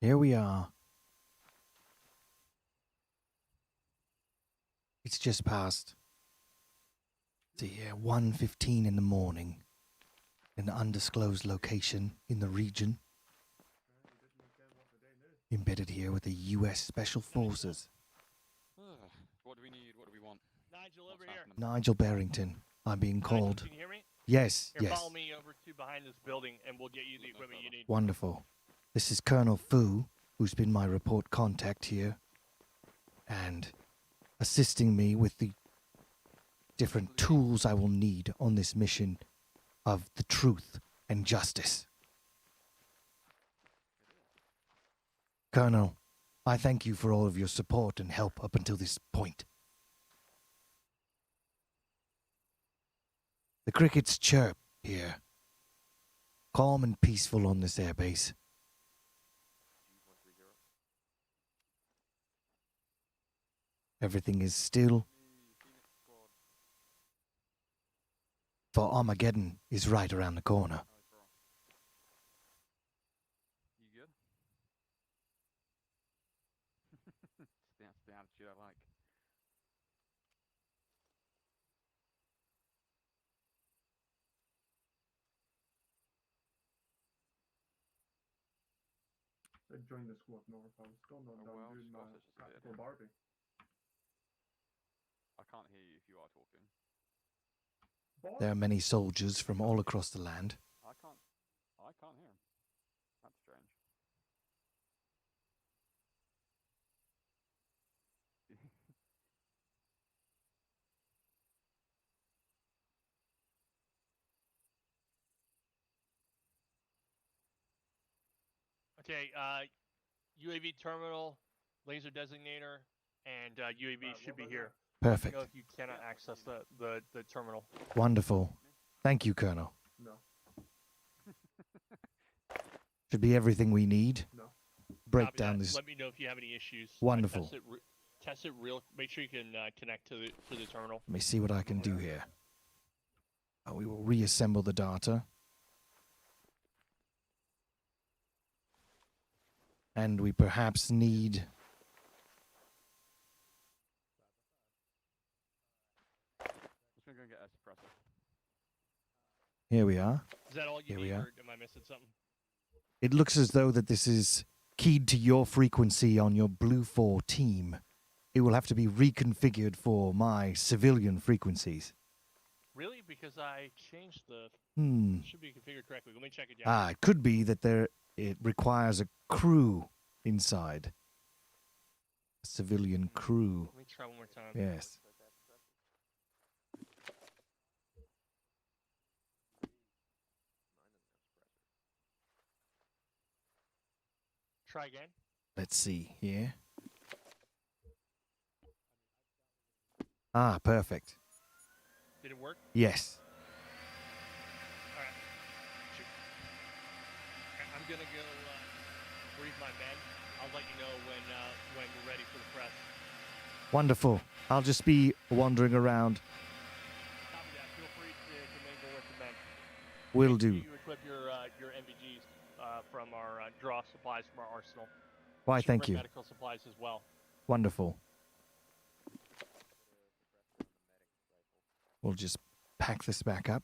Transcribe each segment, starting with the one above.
Here we are. It's just past the 1:15 in the morning in an undisclosed location in the region. Embedded here with the U.S. Special Forces. What do we need? What do we want? Nigel, over here. Nigel Barrington. I'm being Nigel, called. can you hear me? Yes, Here, yes. follow me over to behind this building, and we'll get you the equipment you need. Wonderful. This is Colonel Fu, who's been my report contact here, and assisting me with the different tools I will need on this mission of the truth and justice. Colonel, I thank you for all of your support and help up until this point. The crickets chirp here, calm and peaceful on this airbase. Everything is still, for Armageddon is right around the corner. You good? That's the attitude I like. I joined the squad north. I was still not done doing my tactical barbing. I can't hear you if you are talking. There are many soldiers from all across the land. I can't hear him. That's strange. Okay, UAV terminal, laser designator, and UAV should be here. Perfect. Let me know if you cannot access the terminal. Wonderful. Thank you, Colonel. No. Should be everything we need. No. Break Copy down that. this. Let me know if you have any issues. Wonderful. Test it real. Make sure you can connect to the terminal. Let me see what I can do here. We will reassemble the data. And we perhaps need... Just gonna go get a suppressor. Here we are. Is that all you Here we need, are. or am I missing something? It looks as though that this is keyed to your frequency on your Blue 4 team. It will have to be reconfigured for my civilian frequencies. Really? Because I changed the... Hmm. It should be configured correctly. Let me check it. Ah, it could be that it requires a crew inside. A civilian crew. Let me try one more time. Yes. Try again. Let's see here. Ah, perfect. Did it work? Yes. All right. Shoot. Okay, I'm gonna go brief my men. I'll let you know when we're ready for the press. Wonderful. I'll just be wandering around. Copy that. Feel free to mingle with the men. Will do. You equip your MVGs from our draw supplies from our arsenal. Why, Should thank bring you. Medical supplies as well. Wonderful. We'll just pack this back up.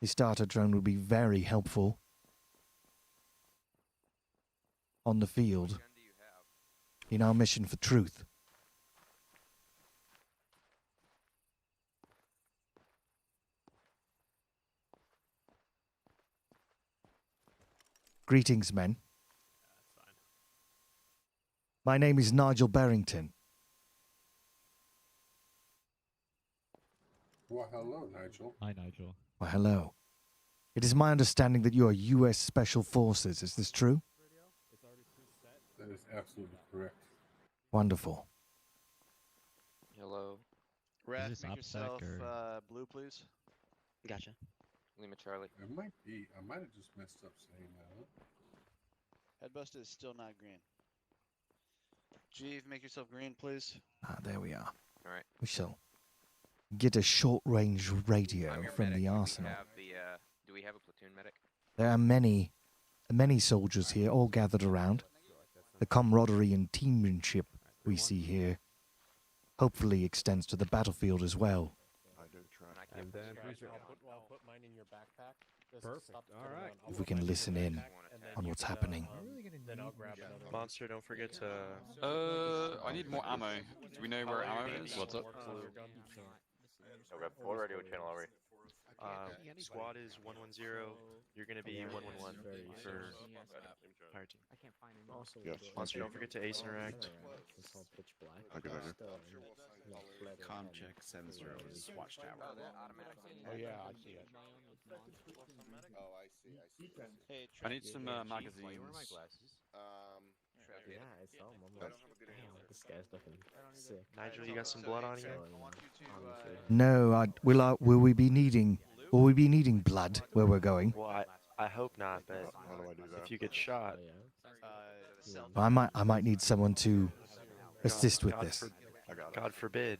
The starter drone will be very helpful on the field in our mission for truth. Greetings, men. My name is Nigel Barrington. Well, hello, Nigel. Hi, Nigel. Well, hello. It is my understanding that you are U.S. Special Forces. Is this true? That is absolutely correct. Wonderful. Hello. Rat, Rat, make yourself blue, please. Gotcha. Lima Charlie. It might be. I might have just messed up saying that. Headbuster is still not green. Jeeve, make yourself green, please. Ah, there we are. All right. We shall get a short-range radio I'm your from medic. the arsenal. Do we have a platoon medic? There are many many soldiers here, all gathered around. The camaraderie and teammanship we see here hopefully extends to the battlefield as well. And then I'll put mine in your backpack. Just Perfect. stop All putting right. on- I'll If we put can mine in your listen in backpack, and then on you what's can, happening. then I'll grab another one. Monster, don't forget to. I need more ammo. Do we know where ammo is? What's up? Okay, what radio channel are we? Squad is 110. You're gonna be 111 for fire team. I can't find any. Monster, don't forget to ace interact. Com check 70 is watchtower. Oh yeah, I see it. Oh, I see. Hey, I need some magazines. Yeah, I saw him. I'm like, damn, this guy's looking sick. Nigel, you got some blood on you? No, will we be needing blood where we're going? Well, I hope not, but if you get shot, I might need someone to assist with this. God forbid.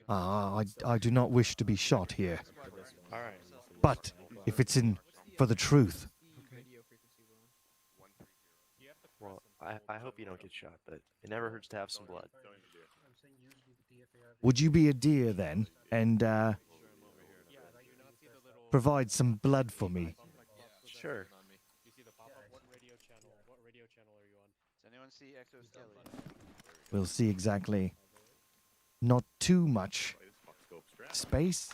I do not wish to be shot here. All right. But if it's for the truth, Well, I hope you don't get shot, but it never hurts to have some blood. would you be a dear then and provide some blood for me? Sure. You see the pop-up? What radio channel are you on? Does anyone see Exo Skelly? We'll see exactly. Not too much space,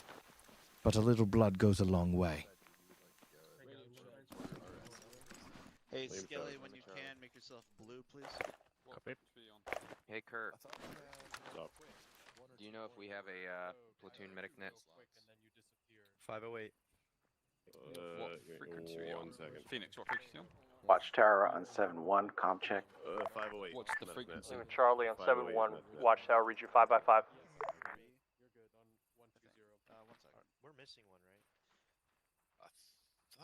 but a little blood goes a long way. Hey, Skelly, when you can, make yourself blue, please. Hey, Kurt. Do you know if we have a platoon medic net? 508. What frequency are you on? Phoenix, what frequency are you on? Watchtower on 7-1, com check. 508. What's the frequency? Charlie on 7-1, Watchtower, read you 5x5. You're good on 120. We're missing one, right?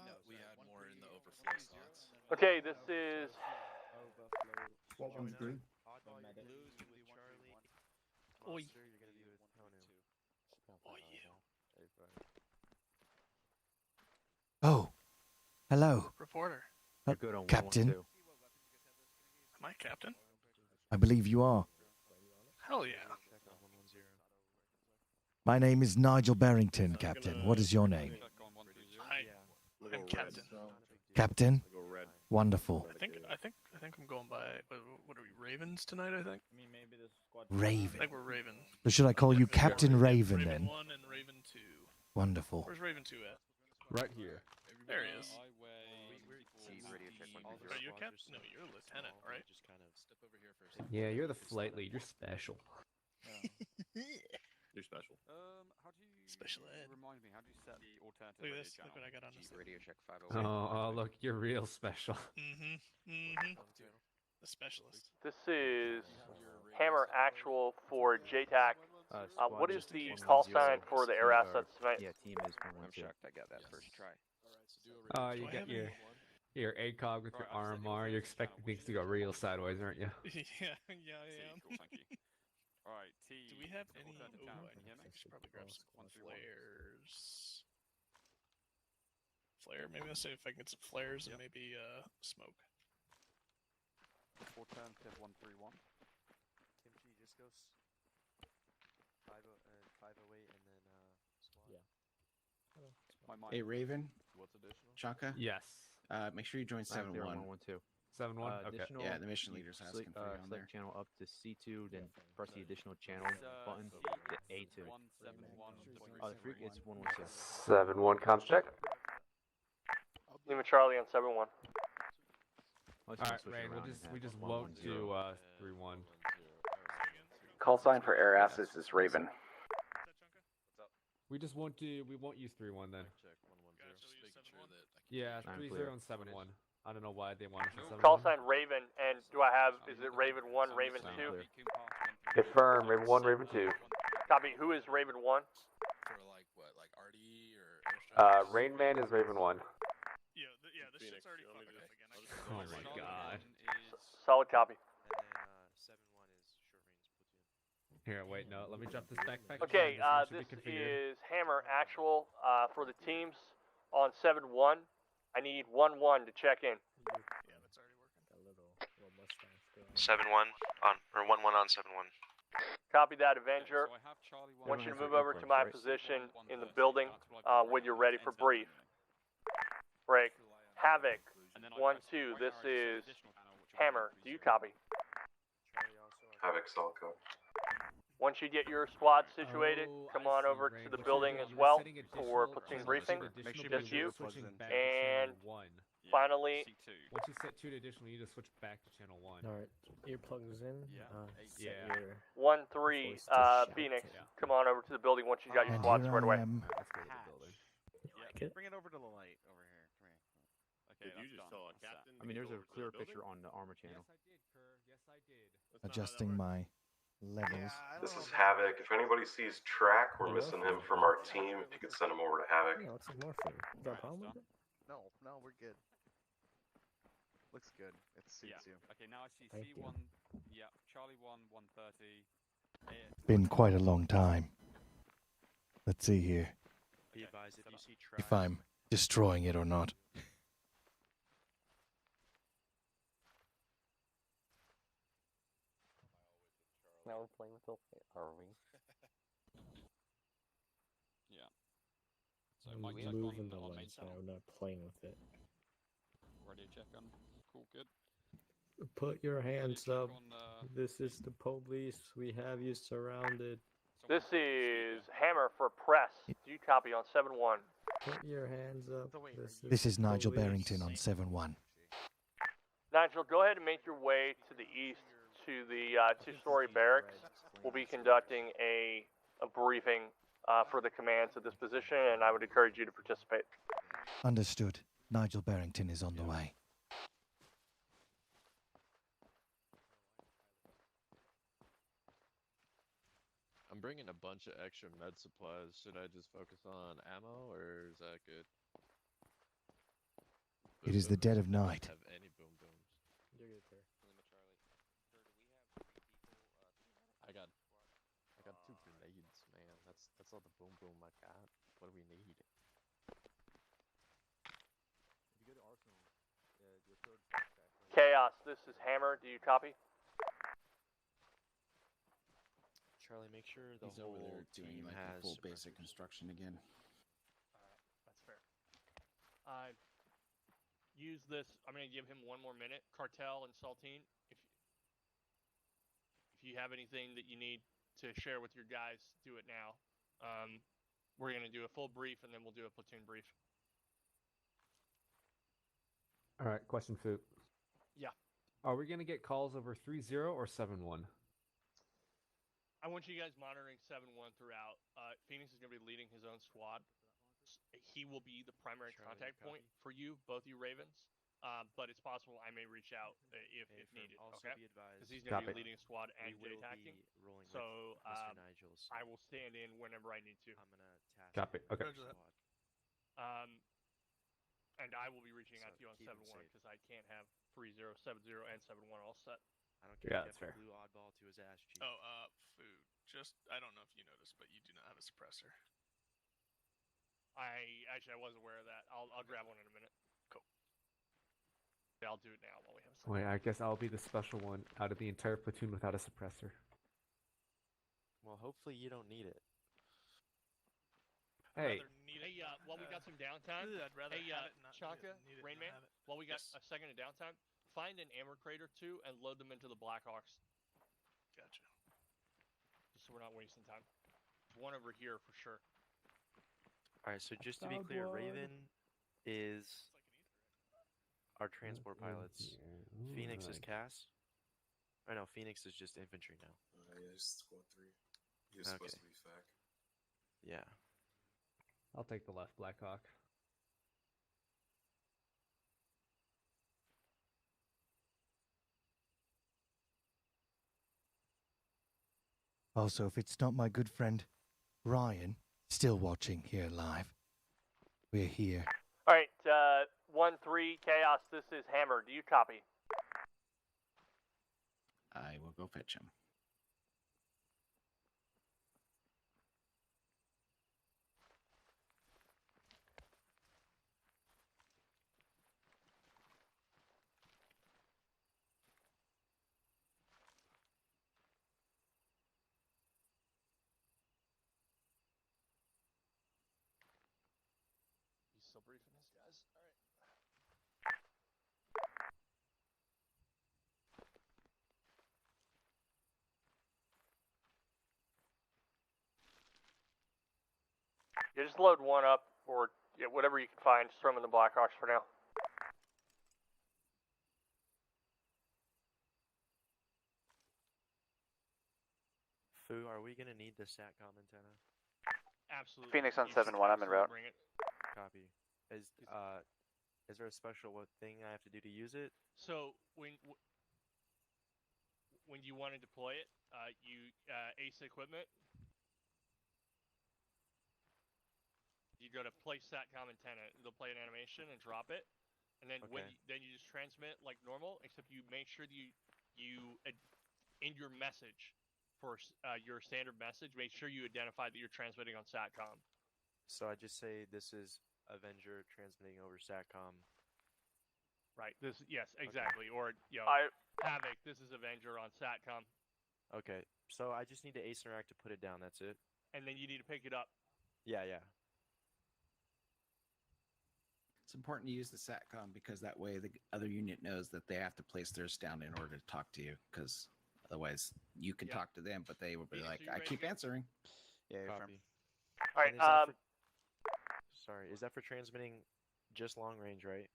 No, we had more in the overflow slots. Okay, this is What one's green? Blues with Charlie. Oi. Monster, you're gonna be with Tonu. Oh, hello, Reporter. Good on Captain. 112. Am I captain? I believe you are. Hell yeah. Check on 110. My name is Nigel Barrington, Captain. What is your name? Hi. I'm captain. Captain? Wonderful. I think I'm going by. What are we? Ravens tonight? I think. I Raven. think we're Raven. So should I call you Captain Raven Raven then? 1 and Raven 2. Wonderful. Where's Raven 2 at? Right here. There he is. Radio check 130. Are you a captain? No, you're a lieutenant, right? Just kind of step over here for a second. Yeah, you're the flight lead. You're special. You're special. How do you Special ed. remind me? How do you set the alternative Look at radio this. channel? Look what I got on this. Radio check 508. Oh, look, you're real special. The specialist. This is Hammer Actual for JTAC. What is the call sign for the air assets tonight? Yeah, team is I'm 112. shocked I got that first try. Oh, you Do I got have any- your ACOG with your RMR. You're expecting things to go real sideways, aren't you? yeah, I am. Cool, thank you. Alright, T. Do we have any? alternative Ooh, channel, I can you hear me? should probably grab some 131. flares. Flare. Maybe I'll see if I can get some flares and maybe smoke. Alternative 131. Kimchi, just go 508 and then squad. My mind. Hey, Raven, What's additional? Chaka, Yes. make sure you join 7-1. 112. 7-1? Okay. Additional, Yeah, the mission leader's asking for you on there. select channel up to C2, then press the additional channel button to A2. 171. Oh, the freak is 112. 7-1 comms check. Lima Charlie on 7-1. Oh, All right, Rain. We just won't do 3-1. Call sign for air assets is Raven. We just won't do. We won't use 3-1 then. Yeah, I'm 3-0 clear. and 7-1. I don't know why they want us to 7-1. Call sign Raven, and do I have, is it Raven 1, Raven Sound 2? clear. Confirm. Raven 1, Raven 2. Copy, who is Raven 1? For like what, like RD or Rain Man is Raven 1. Yeah, this shit's already fucking up again. Oh my god. Solid copy. And then 7-1 is short range platoon. Here, wait, no. Let me drop this backpack. Okay, This this should be configured. is Hammer Actual for the teams on 7-1. I need 1-1 to check in. Yeah, that's already working. A little mustache going. 7-1 on, or 1-1 on 7-1. Copy that, Avenger. So I have Charlie I want you to has move their over to earplugs, my right? position in the building when you're ready for brief. Break. Havoc. 1-2. This is Hammer. Do you copy? Havoc Salco. Once you get your squad situated, come on over to the building as well for platoon briefing. Just you. And finally, Once you set 2 to additional, you just switch back to channel 1. Alright, earplugs in. Yeah. 1-3, voice to shout. Phoenix. Come on over to the building once you got your And squad here squared I away. am. Let's go to the building. Like it? Bring it over to the light over here. Come here. Okay, Did you just tell a captain? I mean, there's a clear picture on the armor channel. Yes, I did, Kerr. Yes, I did. Adjusting my levels. This is Havoc. If anybody sees Track, we're missing him from our team. If you could send him over to Havoc. Yeah, looks like Morphin. You got a problem with it? No, we're good. Looks good. It suits you. Okay, now I see Thank you. C1. Yeah, Charlie 1, 130. Been quite a long time. Let's see here. Be advised if you see If I'm destroying it or not. Now we're playing with the light, are we? Yeah. So I'm mic check moving the on main lights now, channel. I'm not playing with it. Radio check on. Cool, good. Put your hands check up. on, This is the police. We have you surrounded. This is Hammer for press. Do you copy on 7-1? Put your hands up. This is the Nigel police. Barrington on 7-1. Nigel, go ahead and make your way to the east to the two-story barracks. We'll be conducting a briefing for the commands at this position, and I would encourage you to participate. Understood. Nigel Barrington is on the way. I'm bringing a bunch of extra med supplies. Should I just focus on ammo, or is that good? It is the dead of night. Have any boom booms? You're good there. I got 2 grenades, man. That's all the boom boom I got. What do we need? If you go to Arsenal, your third Chaos, this is Hammer. Do you copy? Charlie, make sure the He's whole over there doing team like has the full basic construction again. That's fair. Use this. I'm going to give him 1 more minute. Cartel and Saltine, if you have anything that you need to share with your guys, do it now. We're going to do a full brief, and then we'll do a platoon brief. All right, question, Foot. Yeah. Are we going to get calls over 3-0 or 7-1? I want you guys monitoring 7-1 throughout. Phoenix is going to be leading his own squad. He will be the primary contact point for you, both you Ravens. But it's possible I may reach out if needed. Also okay? be advised, Because he's going to be Copy. leading a squad and we will J-tacking. be rolling with So Mr. Nigel. So I will stand in whenever I need to. I'm gonna task Copy, you with okay. the squad. And I will be reaching out to So you on keep 'em 7-1 safe. because I can't have 3-0, 7-0, and 7-1 all set. I don't care Yeah, if that's you fair. have a blue oddball to his ass cheek. Oh, food. Just, I don't know if you noticed, but you do not have a suppressor. I was aware of that. I'll grab one in a minute. Cool. Yeah, I'll do it now while we have some. Wait, I guess I'll be the special one out of the entire platoon without a suppressor. Well, hopefully you don't need it. Hey. Hey, while we got some downtime, I'd rather hey, have it, not Chaka, need it, Rain not Man, have it. while we got Yes. a second of downtime, find an ammo crate or 2 and load them into the Blackhawks. Gotcha. Just so we're not wasting time. There's one over here for sure. Alright, so just to be clear, Raven is our transport pilots. Phoenix is CAS. Oh no, Phoenix is just infantry now. Yeah, he's squad 3. He was supposed to be FAC. Yeah. I'll take the left Blackhawk. Also, if it's not my good friend Ryan still watching here live, we're here. All right, 1-3 Chaos. This is Hammer. Do you copy? I will go fetch him. briefing his guys. All right. Yeah, just load one up, or whatever you can find. Just throw them in the Blackhawks for now. Fu, are we gonna need the SATCOM antenna? Absolutely. Phoenix on You should 7-1, I'm en route. bring it. Copy. Is there a special thing I have to do to use it? So when you want to deploy it, you ace equipment. You go to place SATCOM antenna. It'll play an animation and drop it, and then then you just transmit like normal. Except you make sure that you in your message for your standard message, make sure you identify that you're transmitting on SATCOM. So I just say this is Avenger transmitting over SATCOM. Right. Yes, exactly. Okay. Or Havoc. This is Avenger on SATCOM. Okay. So I just need to ace interact to put it down. That's it. And then you need to pick it up. Yeah. It's important to use the SATCOM because that way the other unit knows that they have to place theirs down in order to talk to you. Because otherwise, you can talk to them, but they will be like, "I keep answering." Yeah. Copy. All right. Sorry. Is that for transmitting just long range, right?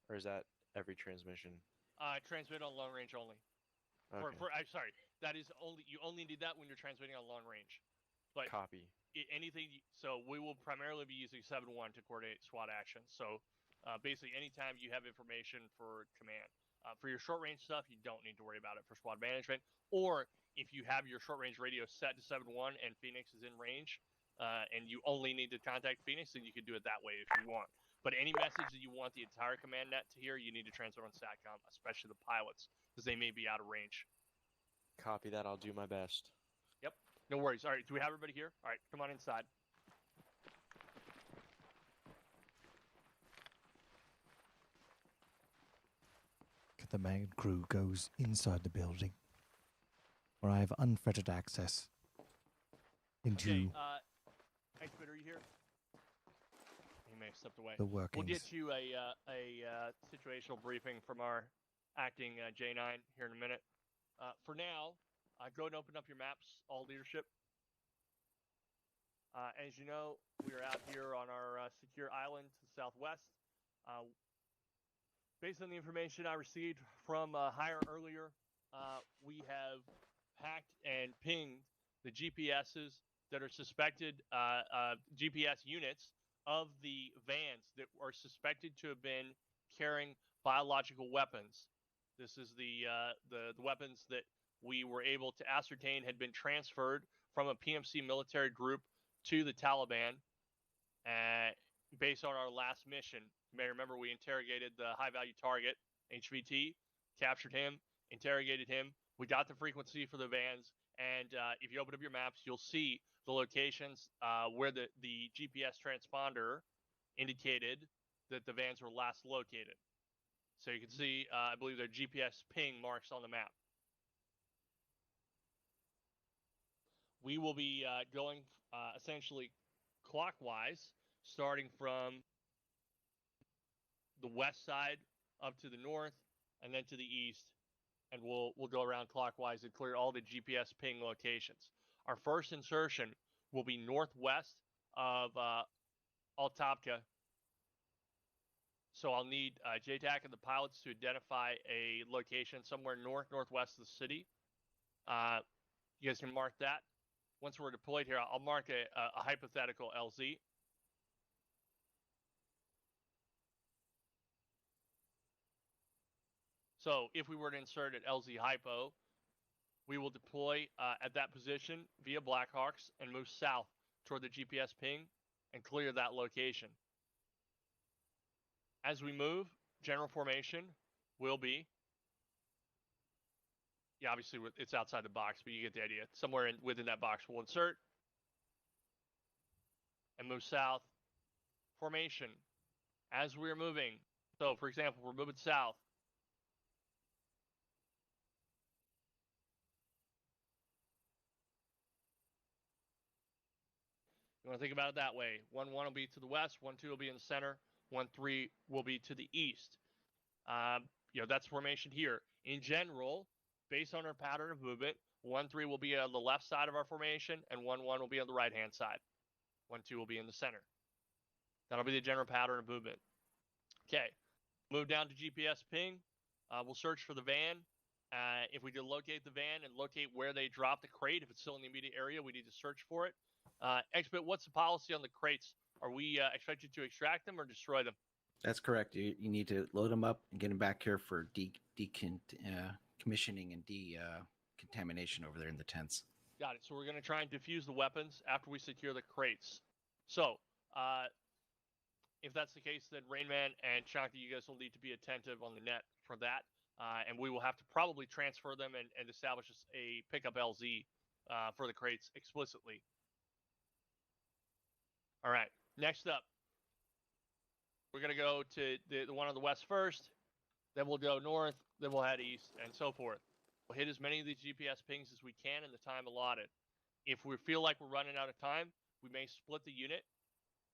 Or is that every transmission? Transmit on long range only. Okay. I'm sorry. That is only you only need that when you're transmitting on long range. But copy. So we will primarily be using 7-1 to coordinate SWAT actions. So basically, anytime you have information for command, for your short range stuff, you don't need to worry about it for squad management. Or if you have your short range radio set to 7-1 and Phoenix is in range, and you only need to contact Phoenix, then you can do it that way if you want. But any message that you want the entire command net to hear, you need to transmit on SATCOM, especially the pilots, because they may be out of range. Copy that. I'll do my best. Yep. No worries. All right. Do we have everybody here? All right. Come on inside. The main crew goes inside the building, where I have unfettered access into Hey, Twitter, are you here? He may have stepped away. the workings. We'll get you a situational briefing from our acting J9 here in a minute. For now, go ahead and open up your maps, all leadership. As you know, we are out here on our secure island to the southwest. Based on the information I received from Hire earlier, we have hacked and pinged the GPSs that are suspected GPS units of the vans that are suspected to have been carrying biological weapons. This is the weapons that we were able to ascertain had been transferred from a PMC military group to the Taliban based on our last mission. You may remember we interrogated the high-value target, HVT, captured him, interrogated him. We got the frequency for the vans, and if you open up your maps, you'll see the locations where the GPS transponder indicated that the vans were last located. So you can see, I believe, their GPS ping marks on the map. We will be going essentially clockwise, starting from the west side up to the north, and then to the east, and we'll go around clockwise and clear all the GPS ping locations. Our first insertion will be northwest of Altavka. So I'll need JTAC and the pilots to identify a location somewhere northwest of the city. You guys can mark that. Once we're deployed here, I'll mark a hypothetical LZ. So if we were to insert at LZ Hypo, we will deploy at that position via Blackhawks and move south toward the GPS ping and clear that location. As we move, general formation will be, yeah, obviously it's outside the box, but you get the idea. Somewhere within that box, we'll insert and move south. Formation, as we're moving. So, for example, we're moving south. You want to think about it that way. 1-1 will be to the west, 1-2 will be in the center, 1-3 will be to the east. That's formation here. In general, based on our pattern of movement, 1-3 will be on the left side of our formation, and 1-1 will be on the right-hand side. 1-2 will be in the center. That'll be the general pattern of movement. Okay, move down to GPS ping. We'll search for the van. If we can locate the van and locate where they dropped the crate, if it's still in the immediate area, we need to search for it. Expert, what's the policy on the crates? Are we expected to extract them or destroy them? That's correct. You need to load them up and get them back here for decommissioning and decontamination over there in the tents. Got it. So we're going to try and defuse the weapons after we secure the crates. So, if that's the case, then Rainman and Chonky, you guys will need to be attentive on the net for that. And we will have to probably transfer them and establish a pickup LZ for the crates explicitly. All right. Next up, we're going to go to the one on the west first. Then we'll go north. Then we'll head east and so forth. We'll hit as many of these GPS pings as we can in the time allotted. If we feel like we're running out of time, we may split the unit.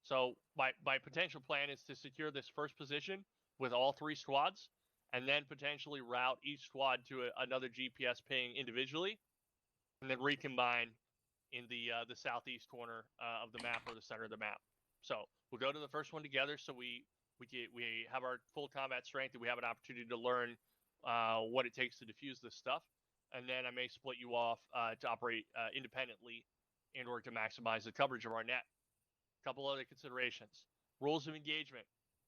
So my potential plan is to secure this first position with all 3 squads, and then potentially route each squad to another GPS ping individually, and then recombine in the southeast corner of the map or the center of the map. So we'll go to the first one together, so we have our full combat strength, and we have an opportunity to learn what it takes to defuse this stuff. And then I may split you off to operate independently in order to maximize the coverage of our net. Couple other considerations. Rules of engagement.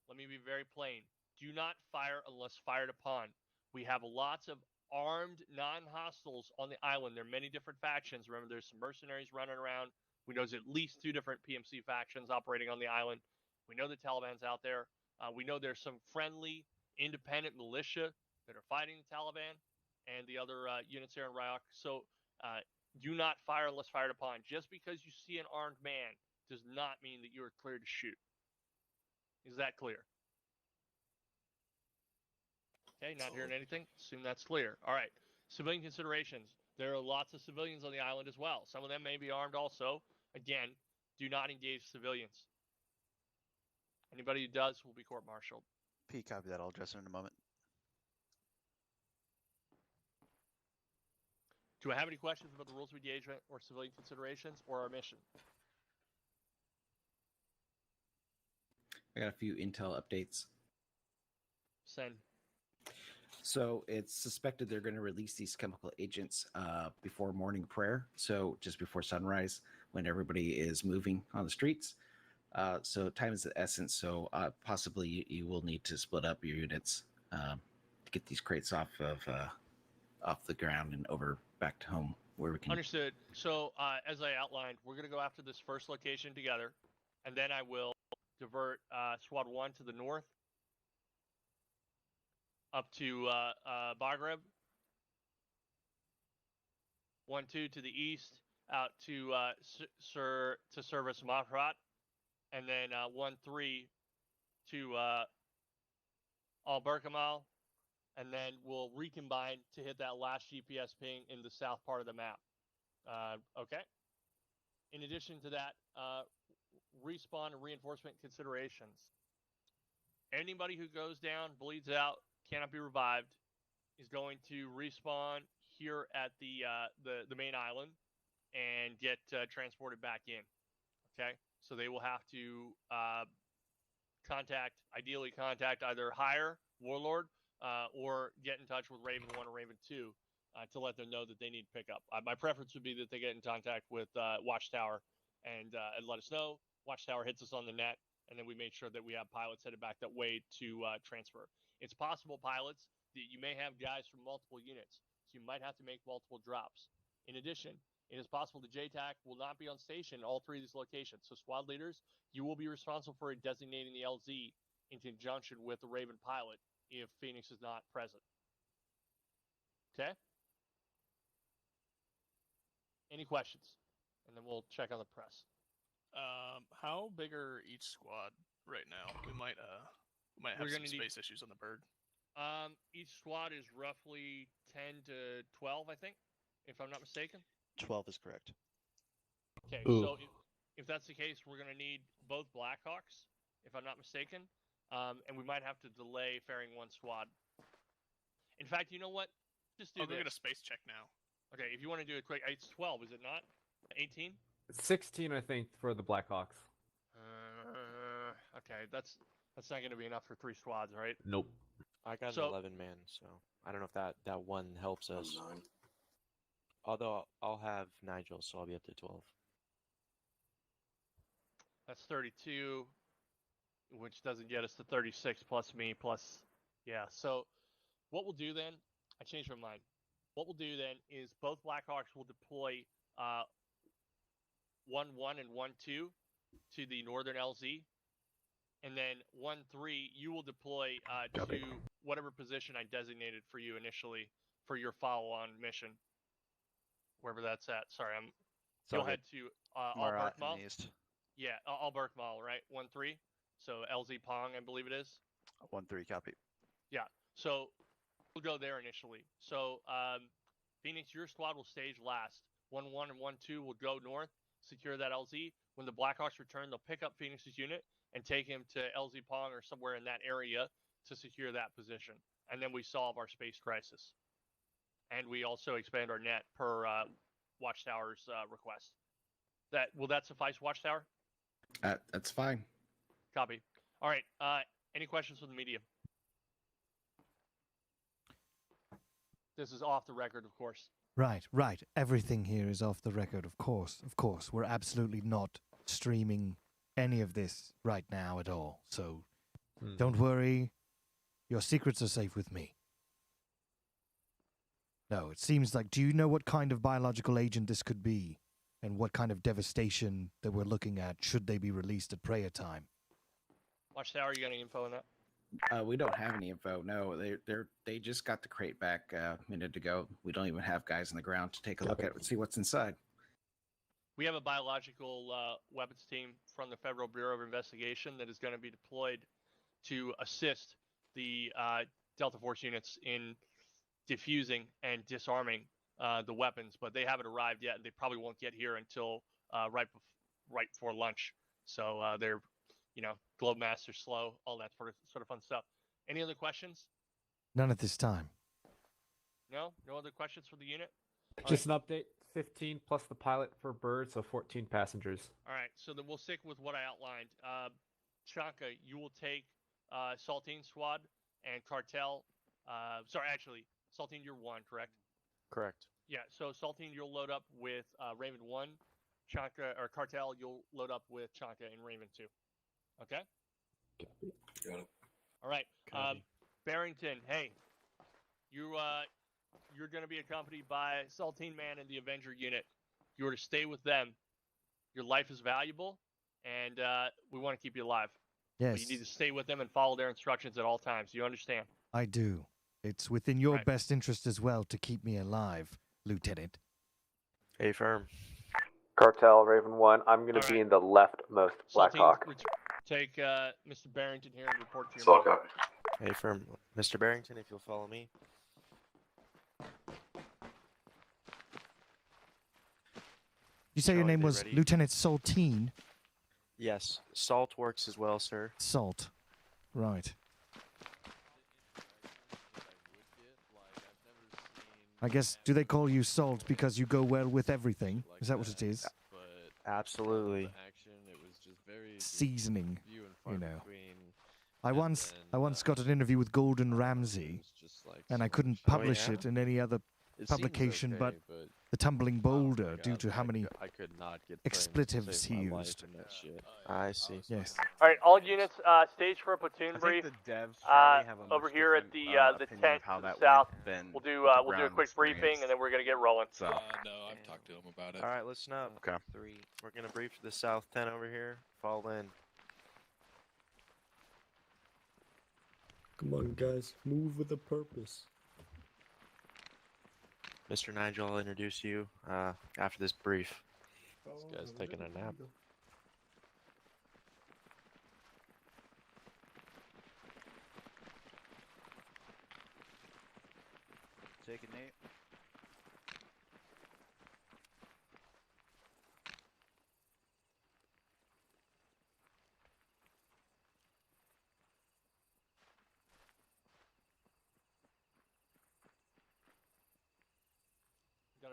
Let me be very plain. Do not fire unless fired upon. We have lots of armed non-hostiles on the island. There are many different factions. Remember, there's some mercenaries running around. We know there's at least 2 different PMC factions operating on the island. We know the Taliban's out there. We know there's some friendly, independent militia that are fighting the Taliban and the other units here in Ryok. So do not fire unless fired upon. Just because you see an armed man does not mean that you are clear to shoot. Is that clear? Okay, not hearing anything. Assume that's clear. All right. Civilian considerations. There are lots of civilians on the island as well. Some of them may be armed also. Again, do not engage civilians. Anybody who does will be court-martialed. P, copy that. I'll address it in a moment. Do I have any questions about the rules of engagement or civilian considerations or our mission? I got a few intel updates. Send. So it's suspected they're going to release these chemical agents before morning prayer. So just before sunrise, when everybody is moving on the streets. So time is the essence. So possibly you will need to split up your units to get these crates off the ground and over back to home where we can. Understood. So as I outlined, we're going to go after this first location together, and then I will divert Squad 1 to the north up to Bagreb, 1-2 to the east out to service Mahrat, and then 1-3 to Al Berkamal, and then we'll recombine to hit that last GPS ping in the south part of the map. Okay. In addition to that, respawn and reinforcement considerations. Anybody who goes down, bleeds out, cannot be revived, is going to respawn here at the main island and get transported back in. Okay, so they will have to ideally contact either Higher Warlord or get in touch with Raven 1 or Raven 2 to let them know that they need pickup. My preference would be that they get in contact with Watchtower and let us know. Watchtower hits us on the net, and then we make sure that we have pilots headed back that way to transfer. It's possible, pilots, that you may have guys from multiple units, so you might have to make multiple drops. In addition, it is possible the JTAC will not be on station in all 3 of these locations. So squad leaders, you will be responsible for designating the LZ in conjunction with the Raven pilot if Phoenix is not present. Okay? Any questions? And then we'll check on the press. How big are each squad right now? We might have some space issues on the bird. Each squad is roughly 10 to 12, I think, if I'm not mistaken. 12 is correct. Okay, Ooh. so if that's the case, we're going to need both Blackhawks, if I'm not mistaken, and we might have to delay ferrying one squad. In fact, you know what? Just do I'll this. go get a space check now. Okay, if you want to do it quick, it's 12, is it not? 18? 16, I think, for the Blackhawks. Okay, that's not going to be enough for 3 squads, right? Nope. I got an 11 man, so I don't know if that one helps us. Although I'll have Nigel, so I'll be up to 12. That's 32, which doesn't get us to 36 plus me plus, yeah. So what we'll do then, I changed my mind. What we'll do then is both Blackhawks will deploy 1-1 and 1-2 to the northern LZ. And then 1-3, you will deploy to whatever position I designated for you initially for your follow-on mission, wherever that's at. Sorry, you'll head to Alberkmal. Yeah, Alberkmal, right? 1-3. So LZ Pong, I believe it is. 1-3, copy. Yeah. So we'll go there initially. So Phoenix, your squad will stage last. 1-1 and 1-2 will go north, secure that LZ. When the Blackhawks return, they'll pick up Phoenix's unit and take him to LZ Pong or somewhere in that area to secure that position. And then we solve our space crisis. And we also expand our net per Watchtower's request. Will that suffice, Watchtower? That's fine. Copy. All right. Any questions from the media? This is off the record, of course. Right. Everything here is off the record, of course. Of course. We're absolutely not streaming any of this right now at all. So don't worry. Your secrets are safe with me. No, it seems like, do you know what kind of biological agent this could be? And what kind of devastation that we're looking at should they be released at prayer time? Watchtower, you got any info on that? We don't have any info. No, they just got the crate back a minute ago. We don't even have guys on the ground to take a look at it and see what's inside. We have a biological weapons team from the Federal Bureau of Investigation that is going to be deployed to assist the Delta Force units in defusing and disarming the weapons, but they haven't arrived yet, and they probably won't get here until right before lunch. So they're, Globe Master slow, all that sort of fun stuff. Any other questions? None at this time. No other questions for the unit? Just an update. 15 plus the pilot for Bird, so 14 passengers. All right, so then we'll stick with what I outlined. Chanka, you will take Saltine Squad and Cartel. Saltine, you're 1, correct? Correct. Yeah, so Saltine, you'll load up with Raven 1. Chanka, or Cartel, you'll load up with Chanka and Raven 2. Okay? Got it. All right. Barrington, hey, you're going to be accompanied by Saltine Man and the Avenger unit. You are to stay with them. Your life is valuable, and we want to keep you alive. Yes. But you need to stay with them and follow their instructions at all times. You understand? I do. It's within your best interest as well to keep me alive, Lieutenant. Hey, firm. Cartel, Raven 1. I'm going to be in the leftmost Blackhawk. Take Mr. Barrington here and report to your Solid copy. Hey, firm. Mr. Barrington, if you'll follow me. You say your name was Lieutenant Saltine? Yes. Salt works as well, sir. Salt. Right. I guess, do they call you Salt because you go well with everything? Is that what it is? Absolutely. Seasoning, I once got an interview with Gordon Ramsay, and I couldn't publish it in any other publication but the Tumbling Boulder due to how many expletives he used. I see. Yes. All right, all units, stage for a platoon brief. Over here at the tent to the south, we'll do a quick briefing, and then we're gonna get rolling. No, I've talked to him about it. All right, listen up. Okay. 3. We're gonna brief to the south tent over here. Fall in. Come on, guys, move with a purpose. Mr. Nigel, I'll introduce you after this brief. This guy's taking a nap. Take it, Nate.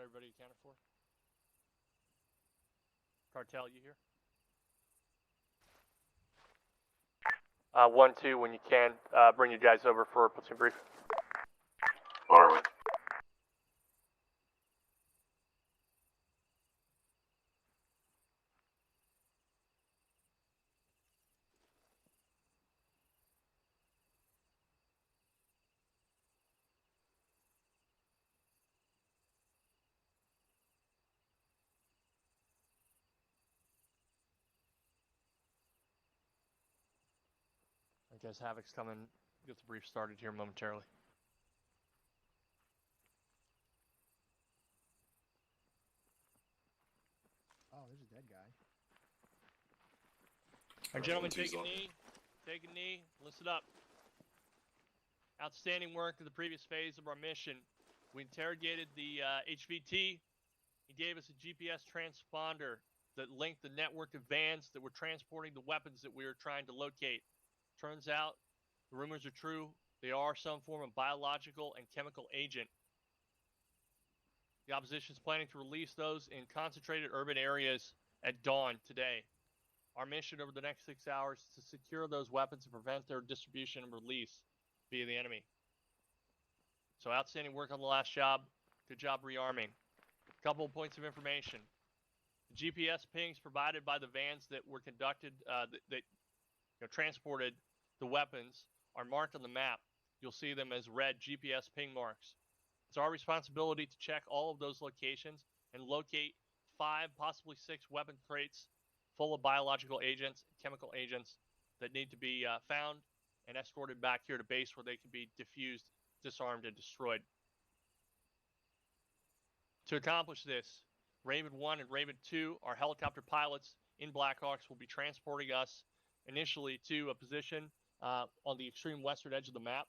everybody accounted for? Cartel, you here? 1-2, when you can, bring you guys over for a platoon brief. On our way. I guess Havoc's coming. Get the brief started here momentarily. Oh, there's a dead guy. All right, gentlemen, take a knee. Take a knee. Listen up. Outstanding work in the previous phase of our mission. We interrogated the HVT. He gave us a GPS transponder that linked the network of vans that were transporting the weapons that we were trying to locate. Turns out, the rumors are true. They are some form of biological and chemical agent. The opposition is planning to release those in concentrated urban areas at dawn today. Our mission over the next 6 hours is to secure those weapons and prevent their distribution and release via the enemy. So outstanding work on the last job. Good job rearming. A couple of points of information. The GPS pings provided by the vans that were conducted, that transported the weapons are marked on the map. You'll see them as red GPS ping marks. It's our responsibility to check all of those locations and locate 5, possibly 6 weapon crates full of biological agents, chemical agents that need to be found and escorted back here to base where they can be diffused, disarmed, and destroyed. To accomplish this, Raven 1 and Raven 2, our helicopter pilots in Blackhawks, will be transporting us initially to a position on the extreme western edge of the map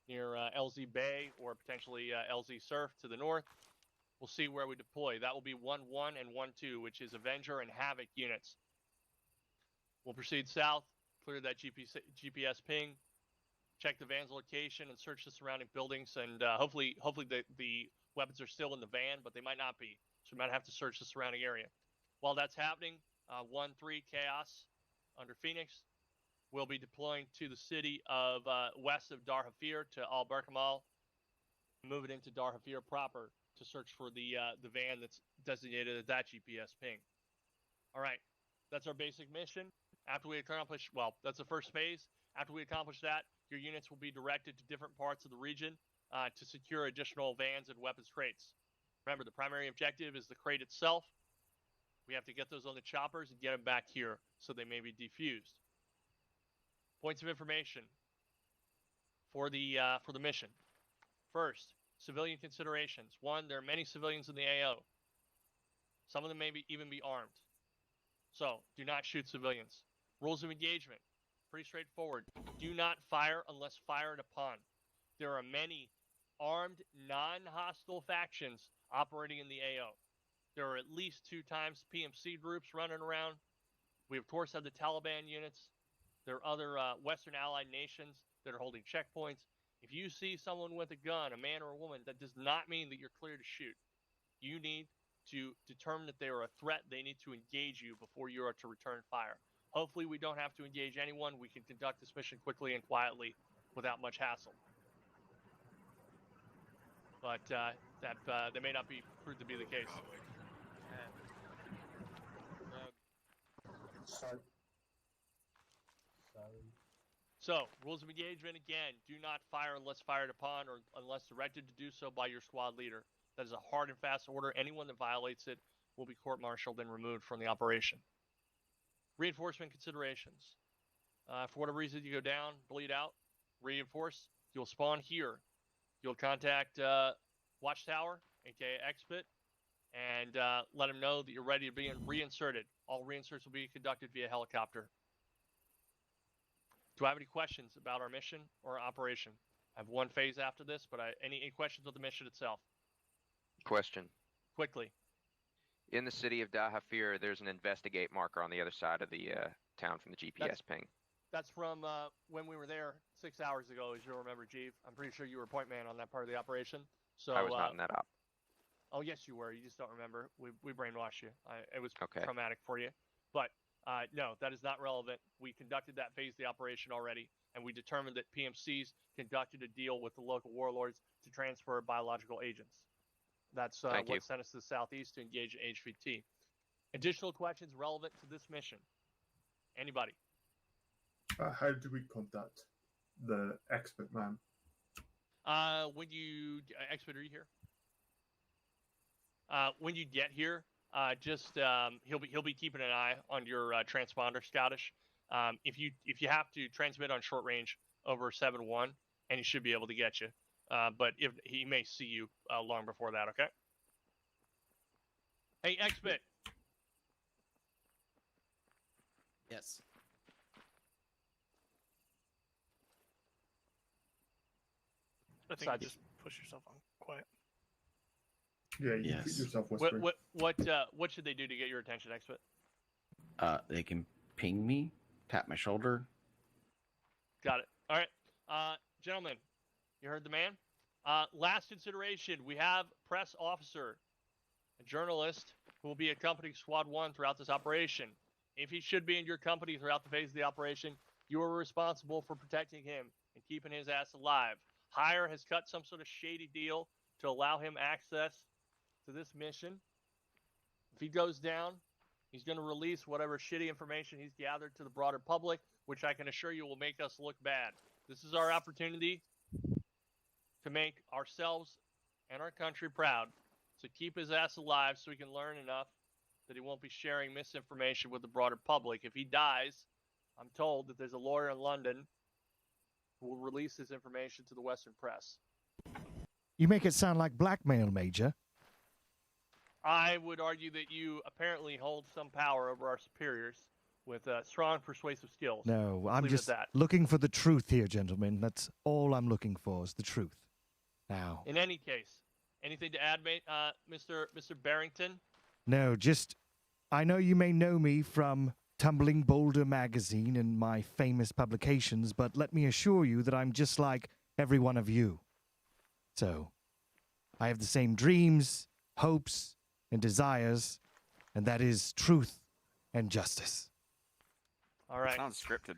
near LZ Bay or potentially LZ Surf to the north. We'll see where we deploy. That will be 1-1 and 1-2, which is Avenger and Havoc units. We'll proceed south, clear that GPS ping, check the van's location, and search the surrounding buildings. And hopefully the weapons are still in the van, but they might not be. So we might have to search the surrounding area. While that's happening, 1-3 Chaos under Phoenix will be deploying to the city of west of Dar Hafir to Al Barkamal, moving into Dar Hafir proper to search for the van that's designated as that GPS ping. All right, that's our basic mission. After we accomplish, well, that's the first phase. After we accomplish that, your units will be directed to different parts of the region to secure additional vans and weapons crates. Remember, the primary objective is the crate itself. We have to get those on the choppers and get them back here so they may be defused. Points of information for the mission. First, civilian considerations. 1, there are many civilians in the AO. Some of them may even be armed. So, do not shoot civilians. Rules of engagement, pretty straightforward. Do not fire unless fired upon. There are many armed, non-hostile factions operating in the AO. There are at least 2 times PMC groups running around. We, of course, have the Taliban units. There are other Western allied nations that are holding checkpoints. If you see someone with a gun, a man or a woman, that does not mean that you're clear to shoot. You need to determine that they are a threat. They need to engage you before you are to return fire. Hopefully we don't have to engage anyone. We can conduct this mission quickly and quietly without much hassle. But that may not be proved to be the case. Sorry. So, rules of engagement again, do not fire unless fired upon or unless directed to do so by your squad leader. That is a hard and fast order. Anyone that violates it will be court-martialed and removed from the operation. Reinforcement considerations. For whatever reason you go down, bleed out, reinforce, you'll spawn here. You'll contact Watchtower, aka Expit, and let them know that you're ready to be reinserted. All reinserts will be conducted via helicopter. Do I have any questions about our mission or operation? I have one phase after this, but any questions with the mission itself? Question. Quickly. In the city of Dahafir, there's an investigate marker on the other side of the town from the GPS ping. That's from when we were there 6 hours ago, as you'll remember, Jeeve. I'm pretty sure you were point man on that part of the operation. So I was not in that op. Oh, yes, you were. You just don't remember. We brainwashed you. It was Okay. traumatic for you. But no, that is not relevant. We conducted that phase of the operation already, and we determined that PMCs conducted a deal with the local warlords to transfer biological agents. That's Thank you. what sent us to the southeast to engage in HVT. Additional questions relevant to this mission? Anybody? How do we contact the expert man? When you expert, are you here? When you get here, just he'll be keeping an eye on your transponder, Scottish. If you have to transmit on short range over 7-1, and he should be able to get you. But if he may see you long before that, okay? Hey, Xbit. Yes. I think you just push yourself on quiet. Yeah, you Yes. keep yourself whispering. What should they do to get your attention, Xbit? They can ping me, tap my shoulder. Got it. All right. Gentlemen, you heard the man. Last consideration, we have press officer, a journalist who will be accompanying Squad 1 throughout this operation. If he should be in your company throughout the phase of the operation, you are responsible for protecting him and keeping his ass alive. Hire has cut some sort of shady deal to allow him access to this mission. If he goes down, he's going to release whatever shitty information he's gathered to the broader public, which I can assure you will make us look bad. This is our opportunity to make ourselves and our country proud. So keep his ass alive so he can learn enough that he won't be sharing misinformation with the broader public. If he dies, I'm told that there's a lawyer in London who will release this information to the Western press. You make it sound like blackmail, Major. I would argue that you apparently hold some power over our superiors with strong persuasive skills. No, I'm Leave it just at that. looking for the truth here, gentlemen. That's all I'm looking for is the truth. Now. In any case, anything to add, Mr. Barrington? No, just, I know you may know me from Tumbling, Boulder magazine and my famous publications, but let me assure you that I'm just like every one of you. So, I have the same dreams, hopes, and desires, and that is truth and justice. All right. Sounds scripted.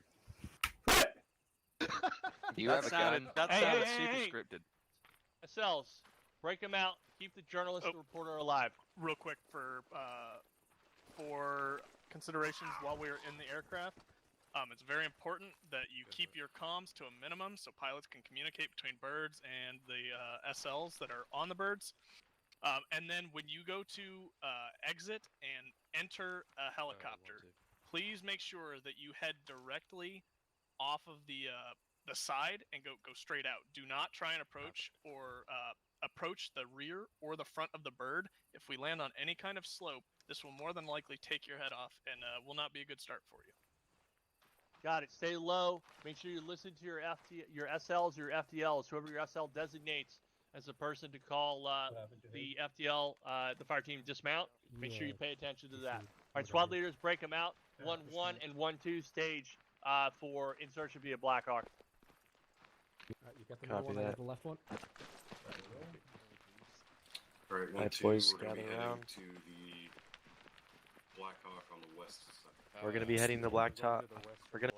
You have a gun? That sounded super scripted. SLs, break them out. Keep the journalist and reporter alive. Real quick for considerations while we're in the aircraft, it's very important that you keep your comms to a minimum so pilots can communicate between birds and the SLs that are on the birds. And then when you go to exit and enter a helicopter, please make sure that you head directly off of the side and go straight out. Do not try and approach or approach the rear or the front of the bird. If we land on any kind of slope, this will more than likely take your head off and will not be a good start for you. Got it. Stay low. Make sure you listen to your SLs, your FDLs, whoever your SL designates as the person to call the FDL, the fire team dismount. Make sure you pay attention to that. All right, squad leaders, break them out. 1-1 and 1-2 stage for insertion via Blackhawk. You got the Copy one that. the left one? Alright, Alright, 1-2, boys, we're gonna be gather heading around. to the Blackhawk on the west side. We're gonna be heading the Blacktop. We're gonna.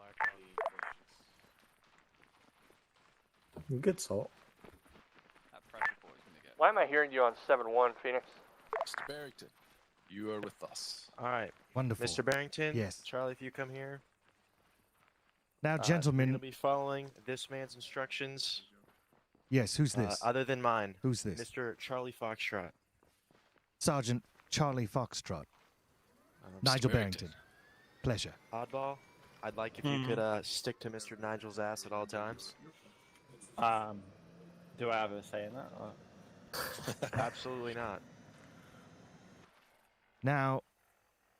Good salt. That pressure boy's gonna get. Why am I hearing you on 7-1, Phoenix? Mr. Barrington, you are with us. All right. Wonderful. Mr. Barrington. Yes. Charlie, if you come here. Now, We're gentlemen. gonna be following this man's instructions. Yes, who's this? Other than mine. Who's this? Mr. Charlie Foxtrot. Sergeant Charlie Foxtrot. Nigel Barrington. Pleasure. Oddball, I'd like if you could stick to Mr. Nigel's ass at all times. Do I have a say in that? Or? Absolutely not. Now,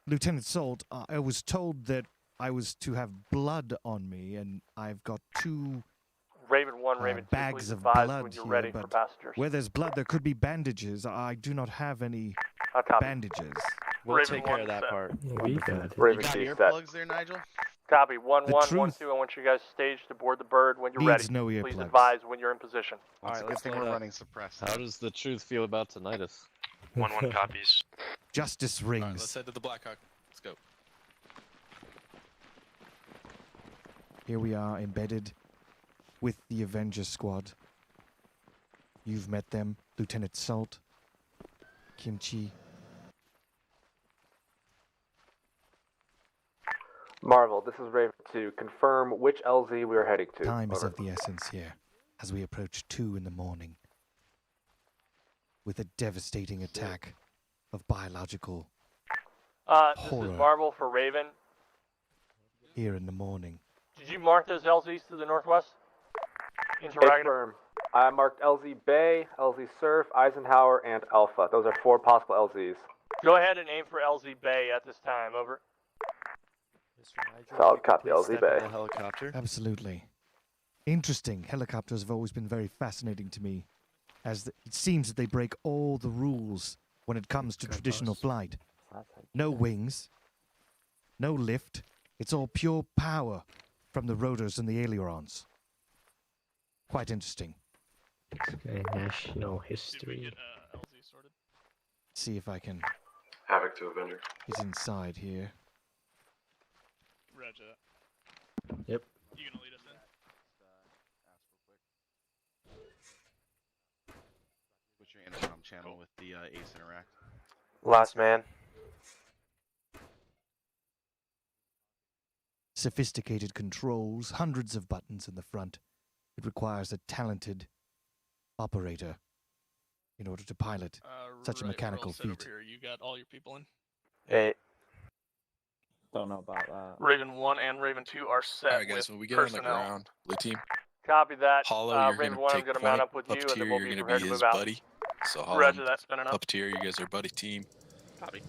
Lieutenant Salt, I was told that I was to have blood on me, and I've got two Raven 1, Raven 2, bags please of advise blood when you're here, ready for but passengers. where there's blood, there could be bandages. I do not have any bandages. We'll Raven take care 1 of that set. part. Raven 2 earplugs there, Nigel? Copy. 1-1, truth 1-2. I want you guys staged to board the bird when you're needs ready. no Please earplugs. advise when you're in position. It's a good thing we're running suppressed. How does the truth feel about tinnitus? 1-1 copies. Justice Alright, rings. let's head to the Blackhawk. Let's go. Here we are, embedded with the Avenger squad. You've met them, Lieutenant Salt, Kimchi. Marvel, this is Raven 2. Confirm which LZ we are heading to. Time is Over. of the essence here, as we approach 2 in the morning, with a devastating attack of biological This horror is Marvel for Raven. here in the morning. Did you mark those LZs to the northwest? Interrogator. Confirm. I marked LZ Bay, LZ Surf, Eisenhower, and Alpha. Those are 4 possible LZs. Go ahead and aim for LZ Bay at this time. Over. Mr. Nigel, Solid if you could copy, please LZ step Bay. in the helicopter. Absolutely. Interesting. Helicopters have always been very fascinating to me, as it seems that they break all the rules when it comes to traditional flight. No wings, no lift. It's all pure power from the rotors and the ailerons. Quite interesting. Okay, national history. See if I can Havoc to Avenger. get inside here. Roger. Yep. You gonna lead us in? What's your intercom channel with the Ace Interact? Last man. Sophisticated controls, hundreds of buttons in the front. It requires a talented operator in order to pilot such a mechanical feat. Over here. You got all your people in? 8. Don't know about that. Raven 1 and Raven 2 are set. Alright, guys, with when we get on the personnel. ground, blue team, Copy that. Hollow, you're Raven gonna 1, I'm take going to point. mount up with you, and then Puppeteer, we'll you're be gonna prepared be to his move out. buddy. So Hollow, Roger that, spinning up. Puppeteer, you guys are buddy team. Copy.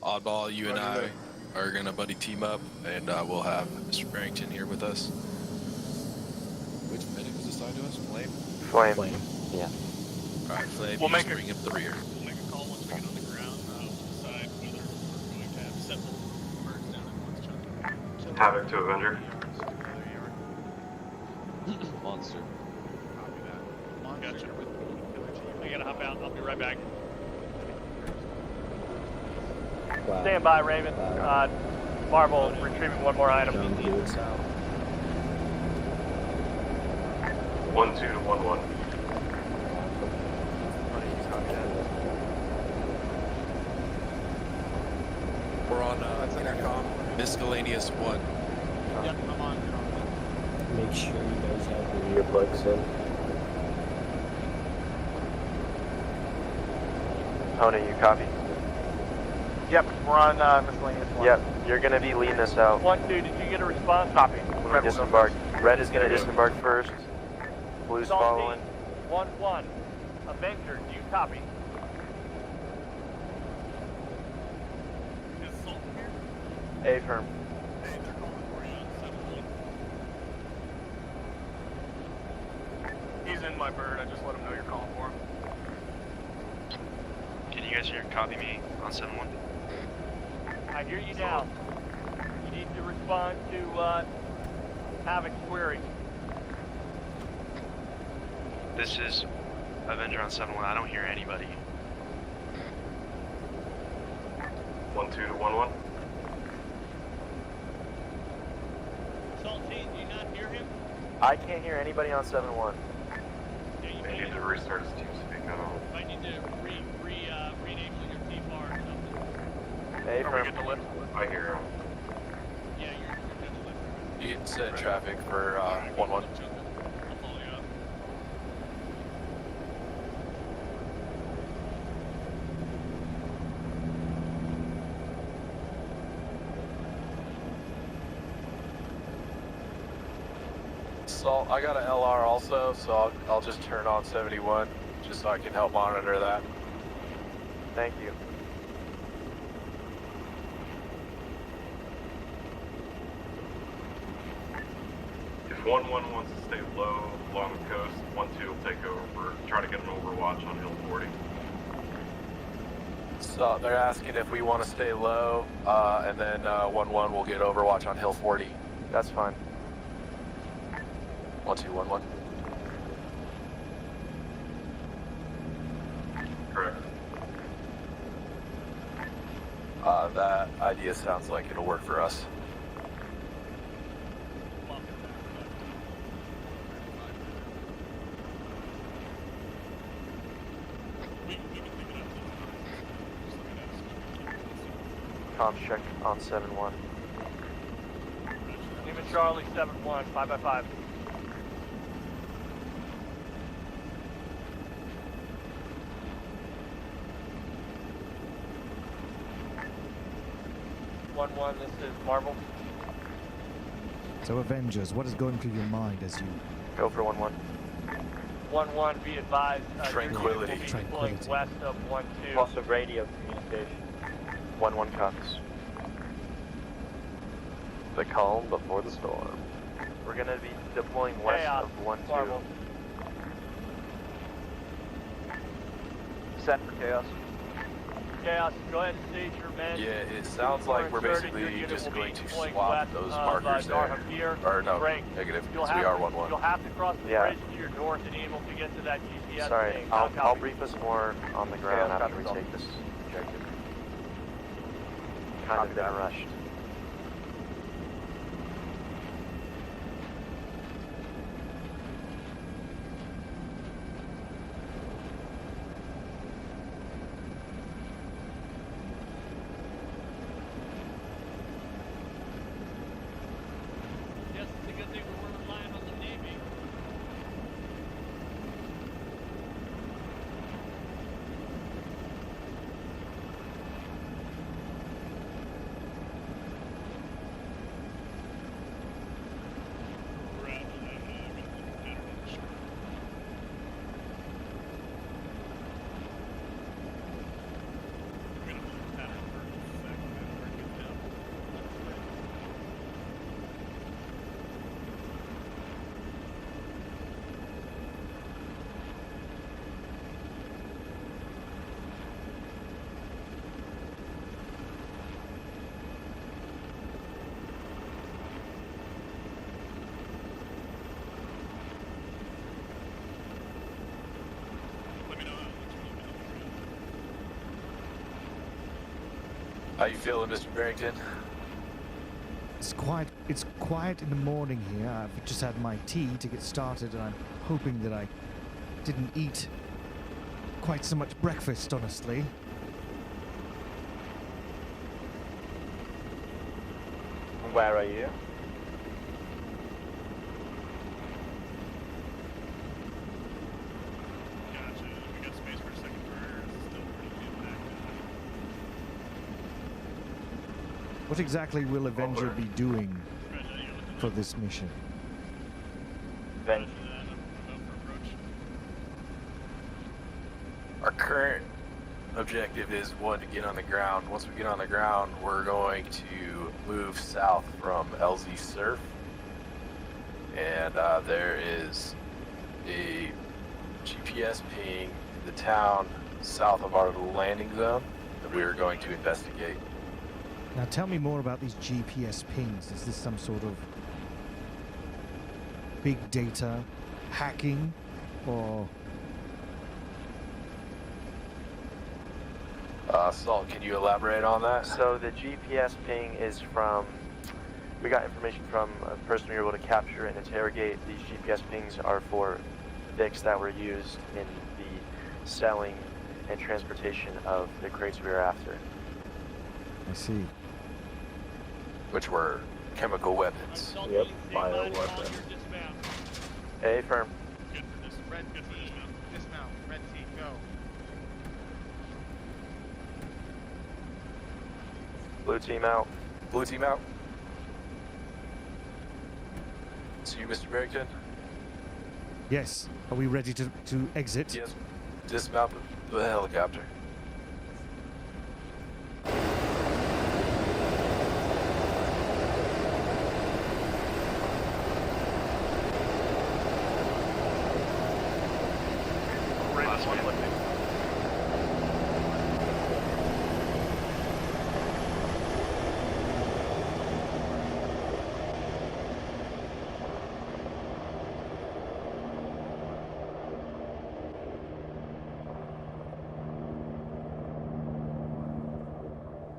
Oddball, you and I are gonna buddy team up, and we'll have Mr. Barrington here with us. Which medic was assigned to us? Flame? Flame. Yeah. Alright, Flame, We'll you make just bring up the rear. We'll make a call once we get on the ground. We'll decide whether we're going to have several birds down at once. Havoc to Avenger. Monster. Gotcha. I gotta hop out. I'll be right back. Wow. Stand by, Raven. Marvel, retrieving one more item. John Hewitt's out. 1-2 to 1-1. We're on intercom. Miscellaneous 1. Yep, I'm on. Make sure you guys have your earplugs in. Tony, you copy? Yep, we're on miscellaneous 1. Yep, you're gonna be leading us out. 1-2, did you get a response? Copy. When we disembark. Red is gonna disembark first. Blue's following. 1-1. Avenger, do you copy? Is Salt here? Affirm. Hey, they're calling for you on 7-1. He's in my bird. I just let him know you're calling for him. Can you guys hear copy me on 7-1? I hear you now. You need to respond to Havoc's query. This is Avenger on 7-1. I don't hear anybody. 1-2 to 1-1. Saltine, do you not hear him? I can't hear anybody on 7-1. Yeah, you May need to restart his team speak. I don't know. might need to re-enable your T-bar or something. Affirm. Are we good to lift? I hear him. Yeah, you're good to lift. You can set traffic for 1-1. I'll follow you up. Salt, I got an LR also, so I'll just turn on 71, just so I can help monitor that. Thank you. If 1-1 wants to stay low along the coast, 1-2 will take over. Try to get an overwatch on Hill 40. So they're asking if we want to stay low, and then 1-1 will get overwatch on Hill 40. That's fine. 1-2, 1-1. Correct. That idea sounds like it'll work for us. Comms check on 7-1. Lima Charlie 7-1, 5x5. This is Marvel. So Avengers, what is going through your mind as you go for 1-1? 1-1, be advised. Tranquility. Will be deploying west of 1-2. Loss of radio communication. 1-1 copies. The calm before the storm. We're gonna be deploying west of 1-2. Marvel. Set for chaos. Chaos, go ahead and stage your men. Yeah, it sounds like we're basically just going to swap those markers there. Or no, negative, because we are 1-1. You'll have to cross the bridge to your north and able to get to that GPS Sorry, thing. I'll brief us more on the ground after we take this objective. Kind of been rushed. How you feeling, Mr. Barrington? It's quiet in the morning here. I've just had my tea to get started, and I'm hoping that I didn't eat quite so much breakfast, honestly. Where are you? What exactly will Avenger be doing for this mission? Our current objective is one, to get on the ground. Once we get on the ground, we're going to move south from LZ Surf, and there is a GPS ping in the town south of our landing zone that we are going to investigate. Now tell me more about these GPS pings. Is this some sort of big data hacking, or... Salt, can you elaborate on that? So the GPS ping is from, we got information from a person we were able to capture and interrogate. These GPS pings are for VICs that were used in the selling and transportation of the crates we were after. I see. Which were chemical weapons. Yep, bioweapon. A firm. Good for this. Red, good for dismount. Dismount. Red team, go. Blue team out. Blue team out. See you, Mr. Barrington? Yes. Are we ready to exit? Yes. Dismount the helicopter.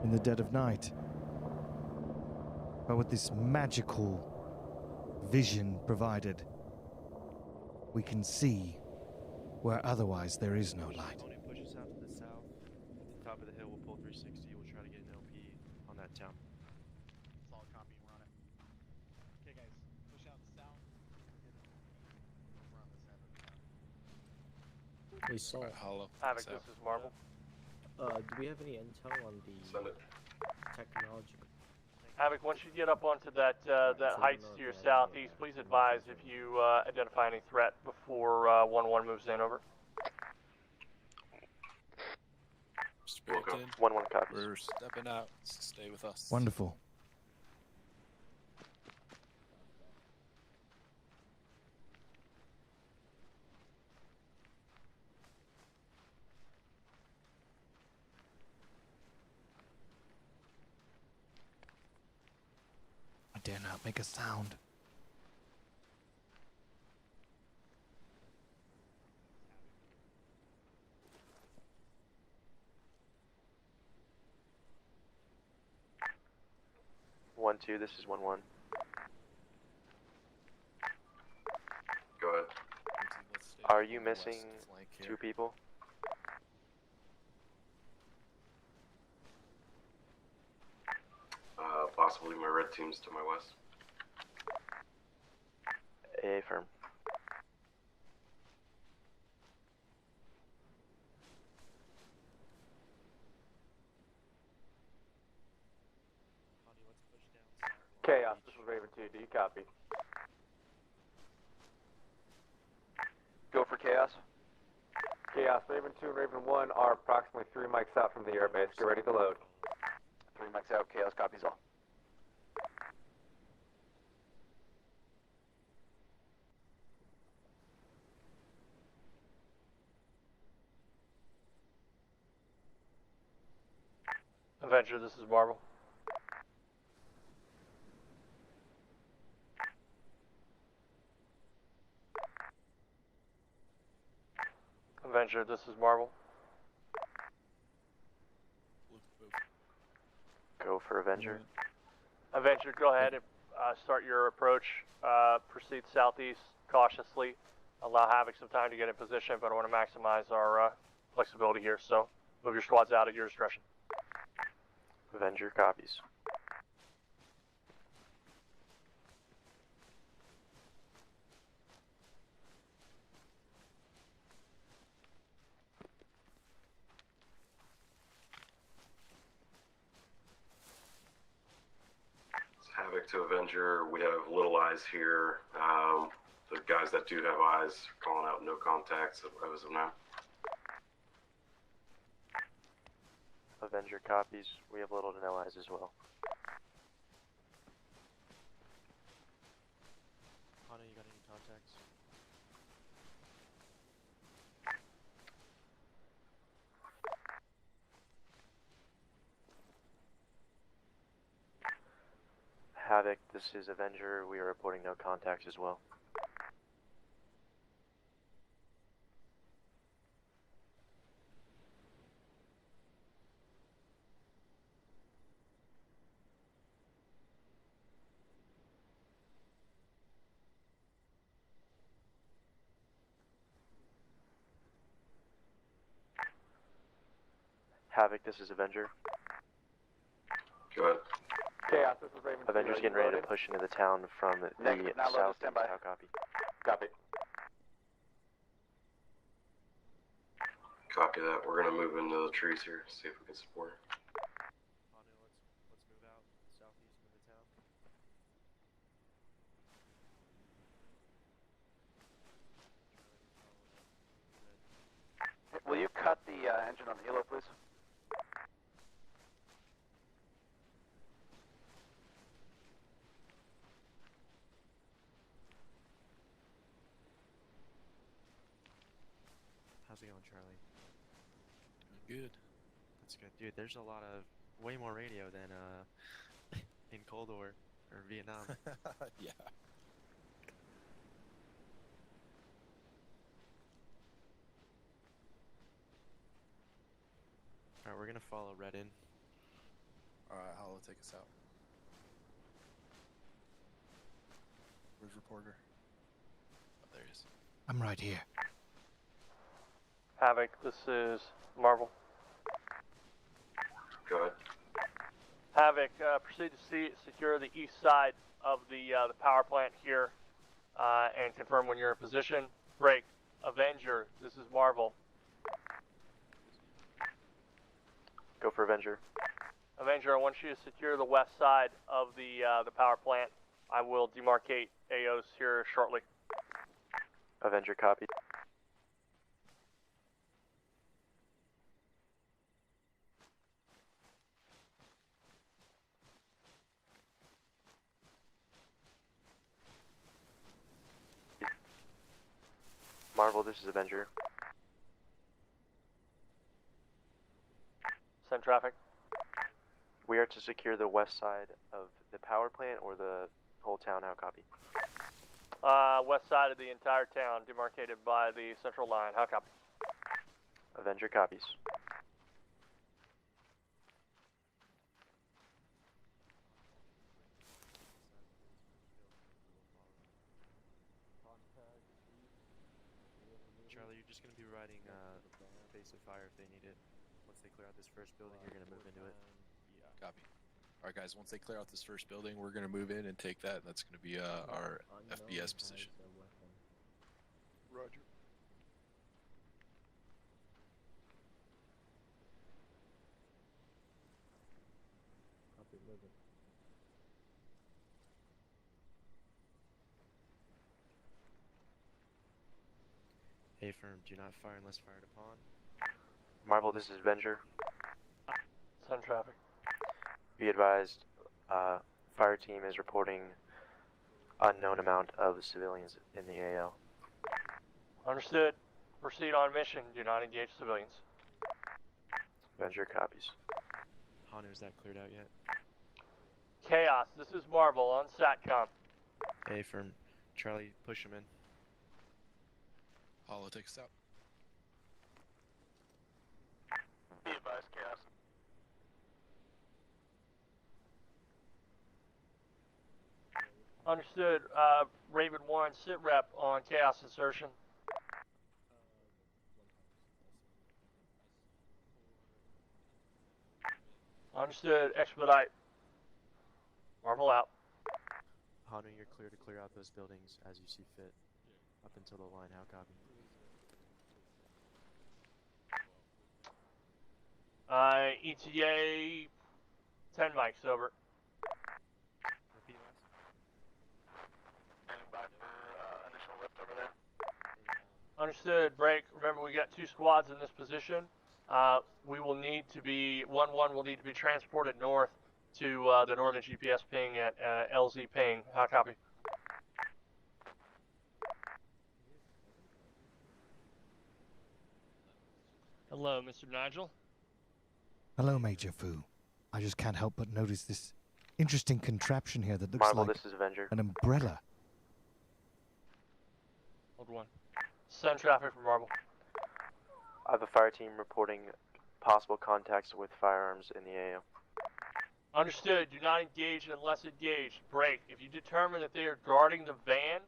in the dead of night. But with this magical vision provided, we can see where otherwise there is no light. Push us out to the south. At the top of the hill, we'll pull 360. We'll try to get an LP on that town. Solid copy, we're on it. Okay, guys, push out south. Get an over on this end of town. Hey, Saul. Havoc, this is Marble. Do we have any intel on the technology? Havoc, once you get up onto that heights to your southeast, please advise if you identify any threat before 1-1 moves in. Over. Barrington, 1-1 copies. we're stepping out. Stay with us. Wonderful. I dare not make a sound. One, two. This is 1-1. Go ahead. Are you missing 2 people? Possibly my red team's to my west. Affirm. Chaos, this is Raven 2. Do you copy? Go for Chaos. Chaos, Raven 2 and Raven 1 are approximately 3 mics out from the airbase. Get ready to load. 3 mics out. Chaos copies all. Avenger, this is Marble. Avenger, this is Marble. Go for Avenger. Avenger, go ahead and start your approach. Proceed southeast cautiously. Allow Havoc some time to get in position, but I want to maximize our flexibility here, so move your squads out at your discretion. Avenger copies. Havoc to Avenger. We have little eyes here. The guys that do have eyes are calling out no contacts as of now. Avenger copies. We have little to no eyes as well. Hana, you got any contacts? Havoc, this is Avenger. We are reporting no contacts as well. Havoc, this is Avenger. Go ahead. Chaos, this is Raven 2. Avenger's getting ready to push into the town from the south. How copy? Copy. Copy that. We're gonna move into the trees here, see if we can support. Hana, let's move out southeast into the town. Will you cut the engine on the helo, please? How's it going, Charlie? Good. That's good. Dude, there's a lot of, way more radio than in Cold War or Vietnam. Yeah. Alright, we're gonna follow Red in. Alright, Hollow, take us out. Where's Reporter? Oh, there he is. I'm right here. Havoc, this is Marvel. Go ahead. Havoc, proceed to secure the east side of the power plant here, and confirm when you're in position. Break. Avenger, this is Marvel. Go for Avenger. Avenger, I want you to secure the west side of the power plant. I will demarcate AOs here shortly. Avenger, copy. Marvel, this is Avenger. Send traffic. We are to secure the west side of the power plant or the whole town. How copy? West side of the entire town, demarcated by the central line. How copy? Avenger copies. Charlie, you're just going to be providing base of fire if they need it. Once they clear out this first building, you're going to move into it. Copy. Alright guys, once they clear out this first building, we're going to move in and take that. That's going to be our FBS position. Roger. A firm, do not fire unless fired upon. Marvel, this is Avenger. Send traffic. Be advised, fire team is reporting unknown amount of civilians in the AO. Understood. Proceed on mission. Do not engage civilians. Avenger copies. Hanu, is that cleared out yet? Chaos, this is Marvel on SATCOM. A firm, Charlie, push him in. Hollow, take us out. Be advised, Chaos. Understood. Raven 1, sit rep on Chaos insertion. Understood. Expedite. Marvel out. Hanu, you're clear to clear out those buildings as you see fit. Up until the line, how copy? ETA 10 mics over. Repeat last. Standing by for initial lift over there. Understood. Break. Remember, we got 2 squads in this position. We will need to be 1-1 will need to be transported north to the northern GPS ping at LZ ping. How copy? Hello, Mr. Nigel. Hello, Major Fu. I just can't help but notice this interesting contraption here that looks Marvel, like this is Avenger. an umbrella. Hold 1. Send traffic for Marvel. I have a fire team reporting possible contacts with firearms in the AO. Understood. Do not engage unless engaged. Break. If you determine that they are guarding the van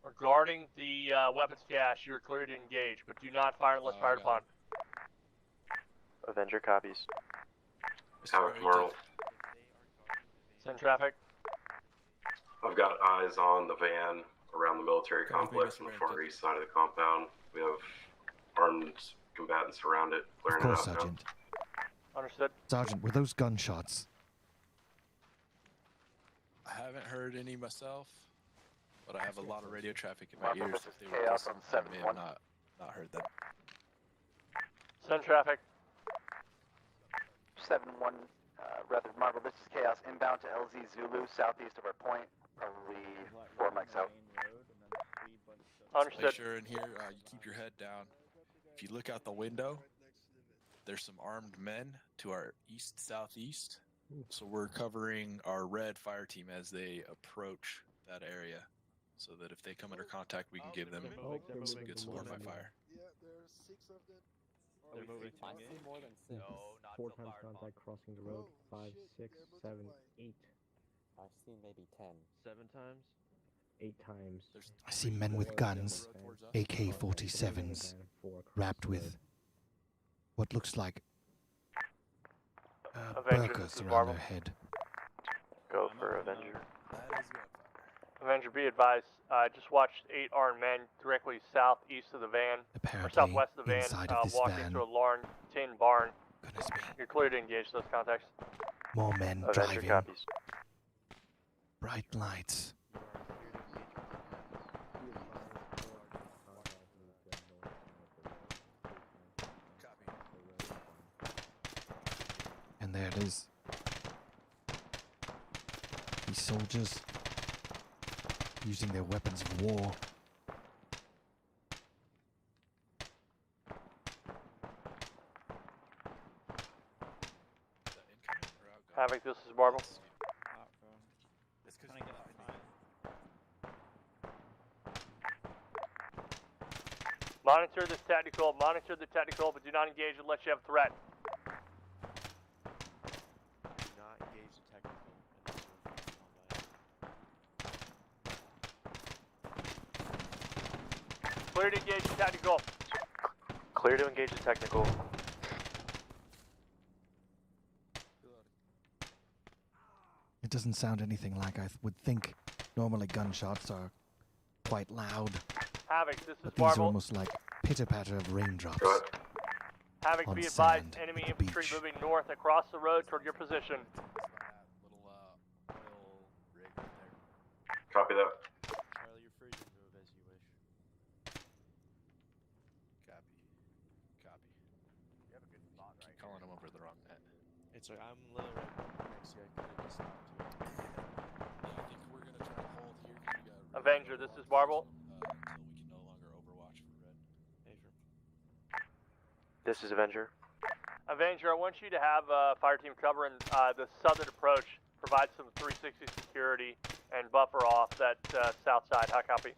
or guarding the weapons cache, you are cleared to engage, but do not fire unless fired upon. Avenger copies. Havoc, Marvel. Send traffic. I've got eyes on the van around the military complex on the far east side of the compound. We have armed combatants around it, Of clearing course, it out Sergeant. Understood. Sergeant, were those gunshots? I haven't heard any myself, but I have a lot of radio traffic in my Marvel, ears. this If is they were Chaos distant, on I may have 7-1. not heard them. Send traffic. 7-1, rather Marvel, this is Chaos, inbound to LZ Zulu, southeast of our point, probably 4 mics out. Understood. Make sure in here you keep your head down. If you look out the window, there's some armed men to our east-southeast. So we're covering our red fire team as they approach that area, so that if they come under contact, we can give them some good support by fire. Yeah, there's 6 of them. They're moving to I engage. see more than 6. No, not 4 so times far, contact crossing the road. 5, 6, 7, 8. I've seen maybe 10. 7 times. 8 times. I see men with guns, AK-47s, wrapped with what looks like Avenger, burqas this is around Marvel. their head. Go for Avenger. Avenger, be advised. I just watched 8 armed men directly southeast of the van, or Apparently, southwest of the van, inside of this walk van. into a large tin barn. Goodness me. You're clear to engage those contacts. More men Avenger driving. copies. Bright lights. And there it is. These soldiers using their weapons of war. Havoc, this is Marvel. Monitor the technical, but do not engage unless you have a threat. Do not engage the technical unless you're Clear to engage the technical. Clear to engage the technical. It doesn't sound anything like I would think. Normally gunshots are quite loud, Havoc, this is but these are Marvel. almost like pitter-patter of raindrops. Havoc, on be advised, sand enemy at the infantry beach. moving north across the road toward your position. Copy that. Charlie, you're free to move as you wish. Copy. You have a good spot, right? Calling him over the wrong net. It's like I'm literally right next to you. I could have just stopped you. I think we're gonna try to hold here. You got Avenger, this is Marvel. until we can no longer overwatch for red. Avenger. This is Avenger. Avenger, I want you to have fire team cover in the southern approach. Provide some 360 security and buffer off that south side. High copy.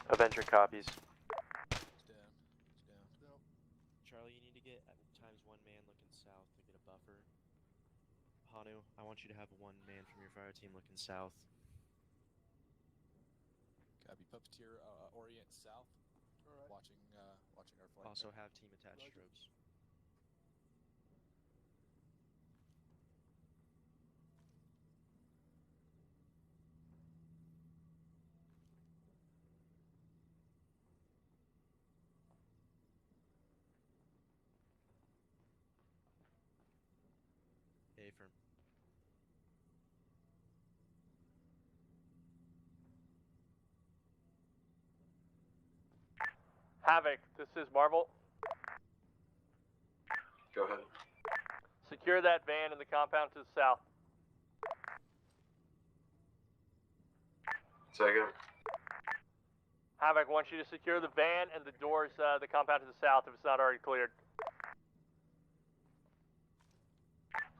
Avenger copies. Charlie, you need to get at times 1 man looking south to get a buffer. Hanu, I want you to have 1 man from your fire team looking south. Copy. Puppeteer, orient south. Alright. Watching our flank. Also have team attached strobes. Affirm. Havoc, this is Marvel. Go ahead. Secure that van in the compound to the south. Say again. Havoc, wants you to secure the van and the doors, the compound to the south if it's not already cleared.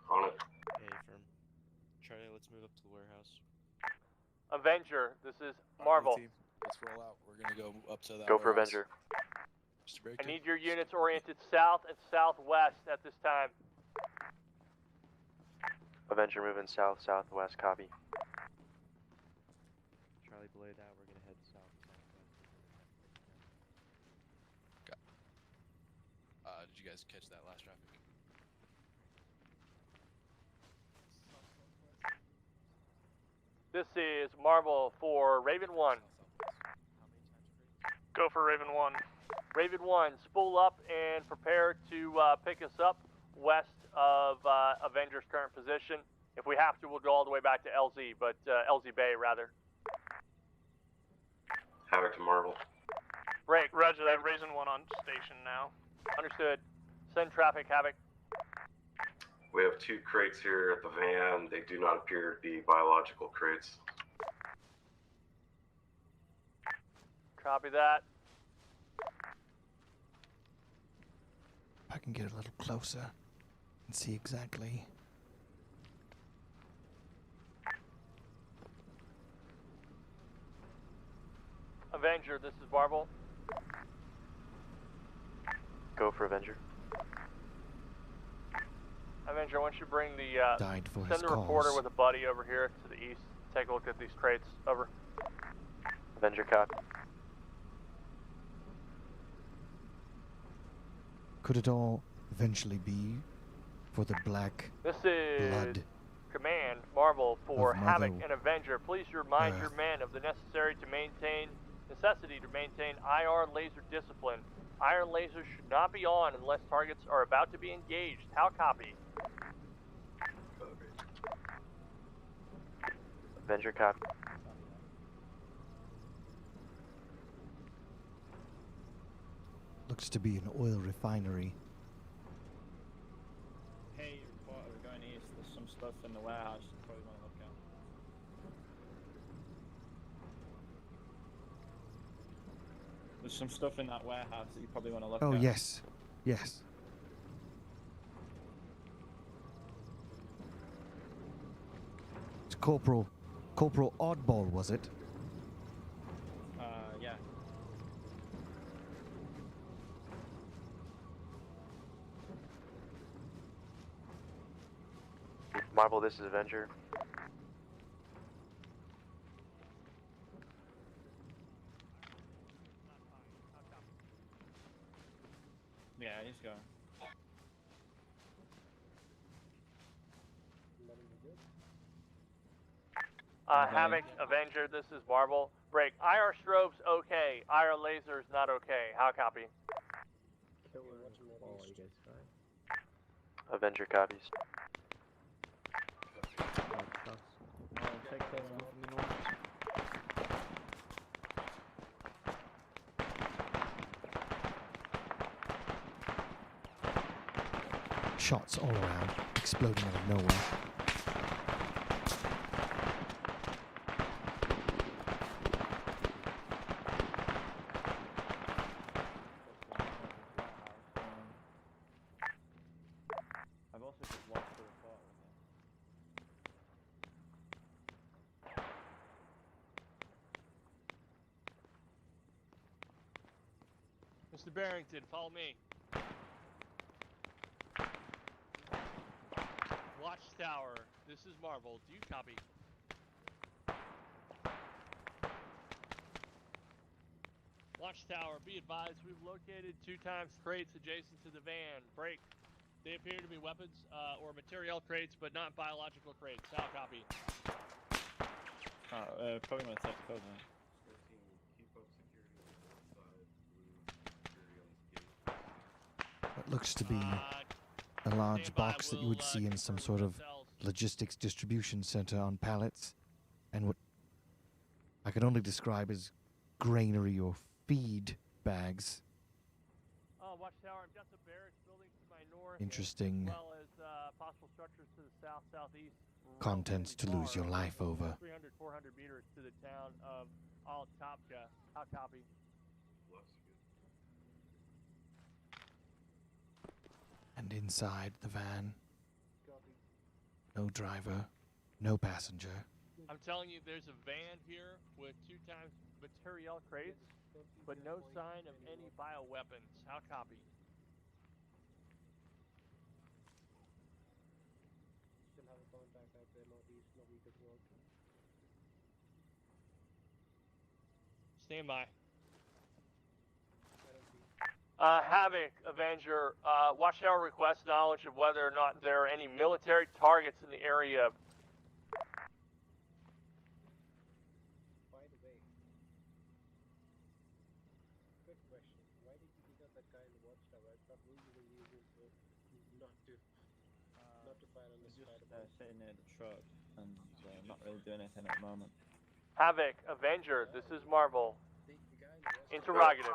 On it. Affirm. Charlie, let's move up to the warehouse. Avenger, this is Marvel. Team, let's roll out. We're gonna go up to that. Go for warehouse. Avenger. Mr. I Barrington? need your units oriented south and southwest at this time. Avenger moving south, southwest. Copy. Charlie, below that, we're gonna head south. Did you guys catch that last traffic? This is Marvel for Raven 1. Go for Raven 1. Raven 1, spool up and prepare to pick us up west of Avenger's current position. If we have to, we'll go all the way back to LZ, but LZ Bay, rather. Havoc to Marvel. Break. Roger that. Raven 1 on station now. Understood. Send traffic, Havoc. We have 2 crates here at the van. They do not appear to be biological crates. Copy that. I can get a little closer and see exactly. Avenger, this is Marvel. Go for Avenger. Avenger, once you bring the, Died for send his the reporter cause. with a buddy over here to the east. Take a look at these crates. Over. Avenger copy. Could it all eventually be for the black This is blood Command Marvel for of Havoc Mother and Avenger. Please remind your Earth? men of the necessity to maintain IR laser discipline. IR lasers should not be on unless targets are about to be engaged. How copy? Avenger copy. Looks to be an oil refinery. Hey, reporter, we're going east. There's some stuff in the warehouse you probably want to look at. There's some stuff in that warehouse that you probably want to look Oh, at. yes. Yes. It's Corporal Oddball, was it? Yeah. Marvel, this is Avenger. Yeah, he's going. Havoc, Avenger, this is Marvel. Break. IR strobes, okay. IR lasers, not okay. How copy? Avenger copies. Shots all around, exploding out of nowhere. I've also just lost the report with Mr. Barrington, follow me. Watchtower, this is Marvel. Do you copy? Watchtower, be advised we've located 2x crates adjacent to the van. Break. They appear to be weapons or material crates, but not biological crates. How copy? probably want to take cover. What looks to be a large box that you would see in some sort of logistics distribution center on pallets, and what I can only describe as granary or feed bags. Watchtower, I've got the barracks building to my north. Interesting As well as possible structures to the south, southeast. contents to lose your life over. 300, 400 meters to the town of Altopka. How copy? And inside the van, no driver, no passenger. I'm telling you, there's a van here with 2x material crates, but no sign of any bioweapons. How copy? Still have a contact out there, northeast, no vehicles work. Stand by. Havoc, Avenger, Watchtower requests knowledge of whether or not there are any military targets in the area. By the way, quick question. Why did you pick up that guy in the Watchtower? I thought rules were using not to fire on the Just sitting near the truck and not really doing anything at the moment. Havoc, Avenger, this is Marvel. Interrogative.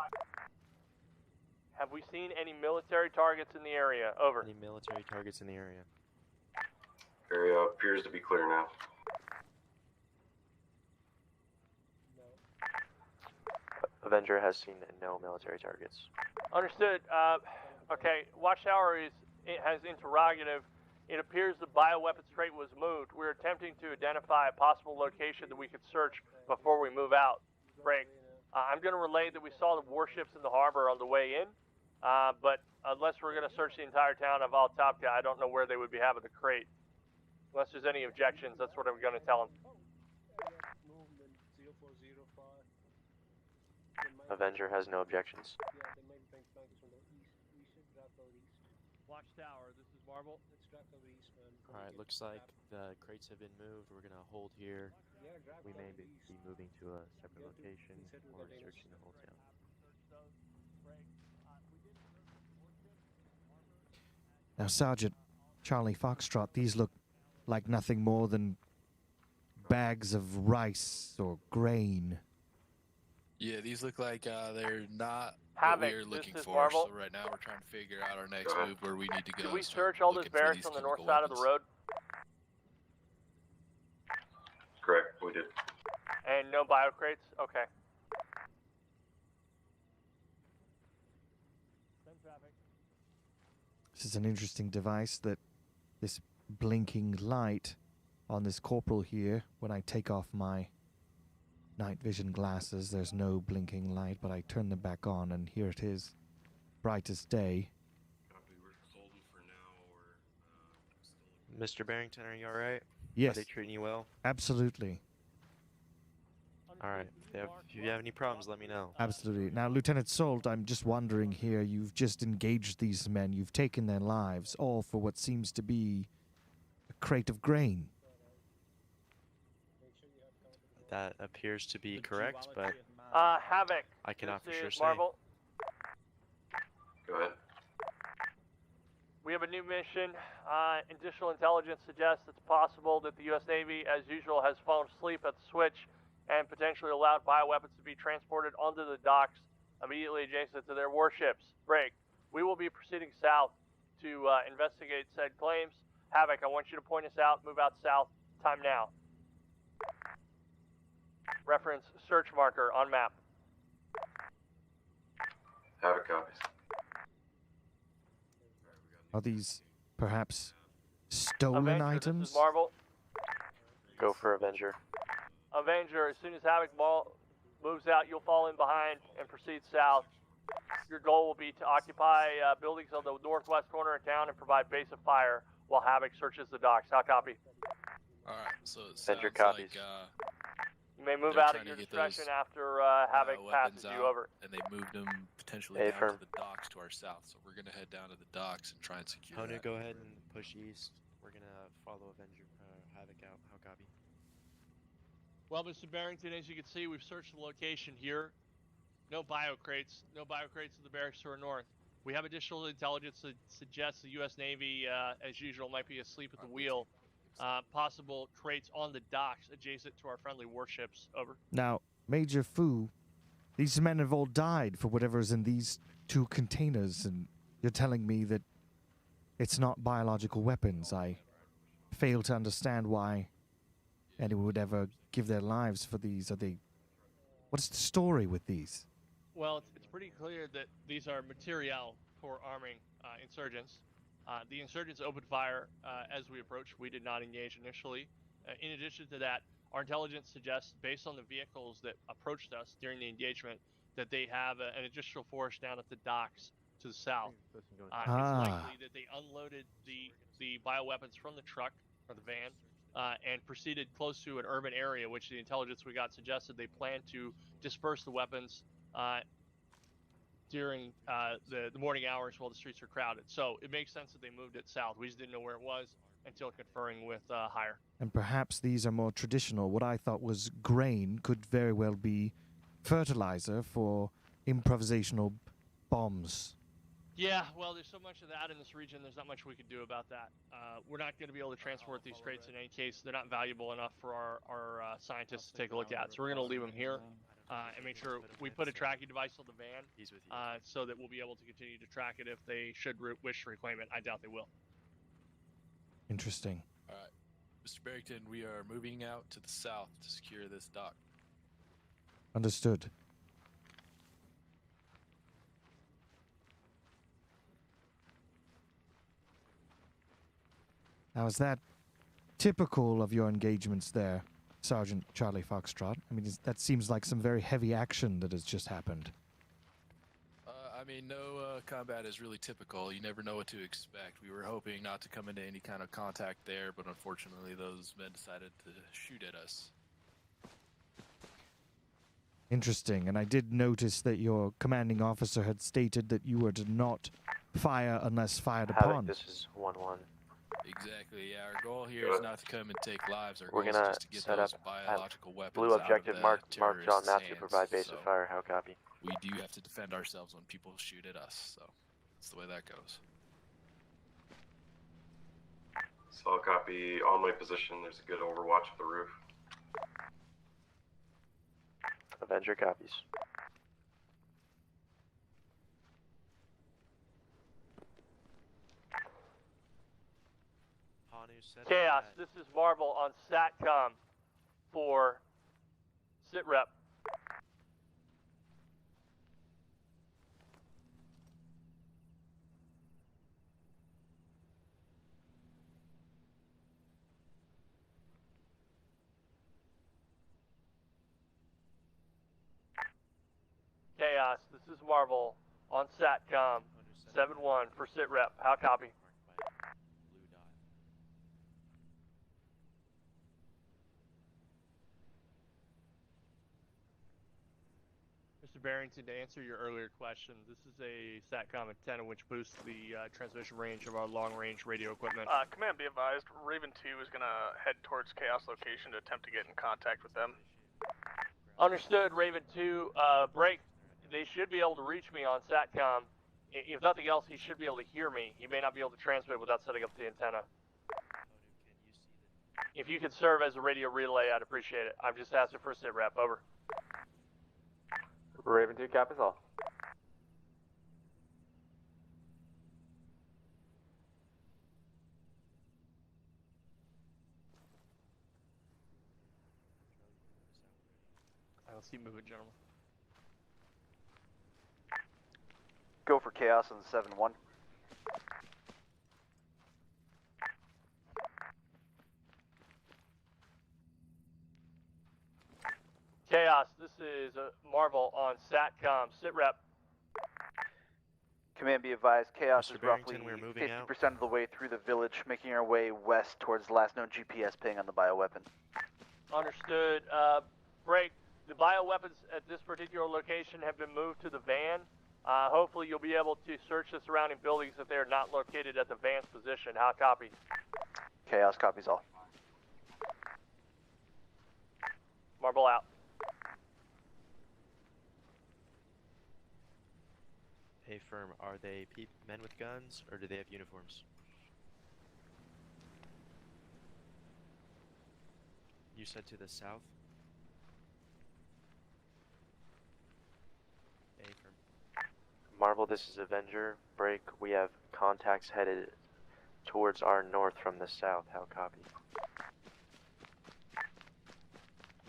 Have we seen any military targets in the area? Over. Any military targets in the area? Area appears to be clear now. Avenger has seen no military targets. Understood. Okay, Watchtower has interrogative. It appears the bioweapons crate was moved. We're attempting to identify a possible location that we could search before we move out. Break. I'm going to relay that we saw the warships in the harbor on the way in. But unless we're going to search the entire town of Altopka, I don't know where they would be having the crate. Unless there's any objections, that's what I'm going to tell them. Movement 0405. Avenger has no objections. Yeah, they might be trying to flank us from the east. We should drop out east. Watchtower, this is Marble. Let's drop out east, man. Alright, looks like the crates have been moved. We're gonna hold here. Yeah, drop We out may be east. moving to a separate Yeah, location we said we or got damage. searching the whole town. Now, Sergeant Charlie Foxtrot, these look like nothing more than bags of rice or grain. Yeah, these look like they're not Havoc, what we're this looking is for. Marvel. So right now we're trying to figure out our next move, where we need to go. Did we start search all those looking for barracks these on the north chemical side of the weapons. road? Correct, we did. And no bio crates? Okay. This is an interesting device, that this blinking light on this corporal here. When I take off my night vision glasses, there's no blinking light, but I turn them back on and here it is, bright as day. Mr. Barrington, are you alright? Yes. Are they treating you well? Absolutely. Alright, if you have any problems, let me know. Absolutely. Now, Lieutenant Salt, I'm just wondering here, you've just engaged these men, you've taken their lives, all for what seems to be a crate of grain. That appears to be correct, but Havoc. I cannot for this sure is say. Marvel. Go ahead. We have a new mission. Additional intelligence suggests it's possible that the U.S. Navy, as usual, has fallen asleep at the switch and potentially allowed bioweapons to be transported onto the docks immediately adjacent to their warships. Break. We will be proceeding south to investigate said claims. Havoc, I want you to point us out. Move out south. Time now. Reference search marker on map. Havoc copies. Are these perhaps stolen Avenger, items? This is Marvel. Go for Avenger. Avenger, as soon as Havoc moves out, you'll fall in behind and proceed south. Your goal will be to occupy buildings on the northwest corner of town and provide base of fire while Havoc searches the docks. How copy? Alright, so it Avenger sounds copies. like You may move they're out trying at your to get discretion those, after Havoc passes weapons you out, over. and they moved them potentially Hey, down firm. to the docks to our south. So we're gonna head down to the docks and try and secure Honu, that. go ahead and push east. We're gonna follow Avenger Havoc out. How copy? Well, Mr. Barrington, as you can see, we've searched the location here. No bio crates. No bio crates in the barracks to our north. We have additional intelligence that suggests the U.S. Navy, as usual, might be asleep at the wheel. Possible crates on the docks adjacent to our friendly warships. Over. Now, Major Fu, these men have all died for whatever's in these two containers, and you're telling me that it's not biological weapons. I fail to understand why anyone would ever give their lives for these. Are they... What's the story with these? Well, it's pretty clear that these are material for arming insurgents. The insurgents opened fire as we approached. We did not engage initially. In addition to that, our intelligence suggests, based on the vehicles that approached us during the engagement, that they have an additional force down at the docks to the south. It's likely that they unloaded the bioweapons from the truck or the van and proceeded close to an urban area, which the intelligence we got suggested they planned to disperse the weapons during the morning hours while the streets are crowded. So it makes sense that they moved it south. We just didn't know where it was until conferring with Hire. And perhaps these are more traditional. What I thought was grain could very well be fertilizer for improvisational bombs. Yeah, well, there's so much of that in this region, there's not much we can do about that. We're not going to be able to transport these crates in any case. They're not valuable enough for our scientists to take a look at. So we're going to leave them here and make sure we put a tracking device on the van so that we'll be able to continue to track it if they should wish to reclaim it. I doubt they will. Interesting. All right, Mr. Barrington, we are moving out to the south to secure this dock. Understood. Now, is that typical of your engagements there, Sergeant Charlie Foxtrot? I mean, that seems like some very heavy action that has just happened. I mean, no combat is really typical. You never know what to expect. We were hoping not to come into any kind of contact there, but unfortunately those men decided to shoot at us. Interesting, and I did notice that your commanding officer had stated that you were to not fire unless fired upon. This is 1-1. Exactly, yeah. Our goal here is not to come and take lives. Our We're goal is gonna just to get set those up biological weapons blue out objective of the marked on terrorists' map to hands. provide base So of fire. How copy? we do have to defend ourselves when people shoot at us, so that's the way that goes. So I'll copy on my position. There's a good overwatch of the roof. Avenger copies. Chaos, this is Marvel on SATCOM for SITREP. Chaos, this is Marvel on SATCOM 7-1 for SITREP. How copy? Mr. Barrington, to answer your earlier question, this is a SATCOM antenna which boosts the transmission range of our long-range radio equipment. Command, be advised, Raven 2 is going to head towards Chaos location to attempt to get in contact with them. Understood, Raven 2. Break. They should be able to reach me on SATCOM. If nothing else, he should be able to hear me. He may not be able to transmit without setting up the antenna. If you could serve as a radio relay, I'd appreciate it. I'm just asking for a sit rep. Over. Raven 2 copies all. Let's keep moving, gentlemen. Go for Chaos on the 7-1. Chaos, this is Marvel on SATCOM. Sit rep. Command be advised, Chaos Mr. is roughly Barrington, we're moving out. 50% of the way through the village, making our way west towards the last known GPS ping on the bioweapon. Understood. Break. The bioweapons at this particular location have been moved to the van. Hopefully you'll be able to search the surrounding buildings if they are not located at the van's position. How copy? Chaos copies all. Marble out. Hey, firm, are they men with guns, or do they have uniforms? You said to the south? Hey, firm. Marvel, this is Avenger. Break. We have contacts headed towards our north from the south. How copy?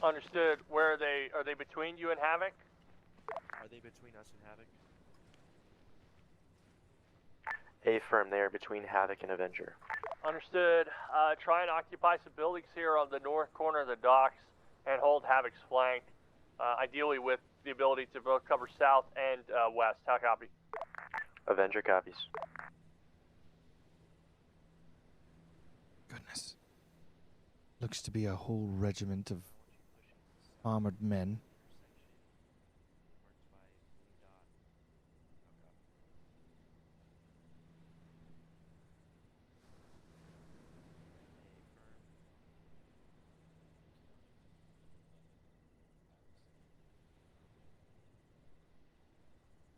Understood. Where are they? Are they between you and Havoc? Are they between us and Havoc? A firm, they are between Havoc and Avenger. Understood. Try and occupy some buildings here on the north corner of the docks and hold Havoc's flank, ideally with the ability to both cover south and west. How copy? Avenger copies. Goodness. Looks to be a whole regiment of armored men.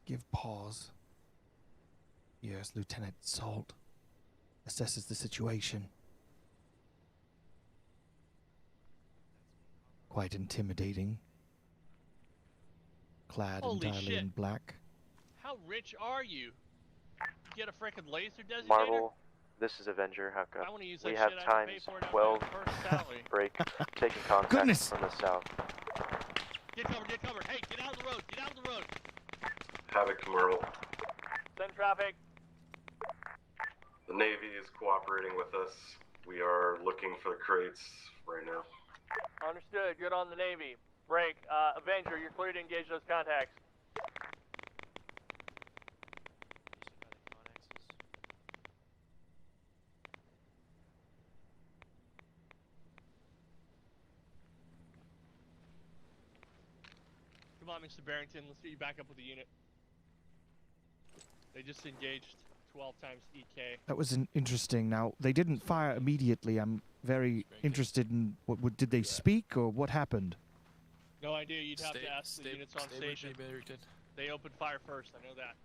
Give pause. Yes, Lieutenant Salt assesses the situation. Quite intimidating. Clad Holy entirely shit. in black. How rich are you? Get a frickin' laser designator? Marvel, this is Avenger. How I copy? wanna use We that have shit I have to pay times for it out of 12 my first salary. break, taking contact Goodness. from the south. Get covered, get covered. Hey, get out of the road, get out of the road. Havoc to Marvel. Send traffic. The Navy is cooperating with us. We are looking for the crates right now. Understood. Good on the Navy. Break. Avenger, you're clear to engage those contacts. on, Mr. Barrington. Let's get you back up with the unit. They just engaged 12 times EK. That was interesting. Now, they didn't fire immediately. I'm very interested in what did they speak or what happened? No idea. You'd have to ask the units on station. They opened fire first. I know that.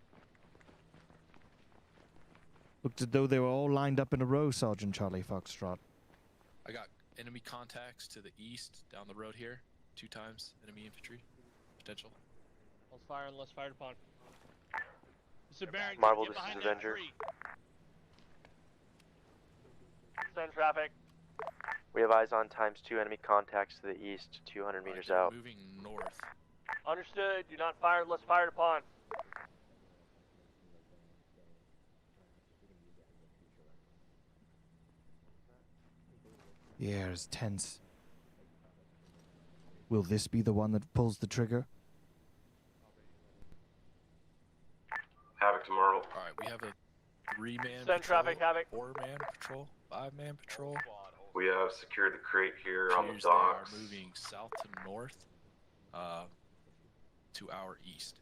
Looked as though they were all lined up in a row, Sergeant Charlie Foxtrot. I got enemy contacts to the east, down the road here. 2 times enemy infantry. Potential. Let's fire unless fired upon. Mr. Barrington, Marvel, get this is behind that Avenger. tree. Send traffic. We have eyes on ×2 enemy contacts to the east, 200 meters out. Moving north. Understood. Do not fire unless fired upon. The air is tense. Will this be the one that pulls the trigger? Havoc to Marvel. Alright, we have a 3-man Send patrol, traffic, Havoc. 4-man patrol, 5-man patrol. We have secured the crate here on the Appears they are docks. moving south to north, to our east.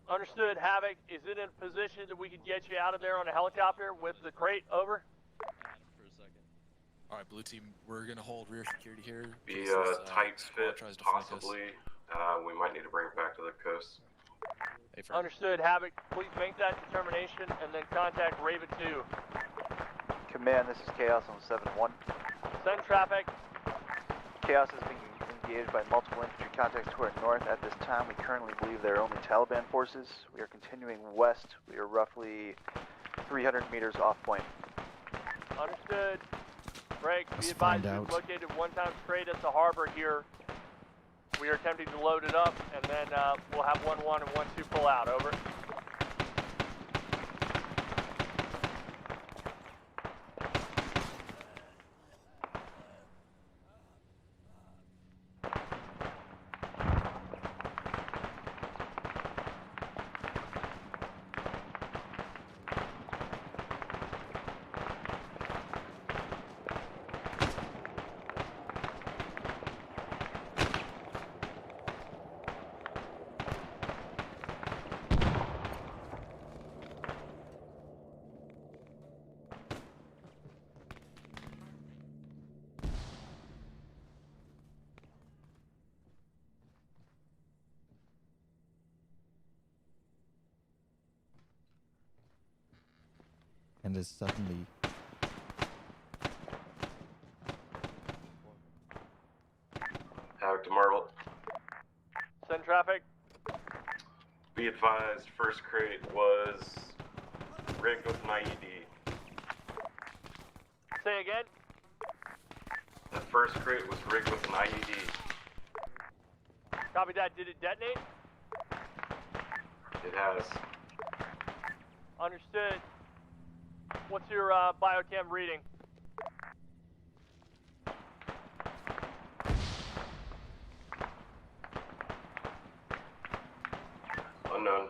Understood. Havoc, is it in a position that we can get you out of there on a helicopter with the crate? Over. Alright, blue team, we're gonna hold rear security here. Be in case this, tight squad fit, tries to flank us. possibly. We might need to bring it back to the coast. Understood. Havoc, please make that determination and then contact Raven 2. Command, this is Chaos on 7-1. Send traffic. Chaos is being engaged by multiple infantry contacts to our north. At this time, we currently believe they're only Taliban forces. We are continuing west. We are roughly 300 meters off point. Understood. Break. Let's Be advised find we've out. located 1 time crate at the harbor here. We are attempting to load it up, and then we'll have 1-1 and 1-2 pull out. Over. And as suddenly Havoc to Marvel. Send traffic. Be advised, first crate was rigged with an IED. Say again. That first crate was rigged with an IED. Copy that. Did it detonate? It has. Understood. What's your biochem reading? Unknown.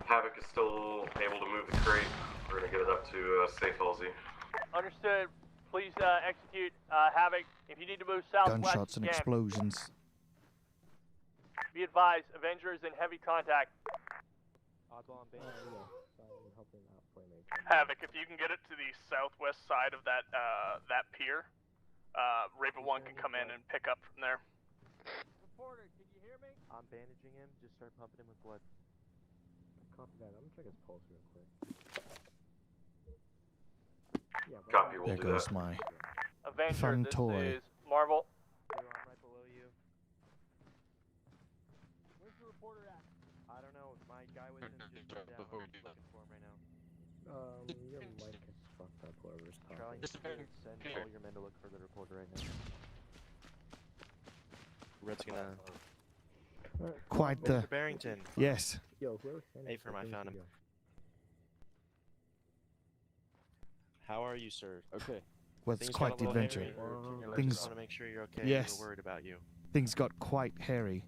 Havoc is still able to move the crate. We're gonna get it up to safe LZ. Understood. Please execute Havoc. If you need to move southwest, gunshots and you can. explosions. Be advised, Avenger is in heavy contact. Havoc, if you can get it to the southwest side of that that pier, Raven 1 can come in and pick up from there. Reporter, can you hear me? I'm bandaging him. Just start pumping him with blood. Copy that. I'm gonna check his pulse real quick. Yeah, Copy, we'll There do goes that. my Avenger, fun this toy. is Marvel. I'm right below you. Where's the reporter at? I don't know. My guy with him just before we do that. Looking for him right now. Your mic is fucked up, whoever's talking. Charlie, send all your men to look for the reporter right now. Red's gonna... Quite the. Mr. Barrington. Yes. Yo, whoever's Hey, firm, I found him. How are you, sir? Okay. Well, it's quite the adventure. Things. Just want to make sure you're okay. Yes. We're worried about you. Things got quite hairy.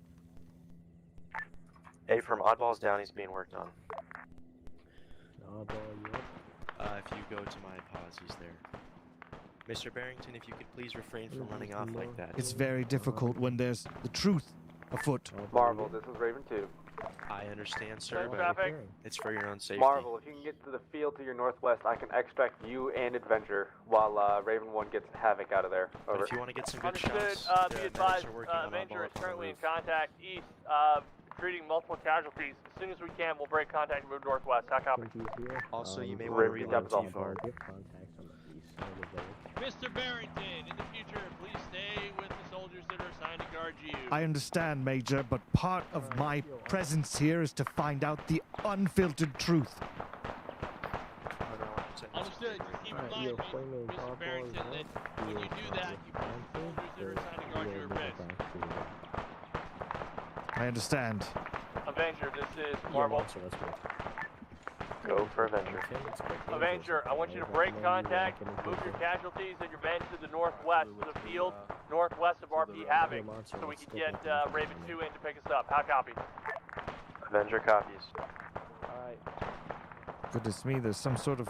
A from Oddball's down, he's being worked on. Oddball, you up? If you go to my pause, he's there. Mr. Barrington, if you could please refrain from running off like that. It's very difficult when there's the truth afoot. Marvel, this is Raven 2. I understand, sir, but Traffic. it's for your own safety. Marvel, if you can get to the field to your northwest, I can extract you and Adventure while Raven 1 gets Havoc out of there. Over. But if you want to get some good Understood. shots, Be the advised, medics are working on Avenger Oddball is up on the currently in roof. contact east, treating multiple casualties. As soon as we can, we'll break contact and move northwest. How copy? Also, you may want to reload T-Far. Mr. Barrington, in the future, please stay with the soldiers that are assigned to guard you. I understand, Major, but part of my presence here is to find out the unfiltered truth. Understood. Just keep in mind, Mr. Barrington, that when you do that, you put the soldiers that are assigned to guard you at risk. I understand. Avenger, this is Marvel. Go for Avenger. Avenger, I want you to break contact, move your casualties and your men to the northwest, to the field northwest of RP Havoc, so we can get Raven 2 in to pick us up. How copy? Avenger copies. Alright. Goodness me, there's some sort of.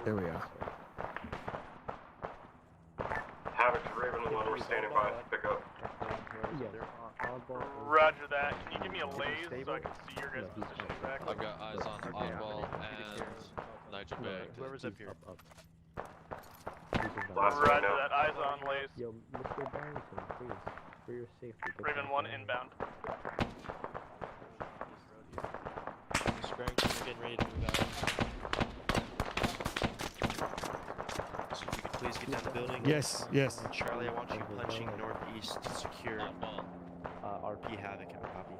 There we are. Havoc to Raven 1, we're standing by. Pick up. Roger that. Can you give me a laze so I can see your guys' position exactly? I've got eyes on Oddball and Nigel Barrington. Whoever's up here. Roger that. Eyes on laze. Yo, Mr. Barrington, please, for your safety. Raven 1 inbound. Mr. Barrington, we're getting ready to move out. So if you could please get down the building. Yes, yes. Charlie, I want you punching northeast to secure RP Havoc. Copy.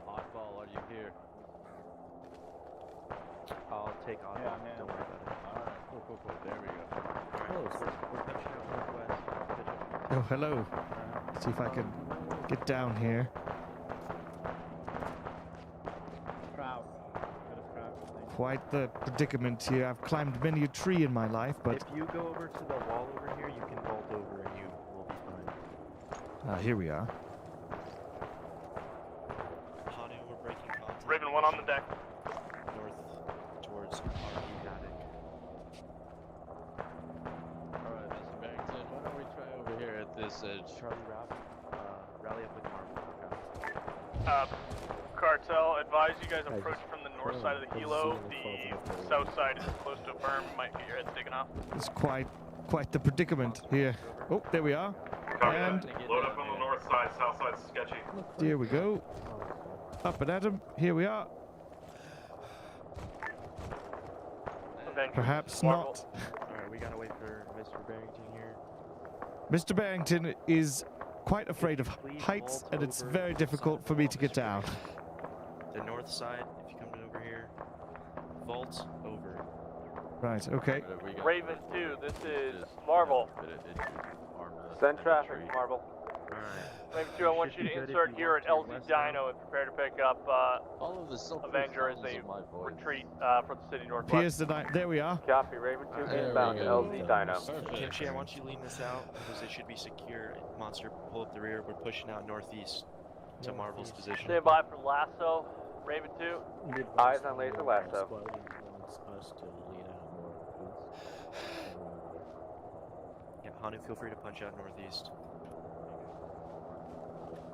Oddball, are you here? I'll take Oddball. Yeah, Don't worry about it. Alright, cool. There we go. Alright, we're punching out northwest. Oh, hello. See if I can get down here. Quite the predicament here. I've climbed many a tree in my life, but. If you go over to the wall over here, you can vault over and you will be fine. Here we are. Hanu, we're breaking contact. Raven 1 on the deck. North towards RP Havoc. Alright, Mr. Barrington, why don't we try over here at this edge? Charlie, rally up with Marvel. Cartel, advise you guys approach from the north side of the helo. The south side is close to a berm. You might get your heads taken off. It's quite the predicament here. Oh, there we are. And Load up on the north side, south side's sketchy. here we go. Up and at 'em. Here we are. Perhaps not. Alright, we gotta wait for Mr. Barrington here. Mr. Barrington is quite afraid of heights, and it's very difficult for me to get down. The north side, if you come over here, vault over. Right, okay. Raven 2, this is Marvel. Send traffic, Marvel. Raven 2, I want you to insert here at LZ Dino and prepare to pick up Avenger as they retreat for the city northwest. Here's the night. There we are. Copy, Raven 2 inbound to LZ Dino. Kimchi, I want you to lean this out because it should be secure. Monster, pull up the rear. We're pushing out northeast to Marvel's position. Stand by for lasso. Raven 2. Eyes on laser lasso. Yeah, Hanu, feel free to punch out northeast.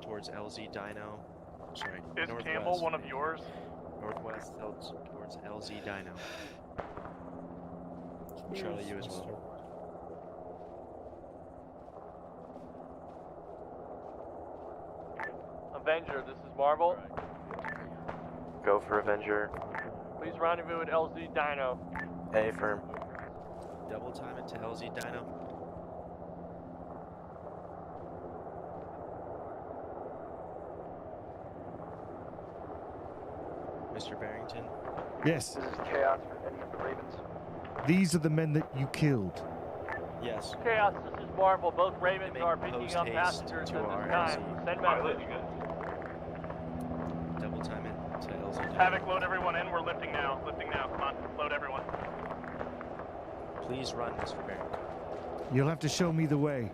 Towards LZ Dino. Sorry, Is northwest. Campbell one of yours? Northwest towards LZ Dino. Charlie, you as well. Avenger, this is Marvel. Go for Avenger. Please rendezvous at LZ Dino. A firm. Double time it to LZ Dino. Mr. Barrington. Yes, This is Chaos for any of the Ravens. these are the men that you killed. Yes. Chaos, this is Marvel. Both Ravens Make are picking up post-haste passengers to at our this time. LZ. Send Pilot, message. you good? Double time it to LZ. Havoc, load everyone in. We're lifting now. Lifting now. Come on, load everyone. Please run, Mr. Barrington. You'll have to show me the way.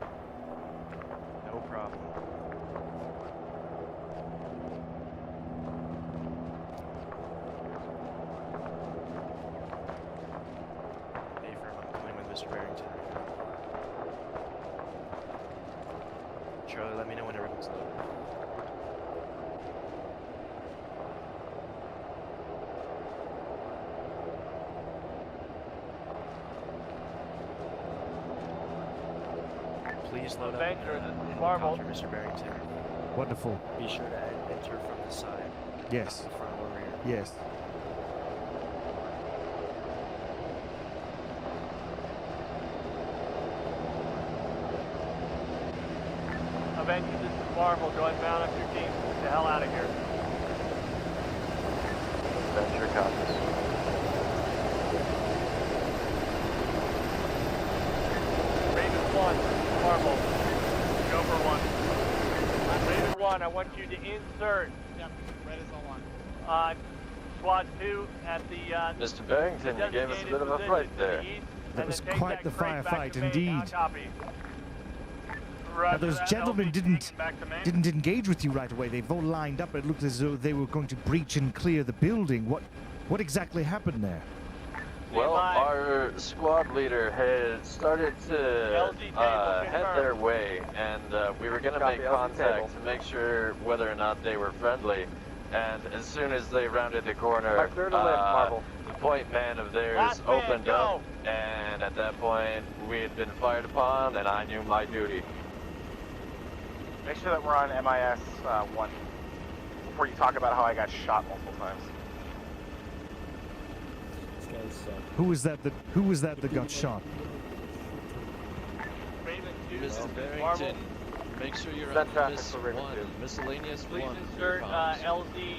No problem. Hey, firm, I'm coming with Mr. Barrington. Charlie, let me know when everyone's loaded. Please load up in Avenger, the this is Marvel. helicopter, Mr. Barrington. Wonderful. Be sure to enter from the side. Yes. Not the front or rear. Yes. Avenger, this is Marvel. Go ahead and mount up your team. Get the hell out of here. Avenger copies. Raven 1, Marvel. Go for one. Raven 1, I want you to insert. Yep, red is on. Squad 2 at the. Mr. Barrington, you gave us a bit of a fright there. That was quite the firefight indeed. Now, those gentlemen didn't engage with you right away. They've all lined up. It looked as though they were going to breach and clear the building. What exactly happened there? Well, our squad leader had started to head their way, and we were going to make contact to make sure whether or not they were friendly. And as soon as they rounded the corner, the point man of theirs opened up, and at that point, we had been fired upon, and I knew my duty. Make sure that we're on MIS 1 before you talk about how I got shot multiple times. Who was that that got shot? Raven 2, Mr. Barrington, Marvel. make sure you're Send on traffic Miss for Raven 1, 2. miscellaneous Please 1. insert LZ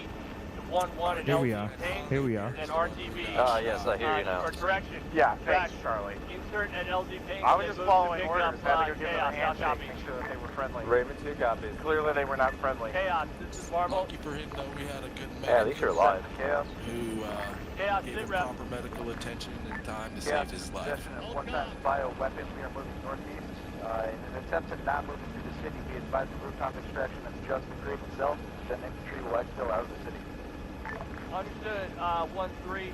1-1 and Here we LZ are. ping Here we are. and RTB. Yes, I hear you now. Or correction. Yeah, Correct. thanks, Charlie. Insert at LZ ping. I was and just move to following pick orders. up, Had to go give them a Chaos. handshake, Copy. make sure that they were friendly. Raven 2 copies. Clearly they were not friendly. Chaos, this is Marvel. Lucky for him, though, we had a good Yeah, at least you're alive. Chaos. who Chaos, gave sit him rep. proper medical attention and time to Chaos save his is in life. possession of one-time bioweapon. We are moving northeast. In an attempt to not move through the city, we advise the rooftop extraction of just the grave itself, then infantry will exfil out of the city. Understood. 1-3.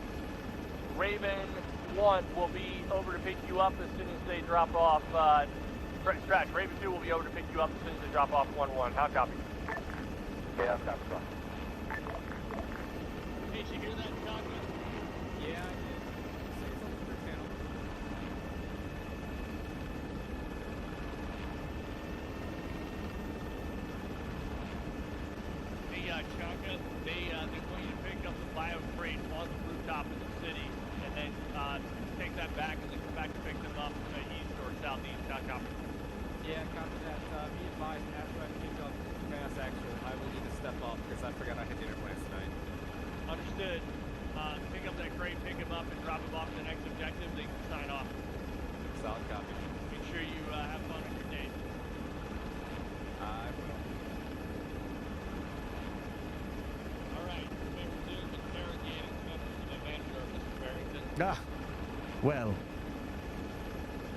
Raven 1 will be over to pick you up as soon as they drop off. Scratch. Raven 2 will be over to pick you up as soon as they drop off 1-1. How copy? Chaos, copy. Did you hear that, Copy? Yeah, I did. Say something for channel. Hey, Chaka, they want you to pick up the bio crate on the rooftop of the city, and then take that back and then come back and pick them up east or southeast. How copy? Yeah, copy that. Be advised, after I pick up mass action, I will need to step off because I forgot I had dinner last night. Understood. Pick up that crate, pick him up, and drop him off to the next objective. They can sign off. Solid copy. Make sure you have fun on your date. I will. All right. Resume interrogating members of the Avenger, Mr. Barrington. Ah, well,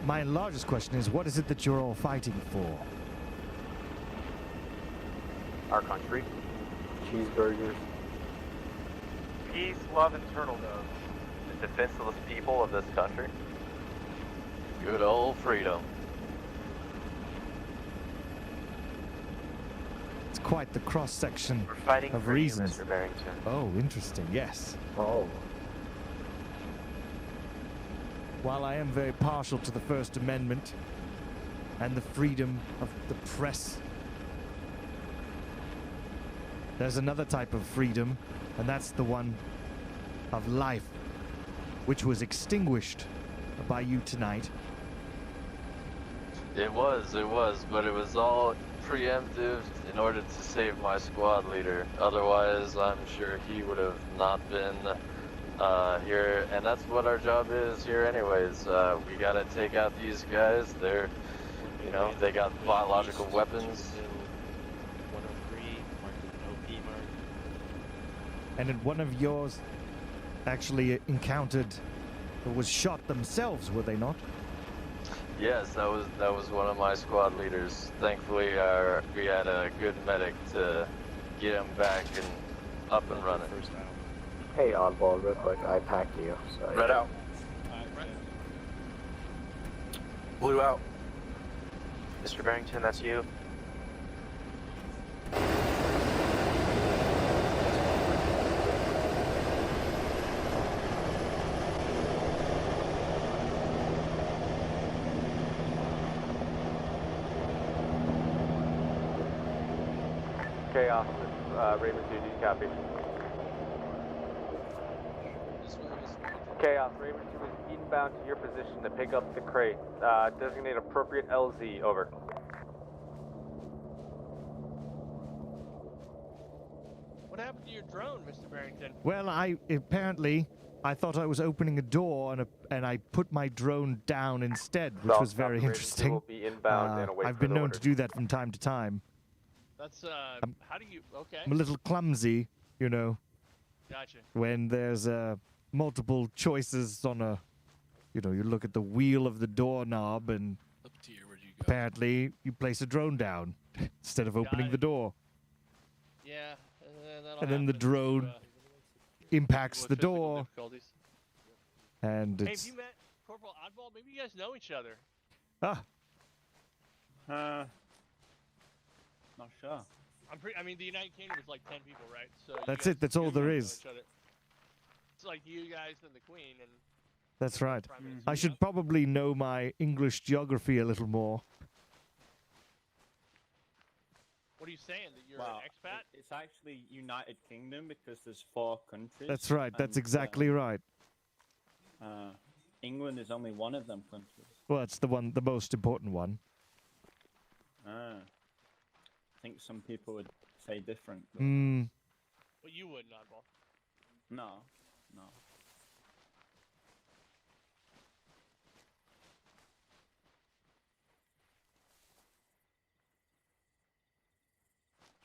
my largest question is, what is it that you're all fighting for? Our country. Cheeseburgers. Peace, love, and turtle doves. The defenseless people of this country. Good old freedom. It's quite the cross-section We're fighting of for reasons. you, Mr. Barrington. Oh, interesting, yes. Oh. While I am very partial to the First Amendment and the freedom of the press, there's another type of freedom, and that's the one of life, which was extinguished by you tonight. It was, but it was all preemptive in order to save my squad leader. Otherwise, I'm sure he would have not been here, and that's what our job is here anyways. We gotta take out these guys. They're, you know, they got biological weapons. 103, marked with an OP mark. And then one of yours actually encountered or was shot themselves, were they not? Yes, that was one of my squad leaders. Thankfully, we had a good medic to get him back and up and running. Hey, oddball, real quick, I packed you. So Red out. Blue out. Mr. Barrington, that's you. Chaos, Raven 2, do you copy? Chaos, Raven 2 is inbound to your position to pick up the crate. Designate appropriate LZ, over. What happened to your drone, Mr. Barrington? Well, I thought I was opening a door and I put my drone down instead, which was very interesting. Will be inbound and away I've for been the known order. to do that from time to time. That's how do you? Okay. I'm a little clumsy, you know, Gotcha. when there's multiple choices on a, you know, you look at the wheel of the doorknob and apparently you place a drone down instead of opening the door. Yeah. And then the drone impacts the door. Difficulties. And Hey, it's... have you met Corporal Oddball? Maybe you guys know each other. Ah, Not sure. I mean, the United Kingdom is like 10 people, right? So you that's guys- it. That's you all guys there know is. each other. It's like you guys and the Queen, and That's right. Prime Minister, I should probably know my English geography a little more. what are you saying? That you're Well, an expat? it's actually United Kingdom because there's 4 countries. That's right. That's and, exactly right. England is only one of them countries. Well, it's the most important one. I think some people would say different. But Hmm. Well, you wouldn't, Oddball. No.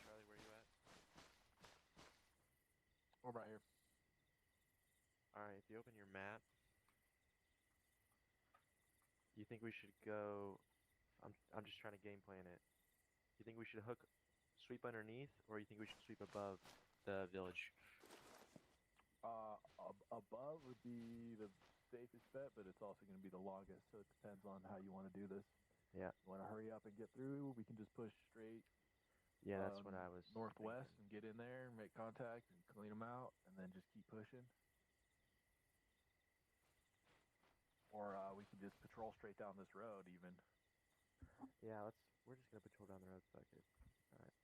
Charlie, where you at? We're right here. Alright, if you open your map, you think we should go... I'm just trying to game plan it. You think we should sweep underneath, or you think we should sweep above the village? Above would be the safest bet, but it's also going to be the longest, so it depends on how you want to do this. Yeah. You want to hurry up and get through? We can just push straight. Yeah, that's what I was northwest and get in there, make contact, and clean them out, and then just keep pushing. Or we can just patrol straight down this road, even. Yeah, we're just gonna patrol down the road, fuck it. Alright.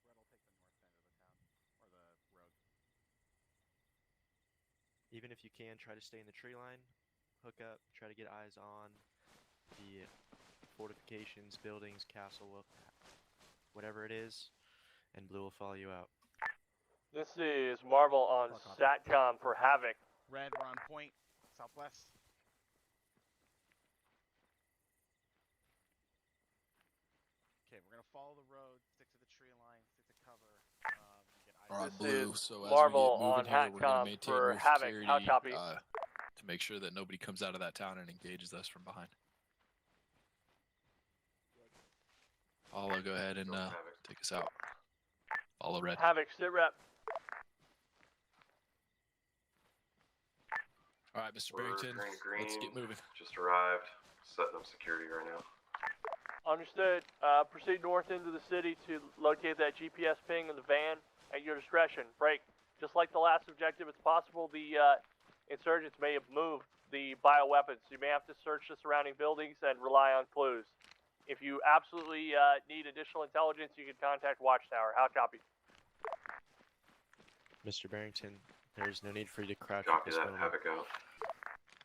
Red will take the north end of the town, or the road. Even if you can, try to stay in the tree line, hook up, try to get eyes on the fortifications, buildings, castle, whatever it is, and Blue will follow you out. This is Marvel on SATCOM for Havoc. Red, we're on point, southwest. Okay, we're gonna follow the road, stick to the tree line, stick to cover, get eyes. All right, This Blue. is So as Marvel we get moving on here, we're going Hatcom to maintain for more Havoc. security How copy? to make sure that nobody comes out of that town and engages us from behind. I'll go ahead and take us out. Follow Red. Havoc, sit rep. All right, Mr. Barrington, let's get moving. Just arrived. Setting up security right now. Understood. Proceed north into the city to locate that GPS ping in the van at your discretion. Break. Just like the last objective, it's possible the insurgents may have moved the bioweapons. You may have to search the surrounding buildings and rely on clues. If you absolutely need additional intelligence, you can contact Watchtower. How copy? Mr. Barrington, there's no need for you to crouch Copy at this that. moment. Havoc out.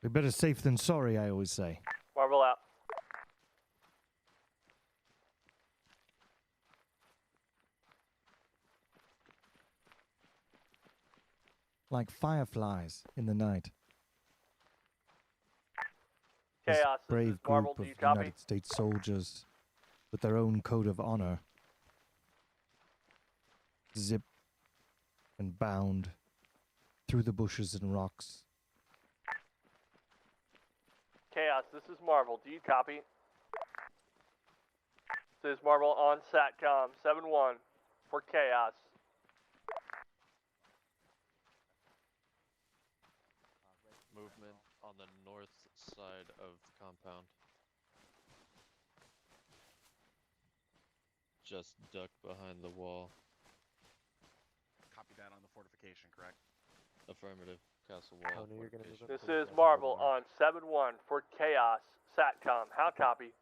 We're better safe than sorry, I always say. Marble out. Like fireflies in the night. This Chaos, this brave is Marble, group do of you copy? United States soldiers with their own code of honor. Zip and bound through the bushes and rocks. Chaos, this is Marble, do you copy? This is Marble on SATCOM 7-1 for Chaos. Movement on the north side of the compound. Just duck behind the wall. Copy that on the fortification, correct? Affirmative. Castle wall. Tony, you're gonna move This is Marble on 7-1 for Chaos. SATCOM, how copy?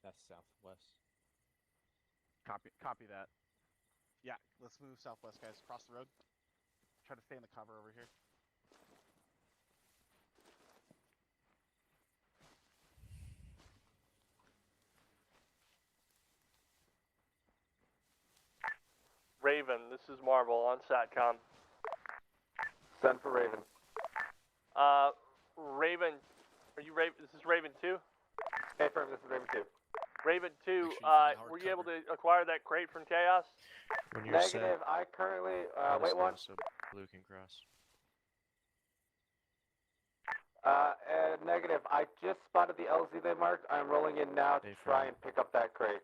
That's southwest. Copy that. Yeah, let's move southwest, guys. Cross the road. Try to stay in the cover over here. Raven, this is Marble on SATCOM. Send for Raven. Raven, are you Raven? This is Raven 2? Hey, firm, this is Raven 2. Raven 2, were you able cover. to acquire that crate from Chaos? When you're Negative, I currently, wait one. So blue can cross. Negative, I just spotted the LZ they marked. I'm rolling in now to try and pick up that crate.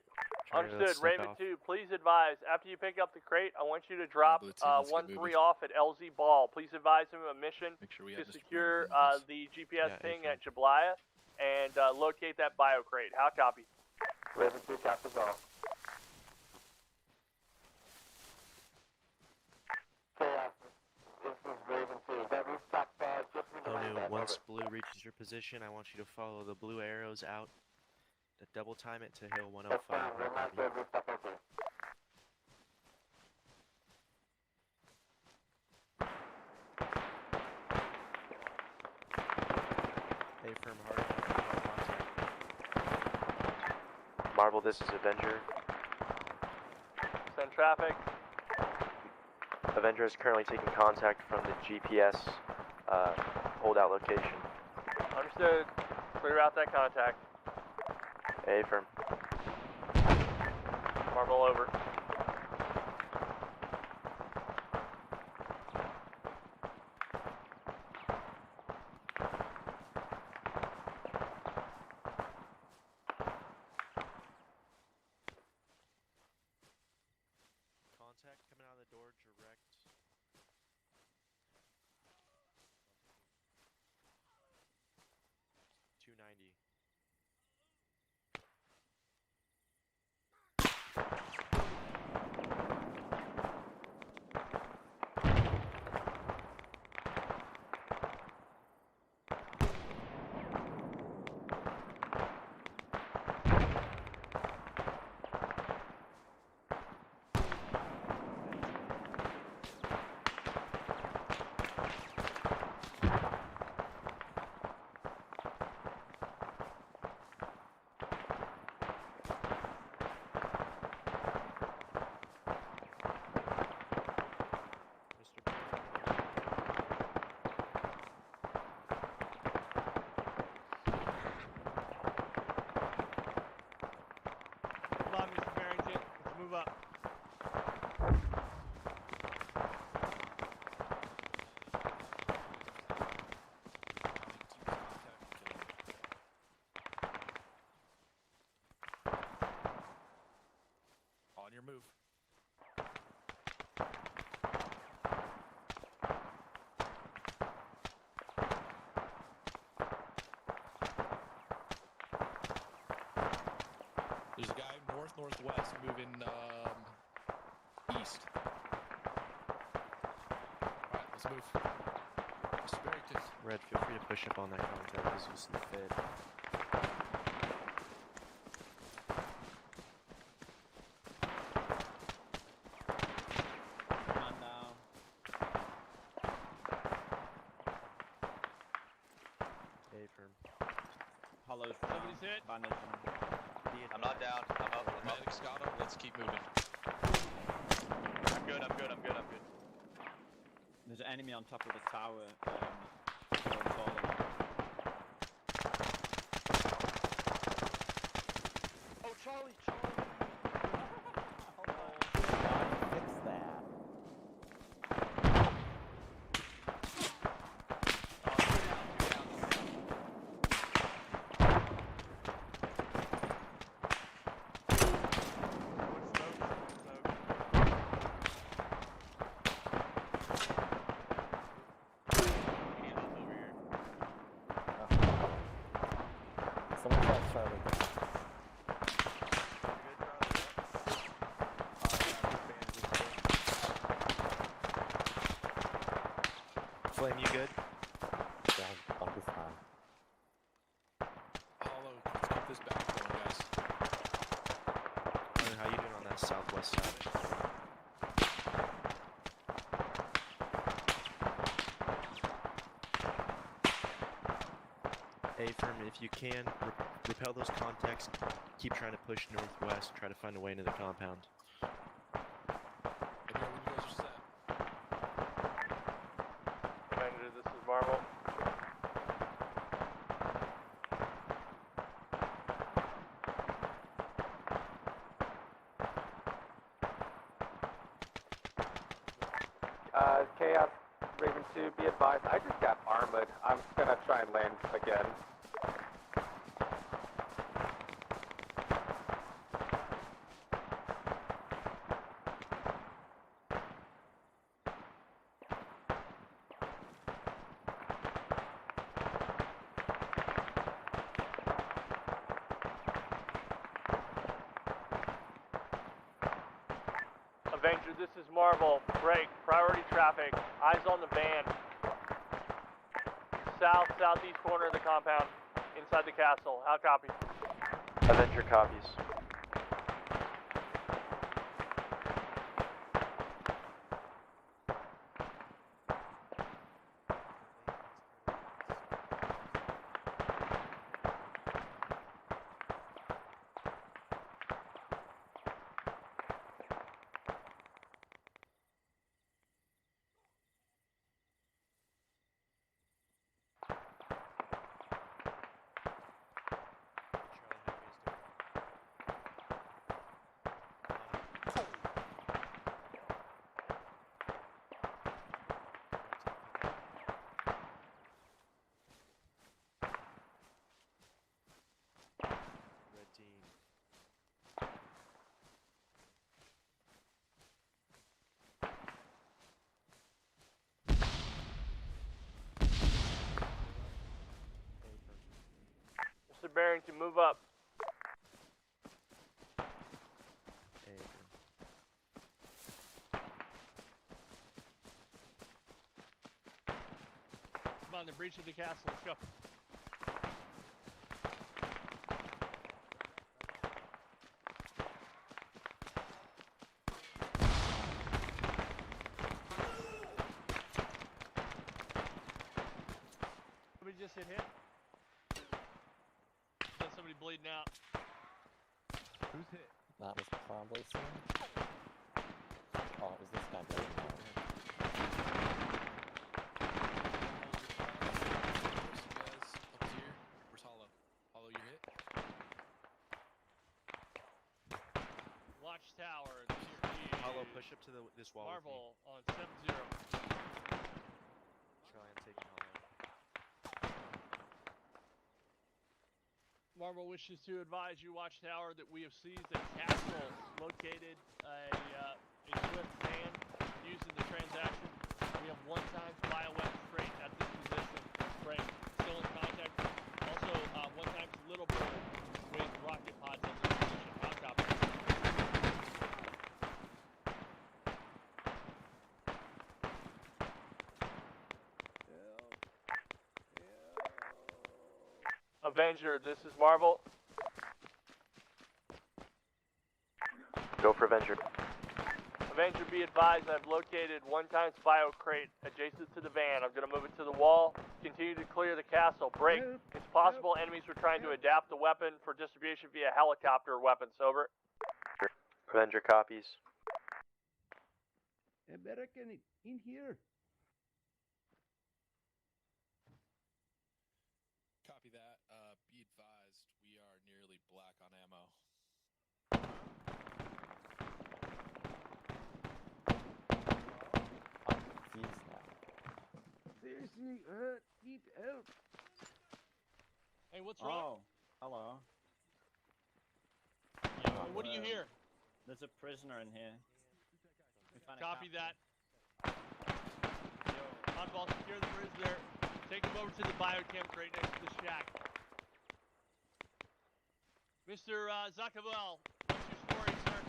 Understood. Raven 2, please advise, after you pick up the crate, I want you to drop 1-3 off at LZ Ball. Please advise him of a mission to secure the GPS ping at Jablaya and locate that bio crate. How copy? Raven 2, captures all. This is Raven 2. That rooftop just Tony, once blue reaches your position, I want you to follow the blue arrows out. To double time it to hill 105. Hey, firm hard. Marble, this is Avenger. Send traffic. Avenger is currently taking contact from the GPS holdout location. Understood. Clear out that contact. A firm. Marble over. Contact coming out of the door direct. $290. Hold on, Mr. Barrington. Let's move up. On your move. There's a guy northwest moving east. Alright, let's move. Mr. Barrington. Red, feel free to push up on that contact as you see fit. Come on down. hit. I'm not down. I'm up. Medic SquadOps, let's keep moving. I'm good. There's an enemy on top of the tower. Falling. Oh, Charlie! Fix that. Someone shot Charlie. Flame, you good? Yeah, I'll be fine. Hollow, let's keep this back going, guys. How you doing on that southwest side? Hey, Furman, if you can, repel those contacts. Keep trying to push northwest. Try to find a way into the compound. Avenger, this is Marvel. Chaos, Raven 2, be advised, I just got armored. I'm gonna try and land again. Avenger, this is Marvel. Break. Priority traffic. Eyes on the van. Southeast corner of the compound. Inside the castle. How copy? Avenger copies. Red team. Mr. Barrington, move up. Come on, the breach of the castle. Let's go. Somebody just hit? Got somebody bleeding out. Who's hit? That was probably soon. Oh, it was this guy bleeding out. Up here. Where's Hollow? Hollow, you hit? Watchtower. Hollow, push up to this wall. Marvel on 7-0. Charlie, I'm taking Hollow. Marvel wishes to advise you, Watchtower, that we have seized a castle located a Swift van used in the transaction. We have one-time bioweapons crate at this position. Break. Still in contact. Also, one-time little bird with rocket pods at this position. Hot copy. Avenger, this is Marvel. Go for Avenger. Avenger, be advised, I've located 1x bio crate adjacent to the van. I'm going to move it to the wall. Continue to clear the castle. Break. It's possible enemies were trying to adapt the weapon for distribution via helicopter weapons. Over. Avenger copies. American in here. Copy that. Be advised, we are nearly black on ammo. Seriously, need help. Hey, what's wrong? Oh, hello. What do you hear? There's a prisoner in here. We found a Copy captain. that. Oddball, secure the prisoner. Take him over to the biocam crate next to the shack. Mr. Zachabel, what's your story, sir?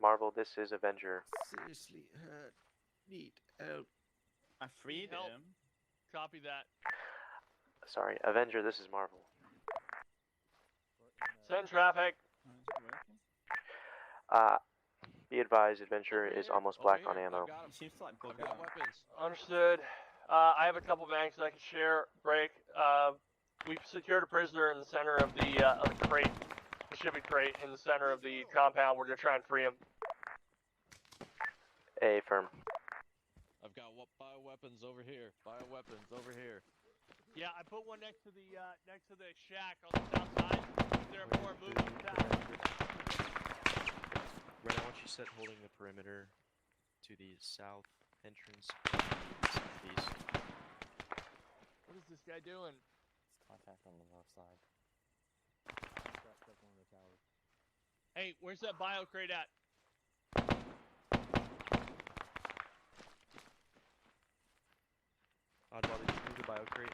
Marvel, this is Avenger. Seriously, need help. I freed Help. him. Copy that. Sorry, Avenger, this is Marvel. Send traffic. Be advised, Adventure is almost black on ammo. He seems to like bug I've got out. weapons. Understood. I have a couple banks that I can share. Break. We've secured a prisoner in the center of the crate, the shipping crate in the center of the compound. We're gonna try and free him. Affirm. I've got bioweapons over here. Bioweapons over here. Yeah, I put one next to the shack on the south side. Therefore, moving south. Ren, I want you set holding the perimeter to the south entrance and the southeast. What is this guy doing? It's contact on the north side. That's one of the towers. Hey, where's that bio crate at? Oddball, did you move the bio crate?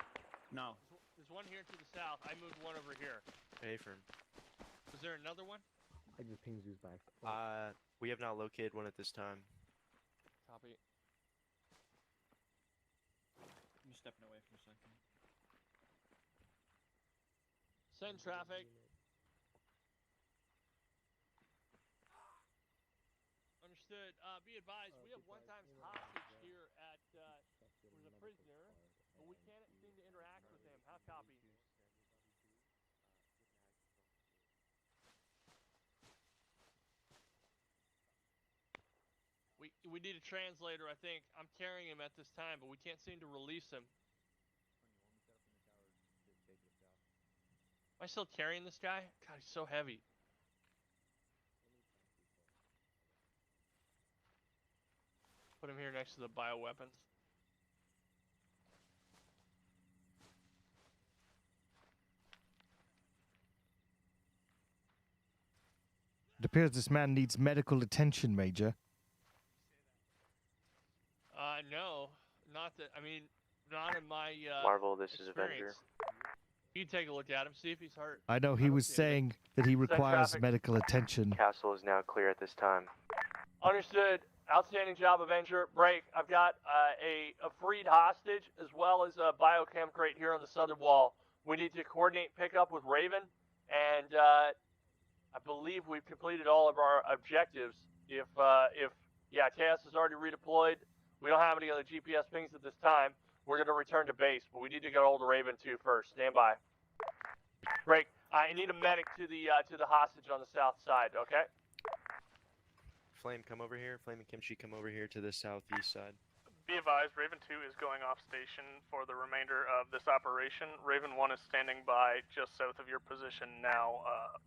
No. There's one here to the south. I moved one over here. Affirm. Is there another one? I just pinged Zeus back. We have not located one at this time. Copy. I'm just stepping away for a second. Send traffic. Understood. Be advised, we have one-time hostage here at with a prisoner, but we can't seem to interact with him. How copy? We need a translator, I think. I'm carrying him at this time, but we can't seem to release him. Am I still carrying this guy? God, he's so heavy. Put him here next to the bioweapons. It appears this man needs medical attention, Major. No, not that. I mean, not in my Marvel, this is experience. Avenger. You take a look at him, see if he's hurt. I know he was saying that he requires traffic. medical attention. Castle is now clear at this time. Understood. Outstanding job, Avenger. Break. I've got a freed hostage as well as a biocam crate here on the southern wall. We need to coordinate pickup with Raven, and I believe we've completed all of our objectives. If Chaos is already redeployed, we don't have any other GPS pings at this time. We're going to return to base, but we need to get hold of Raven 2 first. Stand by. Break. I need a medic to the hostage on the south side. Okay. Flame, come over here. Flame and Kimchi, come over here to the southeast side. Be advised, Raven 2 is going off station for the remainder of this operation. Raven 1 is standing by just south of your position now,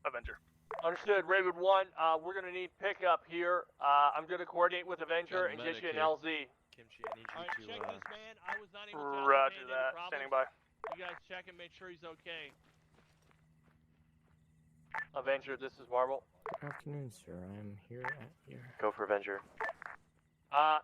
Avenger. Understood. Raven 1, we're going to need pickup here. I'm going to coordinate with Avenger and get you an LZ. Kimchi, I need you Alright, to, check this man. I was not even Roger that. Standing by. You guys check and make sure he's okay. Avenger, this is Marvel. Good afternoon, sir. I'm here at your... Go for Avenger.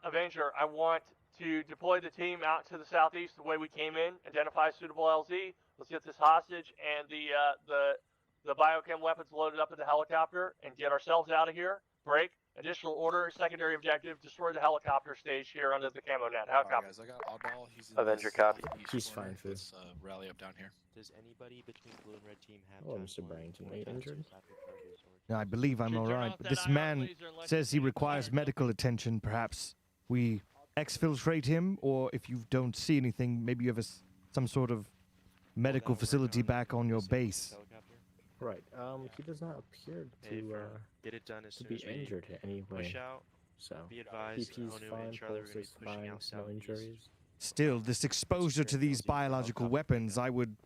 Avenger, I want to deploy the team out to the southeast the way we came in, identify a suitable LZ. Let's get this hostage and the biochem weapons loaded up in the helicopter and get ourselves out of here. Break. Additional order, secondary objective, destroy the helicopter stage here under the camo net. How copy? Guys, I got Oddball. He's in Avenger the copy. southeast He's corner. fine, Fu. Let's rally up down here. Does anybody between blue and red team have Hello, time Mr. for Barrington. Are you forecast or injured? rapid charges or- No, I believe I'm all right, but this man says he requires medical attention. Perhaps we exfiltrate him, or if you don't see anything, maybe you have some sort of medical facility back on your base. Right. He does not appear to get it done as to soon be as we injured in any way. push out. So Be advised, PP's Onu fine, and Charlie are pulse gonna be is pushing fine, out no southeast. injuries. Still, this exposure to these biological weapons, I would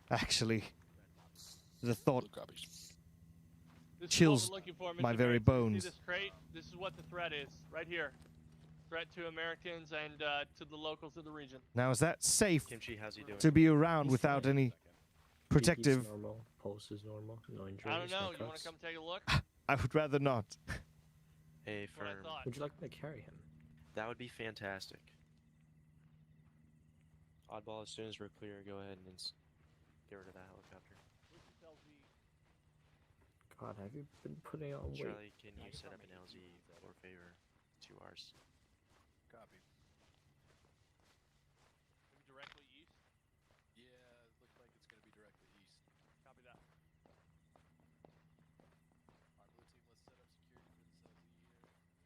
actually, the thought This is chills what we're looking for, Mr. my very Barrington. bones. See this crate? This is what the threat is, right here. Threat to Americans and to the locals of the region. Now, is that safe Kimchi, how's he doing? to be around without any protective? PP's normal, pulse is normal, no injuries. I don't know. No You want cuts. to come take a look? I would rather not. A What I firm. thought. Would you like me to carry him? That would be fantastic. Oddball, as soon as we're clear, go ahead and get rid of that helicopter. God, have you been putting on weight? Charlie, can you set up an LZ for favor to ours? Copy. Maybe directly east. Yeah, it looks like it's going to be directly east. Copy that. Alright, blue team, let's set up security for this LZ here.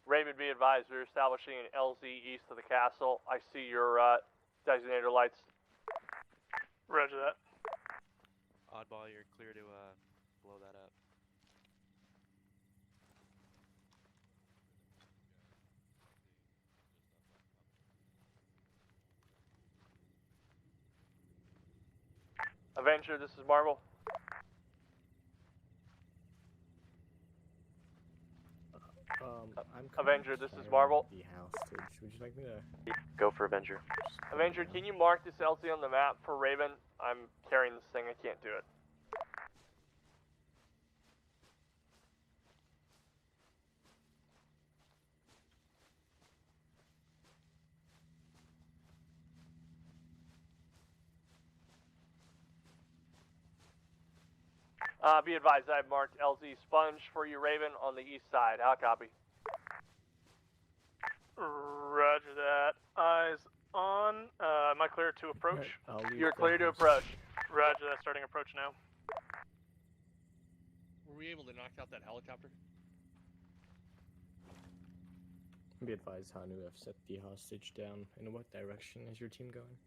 Raven, be advised, we're establishing an LZ east of the castle. I see your designator lights. Roger that. Oddball, you're clear to blow that up. Avenger, this is Marvel. I'm Avenger, this is carrying Marvel. The hostage. Would you like me to? Go for Avenger. Avenger, can you mark this LZ on the map for Raven? I'm carrying this thing, I can't do it. Be advised, I've marked LZ Sponge for you, Raven, on the east side. How copy? Roger that. Eyes on. Am I clear to approach? You're clear to approach. Roger that. Starting approach now. Were we able to knock out that helicopter? Be advised, Hanu, I've set the hostage down. In what direction is your team going?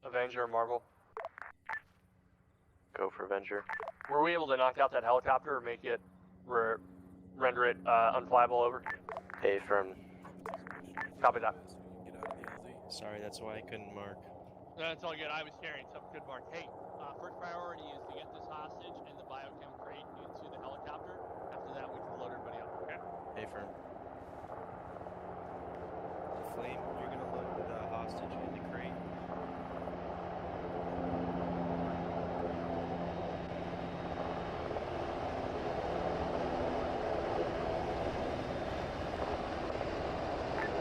Avenger, Marvel. Go for Avenger. Were we able to knock out that helicopter or make it, render it unflyable over? A firm. Copy that. Sorry, that's why I couldn't mark. That's all good. I was carrying something good, Mark. Hey, first priority is to get this hostage and the biochem crate into the helicopter. After that, we can load everybody up, okay? A firm. Flame, you're gonna load the hostage in the crate.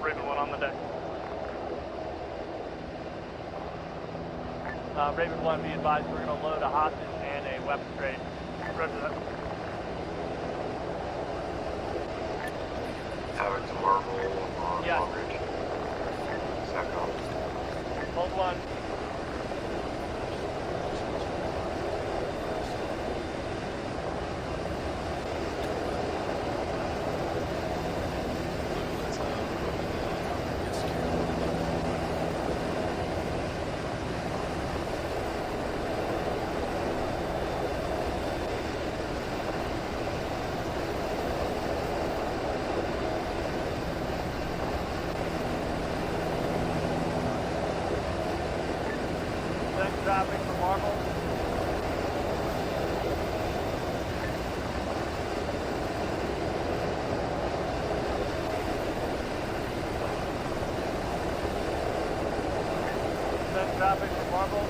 Raven 1 on the deck. Raven 1, be advised, we're going to load a hostage and a weapons crate. Roger that. Havoc to Marvel on Yes. Long Ridge. SACOM. Hold 1. Next traffic for Marvel. Next traffic for Marvel.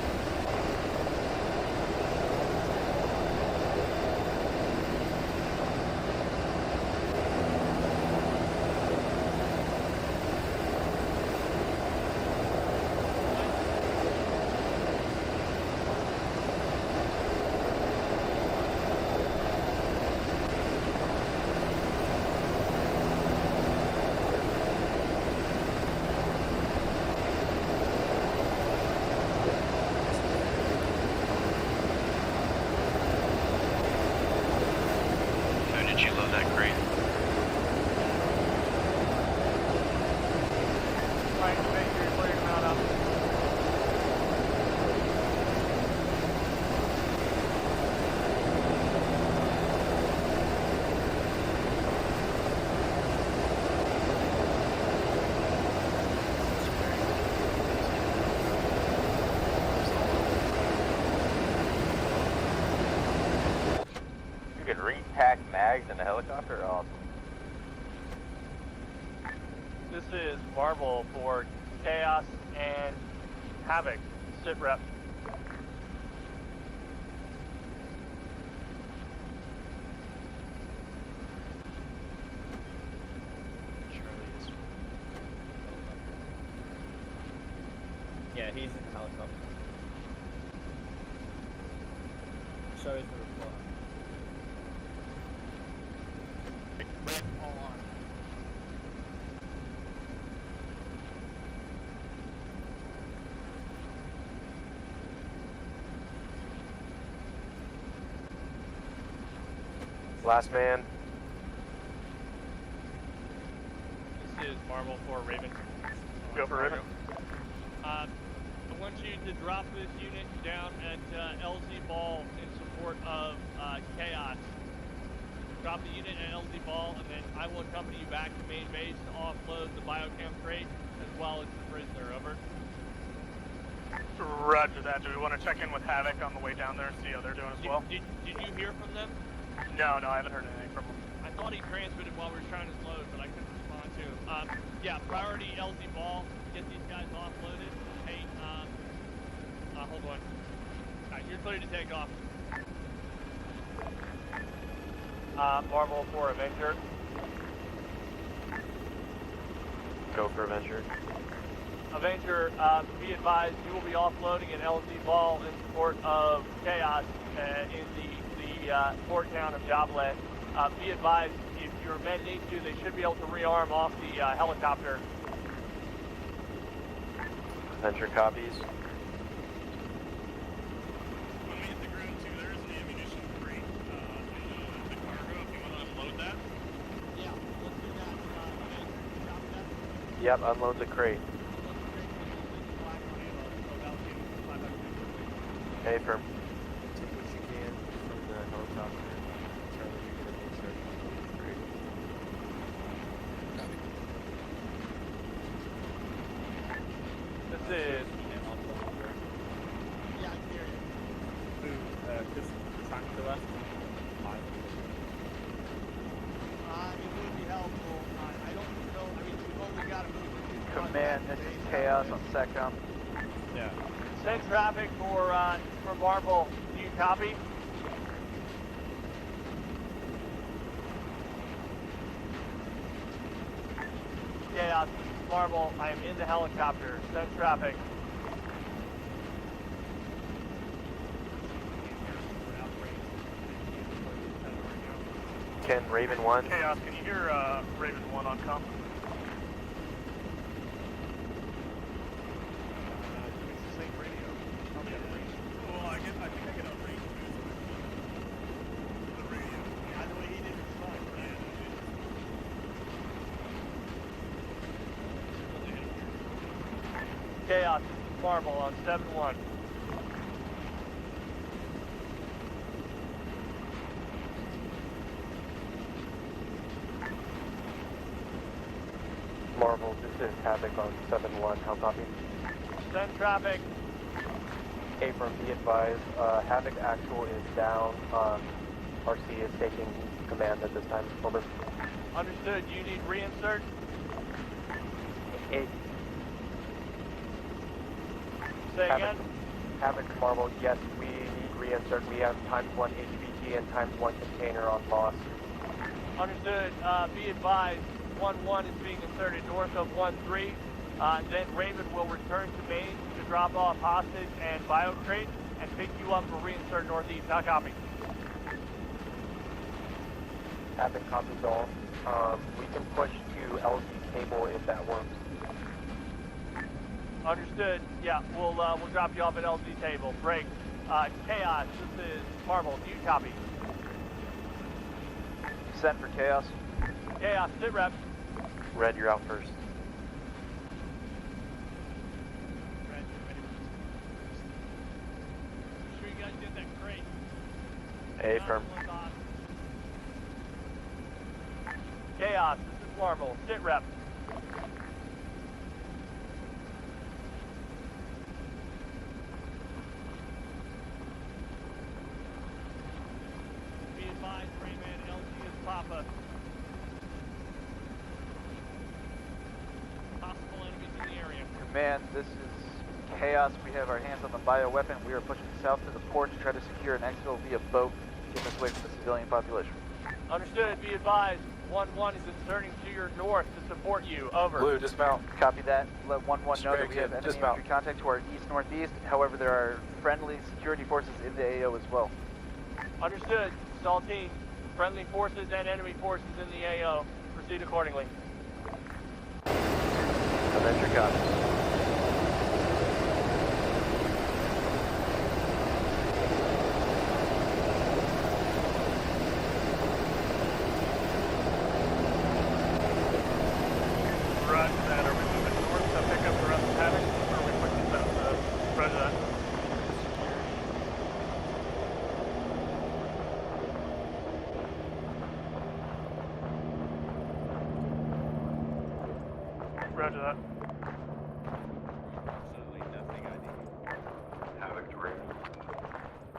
tagged in a helicopter? Awesome. This is Marvel for Chaos and Havoc. Sit rep. Yeah, he's in the helicopter. Show us the report. Red, all on. Last man. This is Marvel for Raven. Go for Raven. I want you to drop this unit down at LZ Ball in support of Chaos. Drop the unit at LZ Ball, and then I will accompany you back to main base to offload the biocam crate as well as the prisoner. Over. Roger that. Do we want to check in with Havoc on the way down there and see how they're doing as well? Did you hear from them? No, I haven't heard anything from them. I thought he transmitted while we were trying to load, but I couldn't respond to him. Yeah, priority LZ Ball. Get these guys offloaded. Hey, hold on. Alright, you're clear to take off. Marvel for Avenger. Go for Avenger. Avenger, be advised, you will be offloading an LZ Ball in support of Chaos in the port town of Jobless. Be advised, if your men need to, they should be able to rearm off the helicopter. Avenger copies. When we hit the ground too, there is an ammunition crate in the cargo if you want to unload that. Yeah, let's do that. Drop that. Yep, unload the crate. Okay, firm. Take what you can from the helicopter. Charlie, you're gonna make sure you great. This is Yeah, I can hear you. Just track the left. It would be helpful. I don't know. I mean, we've only got to move. Command, this is Chaos on SecCom. Yeah. send traffic for Marvel. Do you copy? Yeah, Marvel, I am in the helicopter. Send traffic. Can Raven 1? Chaos, can you hear Raven 1 on comm? It's the same radio. Probably got a range. Well, I think I get a range the radio. Either way he did, it's fine. Chaos, Marvel on 7-1. Marvel, this is Havoc on 7-1. How copy? Send traffic. Okay, from be advised, Havoc actual is down. RC is taking command at this time. Over. Understood. You need reinsert. Say again. Havoc, Marvel, yes, we need reinsert. We have ×1 HVT and ×1 container on loss. Understood. Be advised, 1-1 is being inserted north of 1-3. Then Raven will return to main to drop off hostage and bio crate and pick you up for reinsert northeast. How copy? Havoc copies all. We can push to LZ cable if that works. Understood. Yeah, we'll drop you off at LZ table. Break. Chaos, this is Marvel. Do you copy? Send for Chaos. Chaos, sit rep. Red, you're out first. Sure you guys did that crate. A firm. Chaos, this is Marvel. Sit rep. Be advised, Rayman, LG is Command, this is Chaos. We have our hands on the bioweapon. We are pushing south to the port to try to secure an exfil via boat, getting us away from the civilian population. Understood. Be advised. 1-1 is inserting to your north to support you. Over. Blue, dismount. Copy that. Let 1-1 know that Straight we have in. enemy Dismount. infantry contact to our east-northeast. However, there are friendly security forces in the AO as well. Understood. Saltine. Friendly forces and enemy forces in the AO. Proceed accordingly. Avenger copies. Roger that. Are we moving north to pick up the rest of Havoc? Or are we pushing south? Roger that. Roger that. Absolutely nothing I need. Havoc to Raven.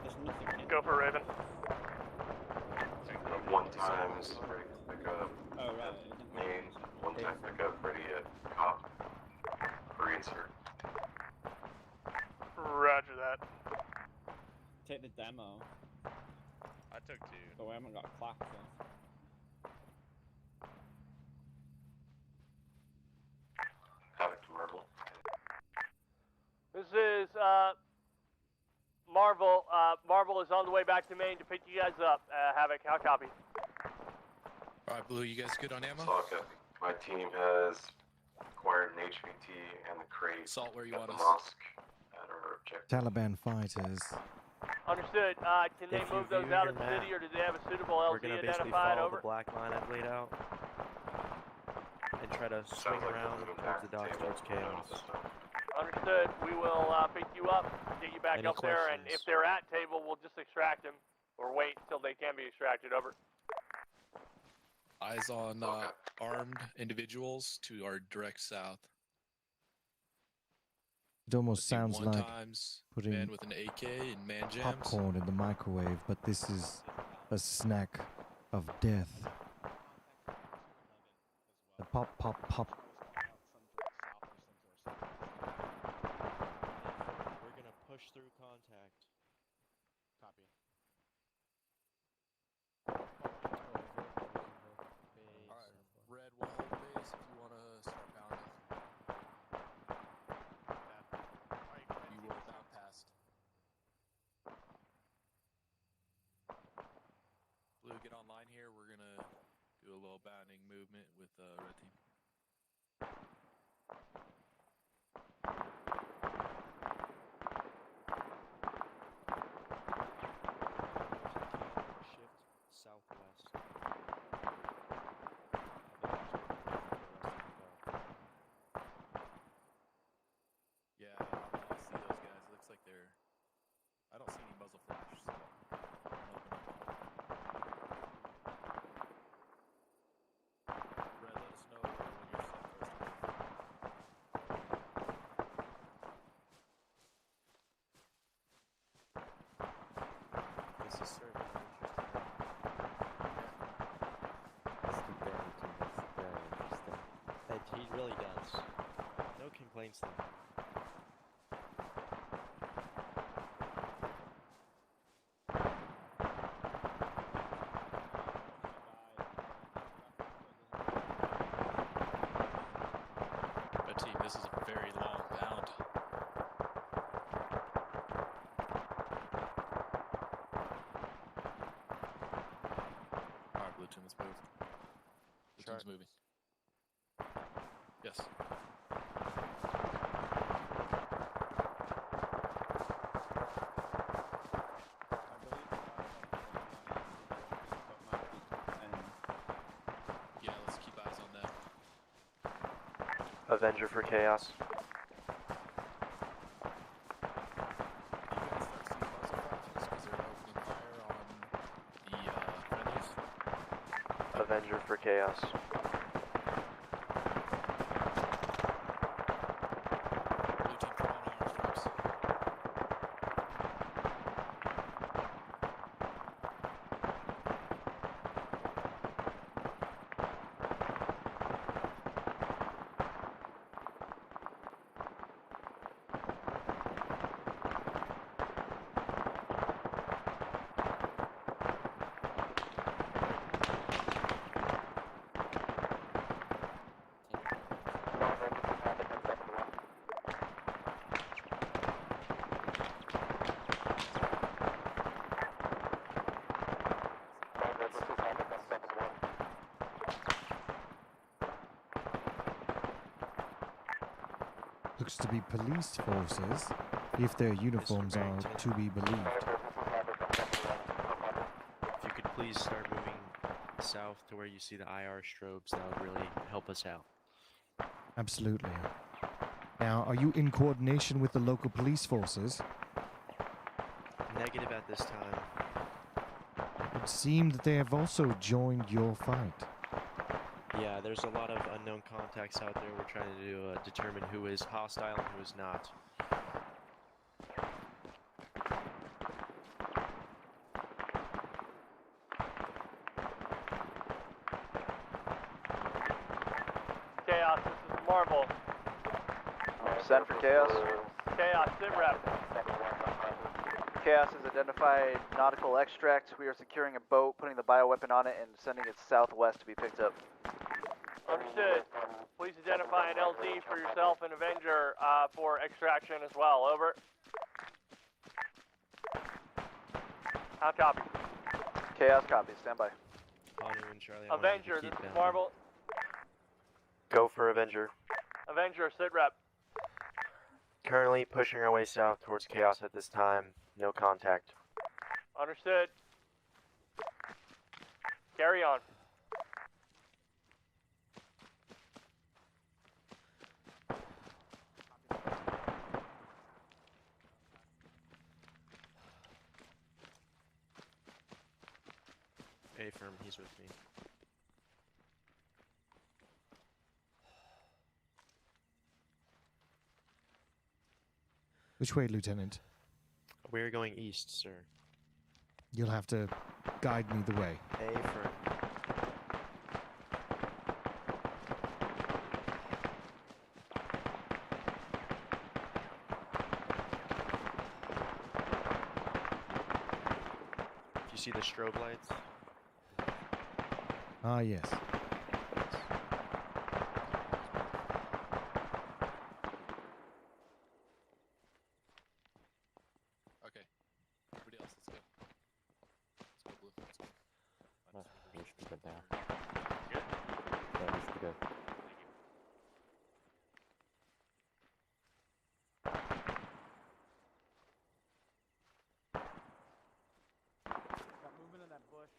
There's nothing. Go for Raven. One times ready to pick up. Oh, right. Main, one time pick up, ready at cop. Reinsert. Roger that. Take the demo. I took 2. But we haven't got clacks yet. Havoc to Marble. This is Marvel. Marvel is on the way back to Maine to pick you guys up. Havoc, how copy? Alright, Blue, you guys good on ammo? Sokka. My team has acquired an HVT and the crate Salt, where you at want the us? mosque at our objective. Taliban fighters. Understood. Can they If you move those view out your of the map, city, or do they have a suitable We're LZ gonna basically identified? follow Over. the black line I've laid out and try to swing like around we're moving towards back the to docks table. towards chaos. Understood. We will pick you up, get you back Any up there, and questions? if they're at table, we'll just extract them, or wait until they can be extracted. Over. Eyes on armed individuals to our direct south. It almost See sounds one like times putting man with an AK and man jams. popcorn in the microwave, but this is a snack of death. The pop, pop, pop. We're gonna push through contact. Copy. Alright, Red will hold base if you want to start pounding. You will bound past. Blue, get online here. We're gonna do a little bounding movement with Red Team. Shift southwest. Yeah, I see those guys. It looks like they're. I don't see any muzzle flash, so Red, let us know when you're set for us to move. This is certainly Mr. Barrington is very interesting. interesting. He really does. No complaints there. Red Team, this is a very long bound. Alright, Blue Team, let's move. Blue Team's moving. Yes. Yeah, let's keep eyes on them. Avenger for Chaos. Avenger for Chaos. looks to be police forces, if their uniforms are Barrington. to be believed. If you could please start moving south to where you see the IR strobes, that would really help us out. Absolutely. Now, are you in coordination with the local police forces? Negative at this time. It would seem that they have also joined your fight. Yeah, there's a lot of unknown contacts out there. We're trying to determine who is hostile and who is not. Chaos, this is Marvel. Send for Chaos. Chaos, sit rep. Chaos has identified nautical extract. We are securing a boat, putting the bioweapon on it, and sending it southwest to be picked up. Understood. Please identify an LZ for yourself and Avenger for extraction as well. Over. How copy? Chaos copy. Stand by. Hanu and Charlie, I want you to Avenger, keep this is them. Marvel. Go for Avenger. Avenger, sit rep. Currently pushing our way south towards Chaos at this time. No contact. Understood. Carry on. A-firm, he's with me. Which way, Lieutenant? We're going east, sir. You'll have to guide me the way. A-firm. Do you see the strobe lights? Ah, yes. Okay. Everybody else, let's go. Let's go, Blue. Let's go. We should be good now. Yeah, we should be good. Got movement in that bush.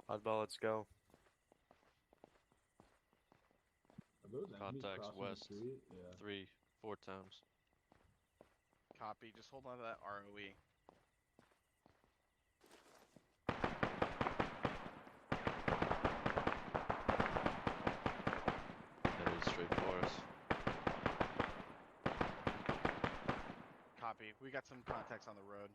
Oddball, let's go. Contacts west 3-4 times. Copy. Just hold on to that ROE. Headed straight for us. Copy. We got some contacts on the road.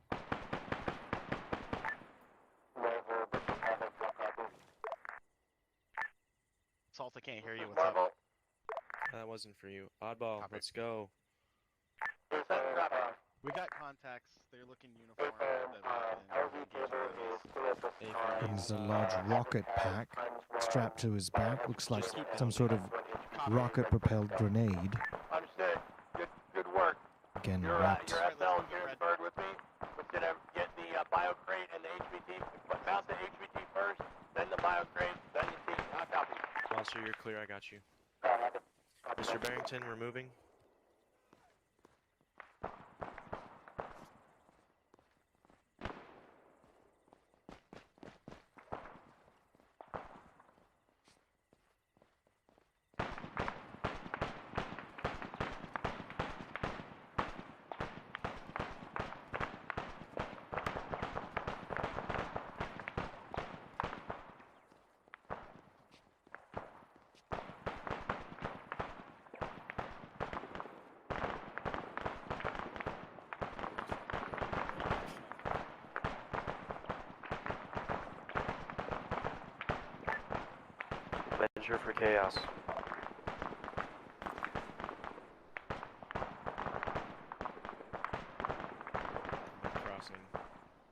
Salt, I can't hear you. What's up? That wasn't for you. Oddball, Copy. let's go. We got contacts. They're looking uniformed. There's a large rocket pack strapped to his back. Looks like some sort of rocket-propelled grenade. Understood. Good work. Again, Your wrapped. SL here in bird with me. We're gonna get the bio crate and the HVT. Mount the HVT first, then the bio crate, then the team. How copy? Monster, you're clear. I got you. Mr. Barrington, we're moving. Venture for Chaos. I'm crossing.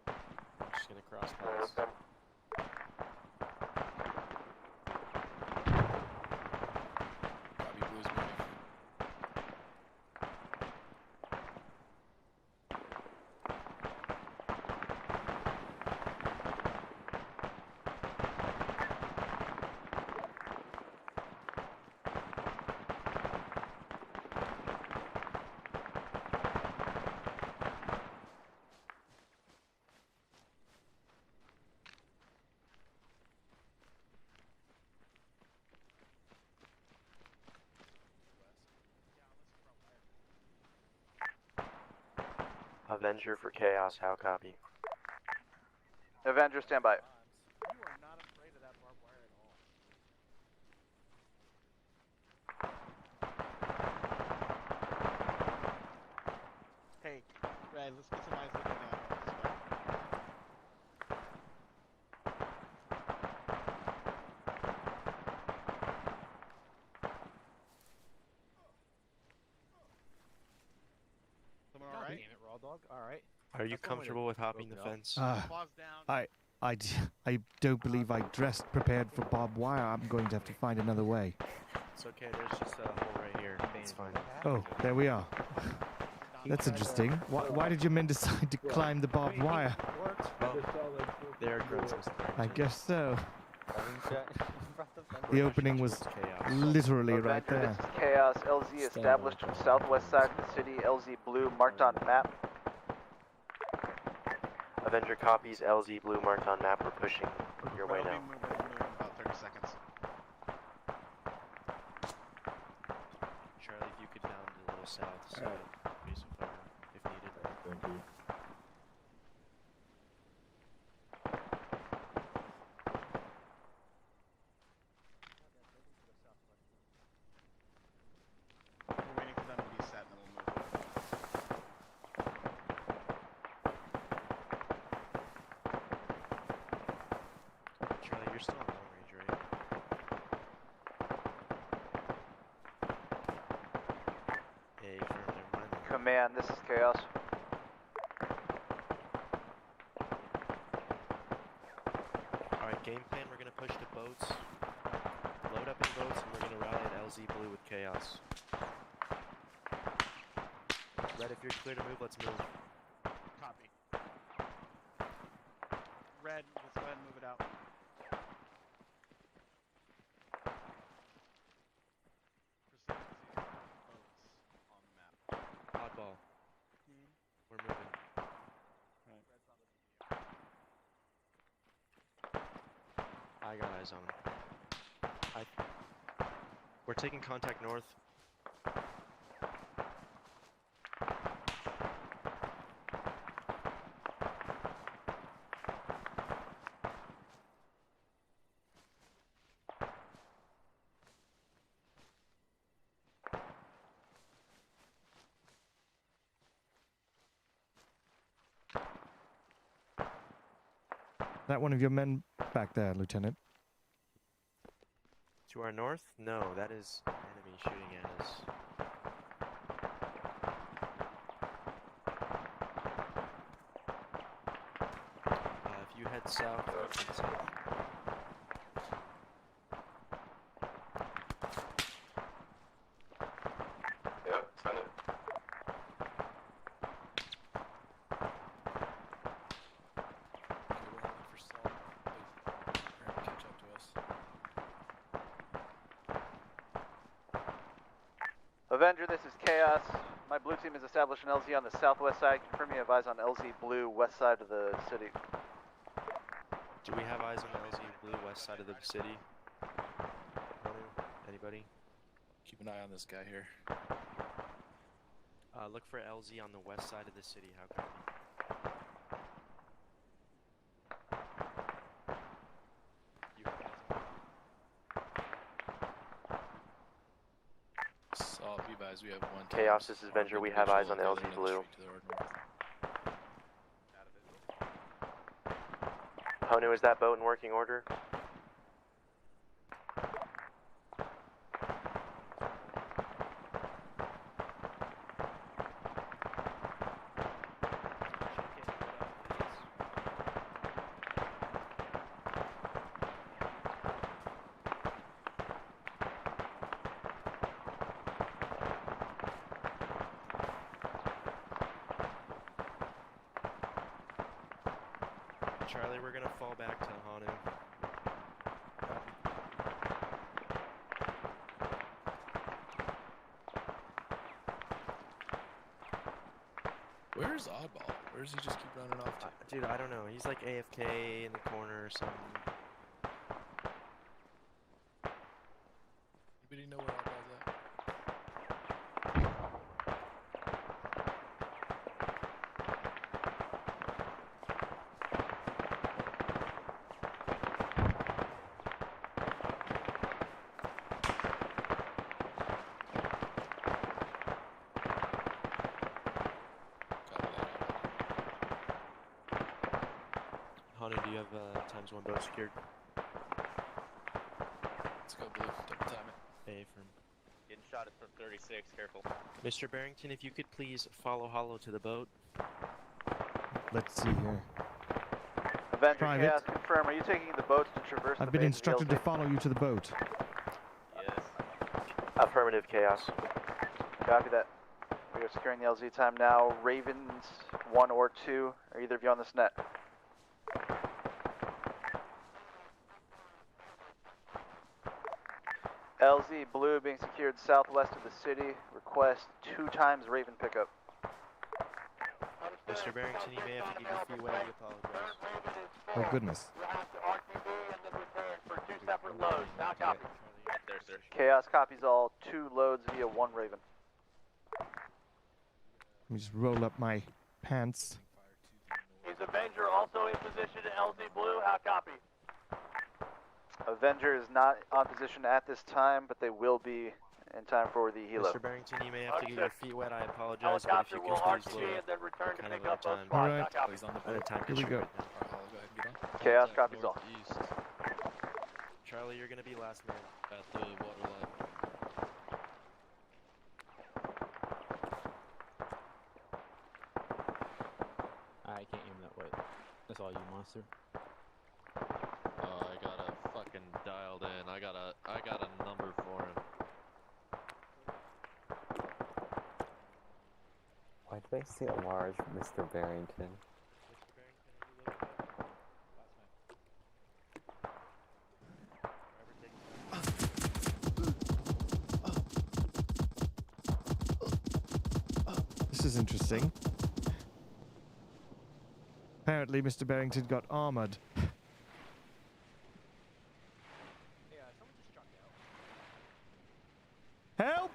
I'm just gonna cross paths. Copy, Blue's moving. Avenger for Chaos, how copy? Avenger, stand by. You are not afraid of that barbed wire at all. Hey, Red, let's get some eyes looking at this. Someone God alright? damn it, Raw Dog. Alright. Are you comfortable with hopping the fence? Claws down. I don't believe I dressed prepared for barbed wire. I'm going to have to find another way. It's okay, there's just a hole right here. It's fine. Oh, there we are. That's interesting. Why did your men decide to climb the barbed wire? Well, they're grunts. I guess so. The opening was literally right Avenger, there. this is Chaos. LZ established on the southwest side of the city. LZ blue marked on map. Avenger copies, LZ blue marked on map. We're pushing your way now. Moving about 30 seconds. Charlie, if you could down a little south, so base of fire if needed. Thank you. We're waiting for them to be set and then we'll move. Charlie, you're still on long range, right? Hey, firm, never mind. Command, this is Chaos. Alright, game plan, we're gonna push the boats. Load up in boats and we're gonna rally at LZ blue with Chaos. Red, if you're clear to move, let's move. Copy. Red, let's go ahead and move it out. Oddball. We're moving. I got eyes on him. We're taking contact north. That one of your men back there, Lieutenant? To our north? No, that is enemy shooting at us. If you head south, head south. Yeah, send it. Avenger, this is Chaos. My blue team is established an LZ on the southwest side. Confirm you have eyes on LZ blue west side of the city. Do we have eyes on LZ blue west side of the city? Anybody? Keep an eye on this guy here. Look for LZ on the west side of the city. How come? So, be advised, we have one. Chaos, this is Avenger. We have eyes on LZ blue. Honu, is that boat in working order? Charlie, we're gonna fall back to Honu. Where's Oddball? Where does he just keep running off to? Dude, I don't know. He's like AFK in the corner or something. Anybody know where Oddball's at? have times 1 boat secured. Let's go, Blue. Double time it. Affirm. Getting shot at from 36, careful. Mr. Barrington, if you could please follow Hollow to the boat. Let's see here. Avenger Private. Chaos, confirm. Are you taking the boats to traverse I've the been maze of the instructed to LZ? follow you to the boat. Yes. Affirmative, Chaos. Copy that. We are securing the LZ time now. Ravens 1 or 2. Are either of you on this net? LZ Blue being secured southwest of the city. Request 2 times Raven pickup. Mr. Barrington, you may have to give your fee away. We apologize. Oh, goodness. Chaos copies all. 2 loads via 1 Raven. Let me just roll up my pants. Is Avenger also in position at LZ Blue? How copy? Avenger is not on position at this time, but they will be in time for the helo. Mr. Barrington, you may have to get your feet wet. I apologize, but if you can please load and then return to kind of pick up time. those squads. Alright. How copy? He's on the At a boat. time Here we constraint go. right now. Alright, Hollow, go ahead and get on. Chaos Contact copies all. northeast Charlie, you're gonna be last man. At the water line. I can't aim that way. That's all you, monster. Oh, I got it fucking dialed in. I got a number for him. Why did I say a large Mr. Barrington? This is interesting. Apparently, Mr. Barrington got armored. Help!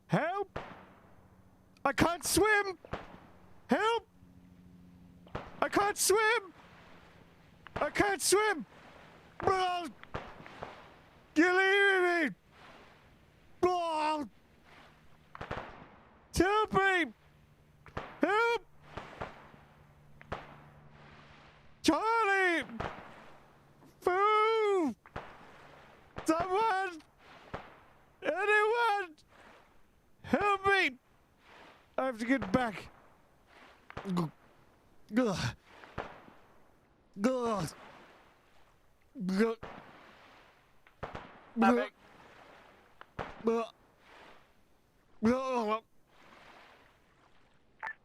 Help! I can't swim! Help! I can't swim! I can't swim! Oh, you're leaving me! Oh, help me! Help! Charlie! Food! Someone! Anyone! Help me! I have to get back. Ugh. Ugh. Ugh. Ugh. Ugh. Ugh. Ugh.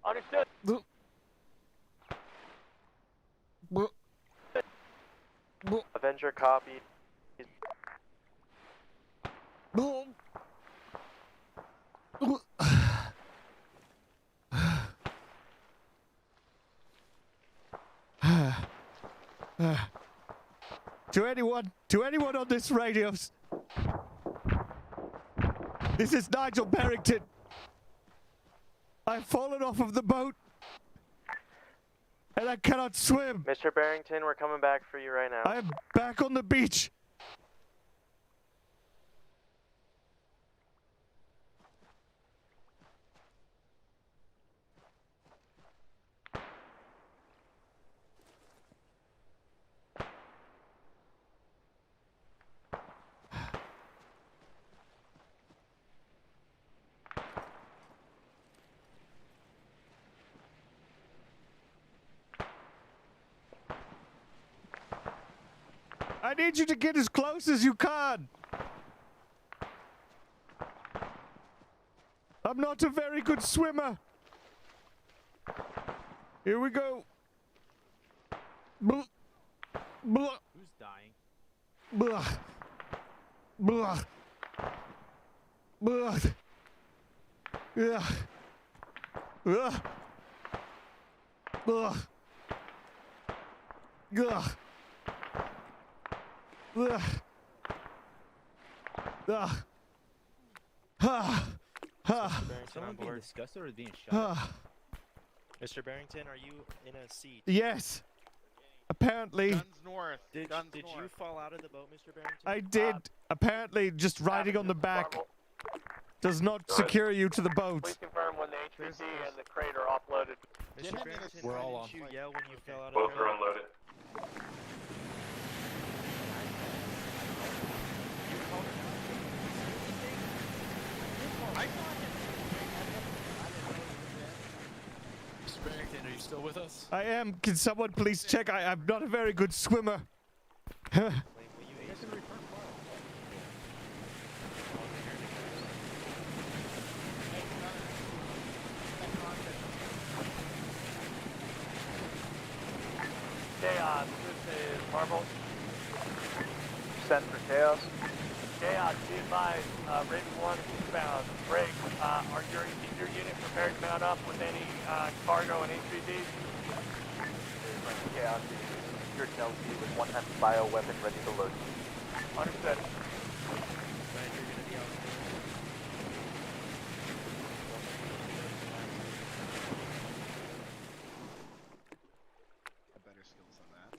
Understood. Ugh. Ugh. Ugh. Avenger copied. Ugh. Ugh. To anyone on this radios, this is Nigel Barrington. I've fallen off of the boat, and I cannot swim. Mr. Barrington, we're coming back for you right now. I am back on the beach. I need you to get as close as you can. I'm not a very good swimmer. Here we go. Blah. Blah. Who's dying? Blah. Blah. Blah. Yeah. Ugh. Ugh. Ugh. Ugh. Ugh. Ha. Ha. Barrington on Being board. disgusted or being shot? Ha. Mr. Barrington, are you in a seat? Yes. Apparently. Guns north. Did Guns you north. fall out of the boat, Mr. Barrington? I did. Apparently, just riding on the back does not secure you to the boat. Please confirm when the HPT and the crate are offloaded. Mr. Barrington, We're why all didn't on. you yell when you fell out Both of the are van? unloaded. Mr. Barrington, are you still with us? I am. Can someone please check? I'm not a very good swimmer. Chaos, this is Marble. Send for Chaos. Chaos, be advised, Raven 1 is eastbound. Break, is your unit prepared to mount up with any cargo and HVTs? Chaos is secured in LZ with one-time bioweapon ready to load. Understood. Better skills on that.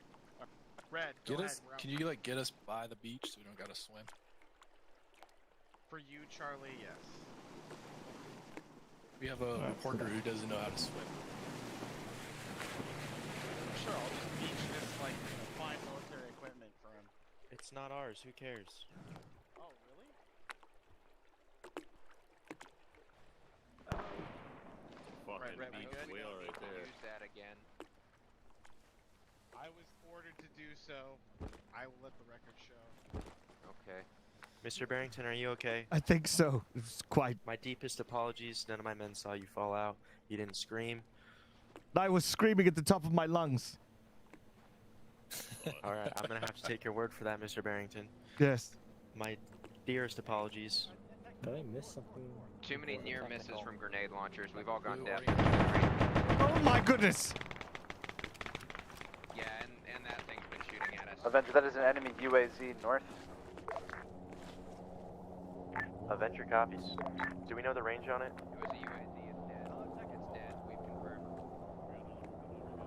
Red, go Get ahead. us. We're out. Can you like get us by the beach so we don't gotta swim? For you, Charlie, yes. We have a reporter who doesn't know how to swim. Sure, I'll just beach this, like, fine military equipment for him. It's not ours. Who cares? Oh, really? Fucking Red, beach good. whale right there. Use that again. I was ordered to do so. I will let the record show. Okay. Mr. Barrington, are you okay? I think so. It's quite. My deepest apologies. None of my men saw you fall out. You didn't scream. I was screaming at the top of my lungs. All right, I'm gonna have to take your word for that, Mr. Barrington. Yes. My dearest apologies. Did I miss something? Too many near misses from grenade launchers. We've all gone deaf. Oh my goodness! Yeah, and that thing's been shooting at us. Avenger, that is an enemy UAZ north. Avenger copies. Do we know the range on it? It was a UAZ. It's dead. It's dead. We've confirmed.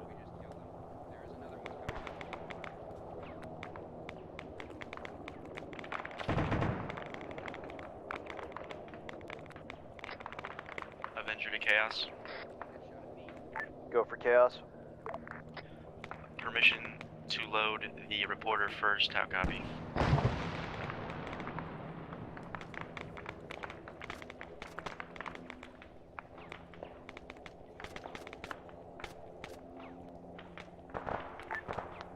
We just killed him. There is another one coming. Avenger to Chaos. Go for Chaos. Permission to load the reporter first. How copy?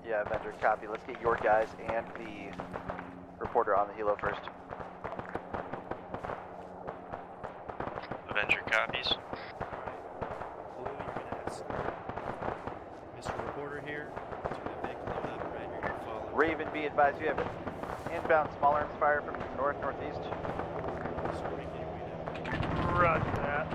Yeah, Avenger, copy. Let's get your guys and the reporter on the helo first. Avenger copies. Blue, you're gonna ask Mr. Reporter here to the big load up. Red, you're gonna follow. Raven, be advised, you have inbound small arms fire from north-northeast. Roger that.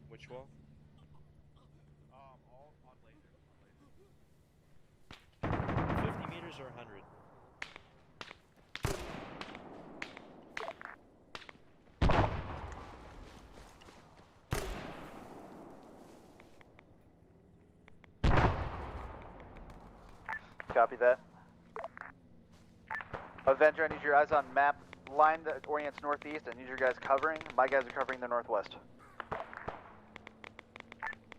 Which wall? All on laser. 50 meters or 100? Copy that. Avenger, I need your eyes on map. Line that orients northeast. I need your guys covering. My guys are covering the northwest.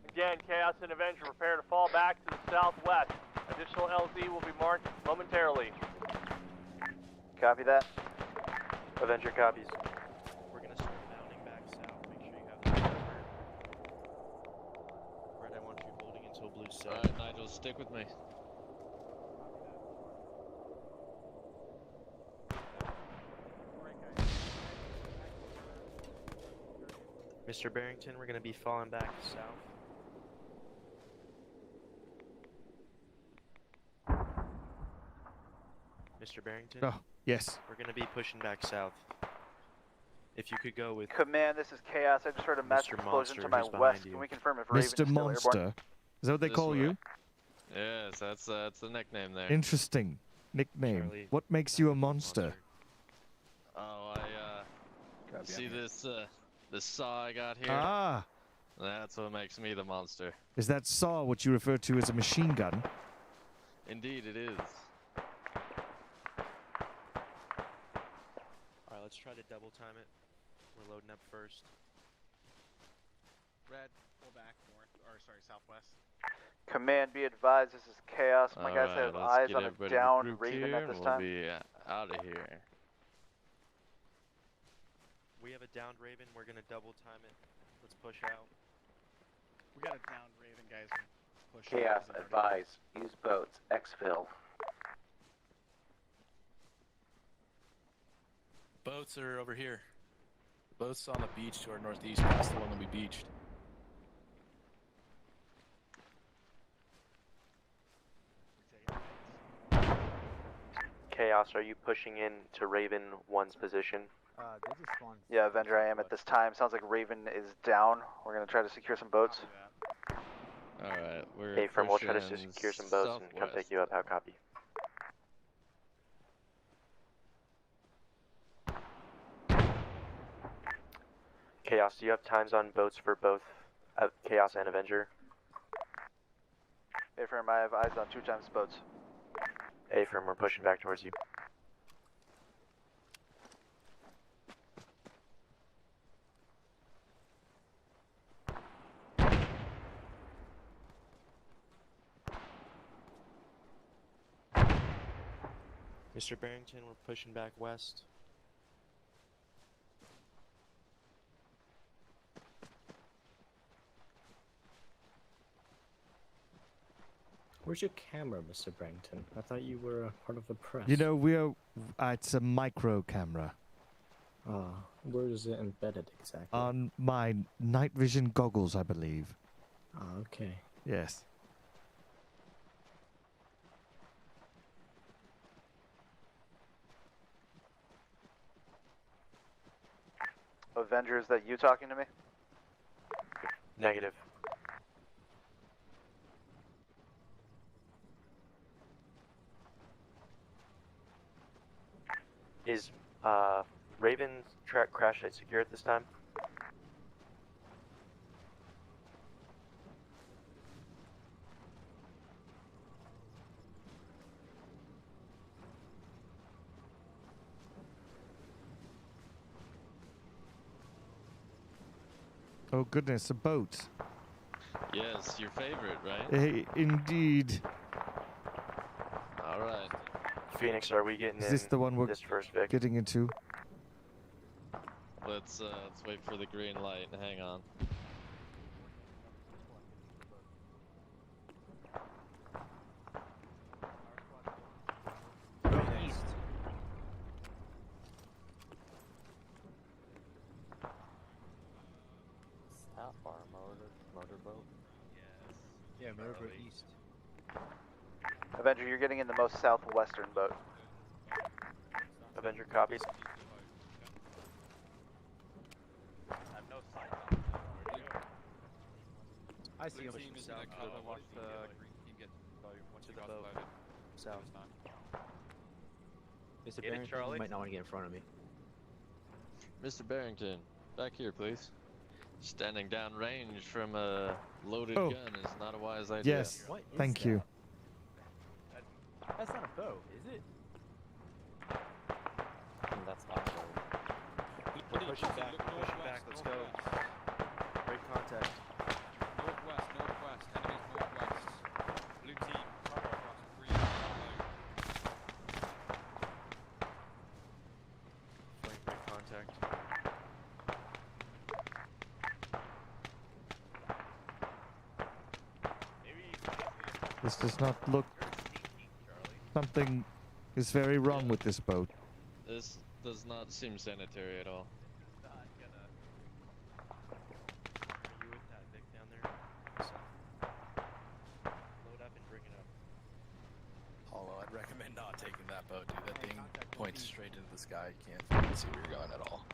Again, Chaos and Avenger, prepare to fall back to the southwest. Additional LZ will be marked momentarily. Copy that. Avenger copies. We're gonna start mounting back south. Make sure you have the cover. Red, I want you holding until blue's set. Alright, Nigel, stick with me. Mr. Barrington, we're gonna be falling back south. Mr. Barrington? Oh, yes. We're gonna be pushing back south. If you could go with Command, this is Chaos. I just heard a massive Mr. explosion Monster, to my who's behind west. you. Can we confirm if Raven is Mr. still Monster. airborne? Is that what they This call way. you? Yes, that's the nickname there. Interesting nickname. Charlie, What makes you a monster? See this this saw I got here? Ah! That's what makes me the monster. Is that saw what you refer to as a machine gun? Indeed, it is. Alright, let's try to double time it. We're loading up first. Red, pull back north, or sorry, southwest. Command, be advised, this is Chaos. My guys Alright, have let's eyes get on a everybody downed regrouped Raven here, at this and time. We'll be out of here. We have a downed Raven. We're gonna double time it. Let's push out. We got a downed Raven, guys. Push Chaos, advise. Use boats. Exfil. Boats are over here. The boat's on the beach to our northeast. That's the one that we beached. Chaos, are you pushing in to Raven 1's position? They just spawned. Yeah, Avenger, I am at this time. Sounds like Raven is down. We're gonna try to secure some boats. Alright, we're Hey, firm, we'll try to pushing secure some boats and come southwest. take you up. How copy? Chaos, do you have times on boats for both Chaos and Avenger? Hey, firm, I have eyes on 2 times boats. Hey, firm, we're pushing back towards you. Mr. Barrington, we're pushing back west. Where's your camera, Mr. Barrington? I thought you were a part of the press. You know, we're... it's a micro camera. Ah, where is it embedded exactly? On my night vision goggles, I believe. Ah, okay. Yes. Avenger, is that you talking to me? Negative. Is Raven's track crash site secure at this time? Oh goodness, a boat. Yes, your favorite, right? Indeed. Alright. Phoenix, are we getting Is in this the one we're this first Vic? getting into? Let's wait for the green light. Hang on. East. How far? Motorboat? Yeah, motorboat east. Avenger, you're getting in the most southwestern boat. Avenger copies. I see him. South, watch the green team get To the boat. South. Mr. Get it, Barrington, Charlie? you might not want to get in front of me. Mr. Barrington, back here, please. Standing down range from a loaded Oh. gun is not a wise idea. Yes, What is thank that? you. That's not a boat, is it? That's not a boat. We're pushing back. We're pushing back. Let's go. Break contact. northwest, enemies northwest. Blue team, cargo across green below. Flank break contact. This does not look... Something is very wrong with this boat. This does not seem sanitary at all. Are you with that Vic down there? Load up and bring it up. Although I'd recommend not taking that boat, dude. That thing points straight into the sky. You can't fucking see where you're going at all.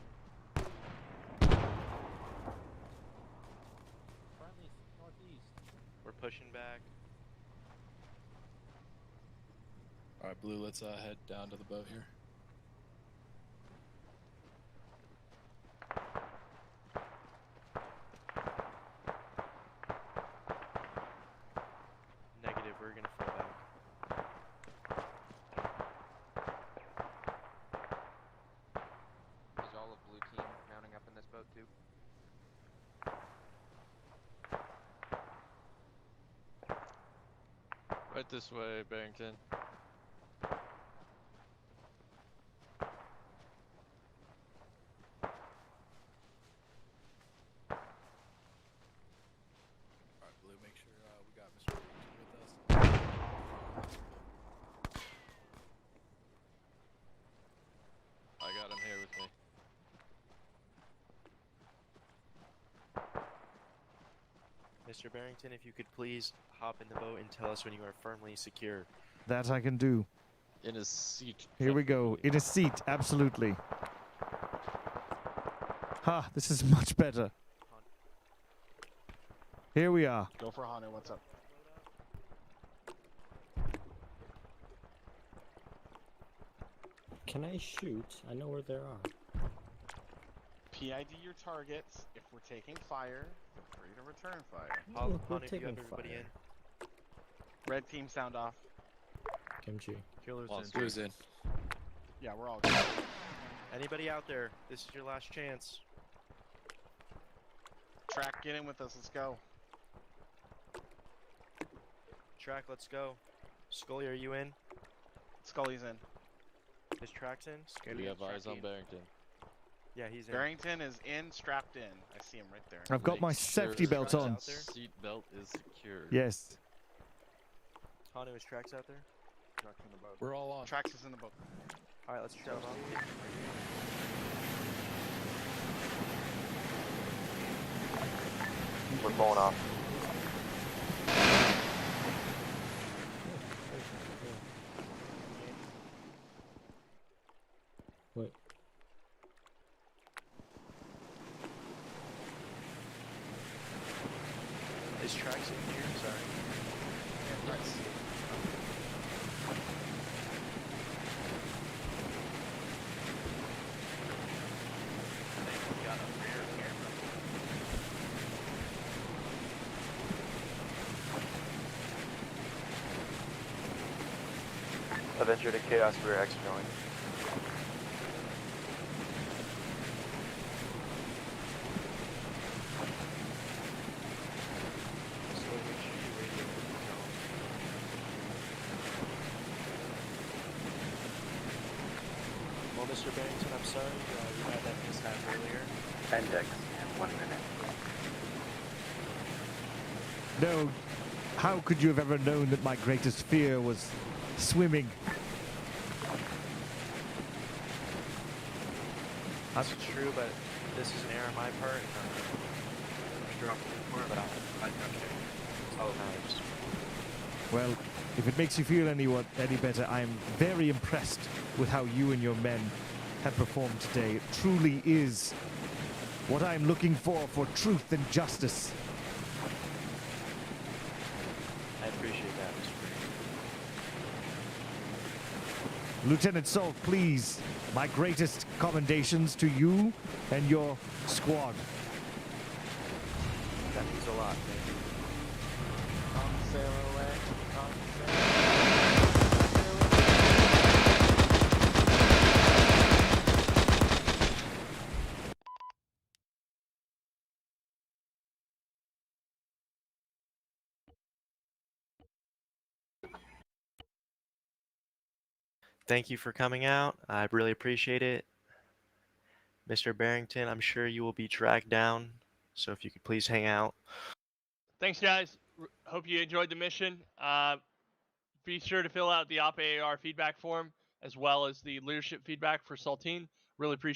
Friendly northeast. We're pushing back. Alright, Blue, let's head down to the boat here. Right this way, Barrington. Alright, Blue, make sure we got Mr. Barrington with us. I got him here with me. Mr. Barrington, if you could please hop in the boat and tell us when you are firmly secure. That I can do. In his seat. Here we go. In a seat, absolutely. Ha, this is much better. Here we are. Go for Hunter. What's up? Can I shoot? I know where they are. PID your targets. If we're taking fire, feel free to return fire. We're taking fire. Red team sound off. Kimchi. Killer's Blue's in. Yeah, we're all good. Anybody out there? This is your last chance. Track, get in with us. Let's go. Track, let's go. Scully, are you in? Scully's in. Is Track's in? We have eyes on Barrington. Yeah, he's in. Barrington is in, strapped in. I see him right there. I've got my safety belt on. Seat belt is secured. Yes. Hanu, is Trax out there? Track's in the boat. We're all on. Trax is in the boat. Alright, let's jump on. We're blowing off. Wait. Is Trax in here? Sorry. Yes. Avenger to Chaos, we're exfilling. Well, Mr. Barrington, I'm sorry we had that mishap earlier. Index in 1 minute. No. How could you have ever known that my greatest fear was swimming? That's true, but this is an error on my part. I'm sure I'm more, but I'm okay. That's all that matters. Well, if it makes you feel any better, I'm very impressed with how you and your men have performed today. It truly is what I'm looking for truth and justice. I appreciate that, Mr. Barrington. Lieutenant Salt, please, my greatest commendations to you and your squad. That means a lot, thank you. Sail away. Thank you for coming out. I really appreciate it. Mr. Barrington, I'm sure you will be tracked down, so if you could please hang out. Thanks, guys. Hope you enjoyed the mission. Be sure to fill out the OPAAR feedback form as well as the leadership feedback for Saltine. Really appreciate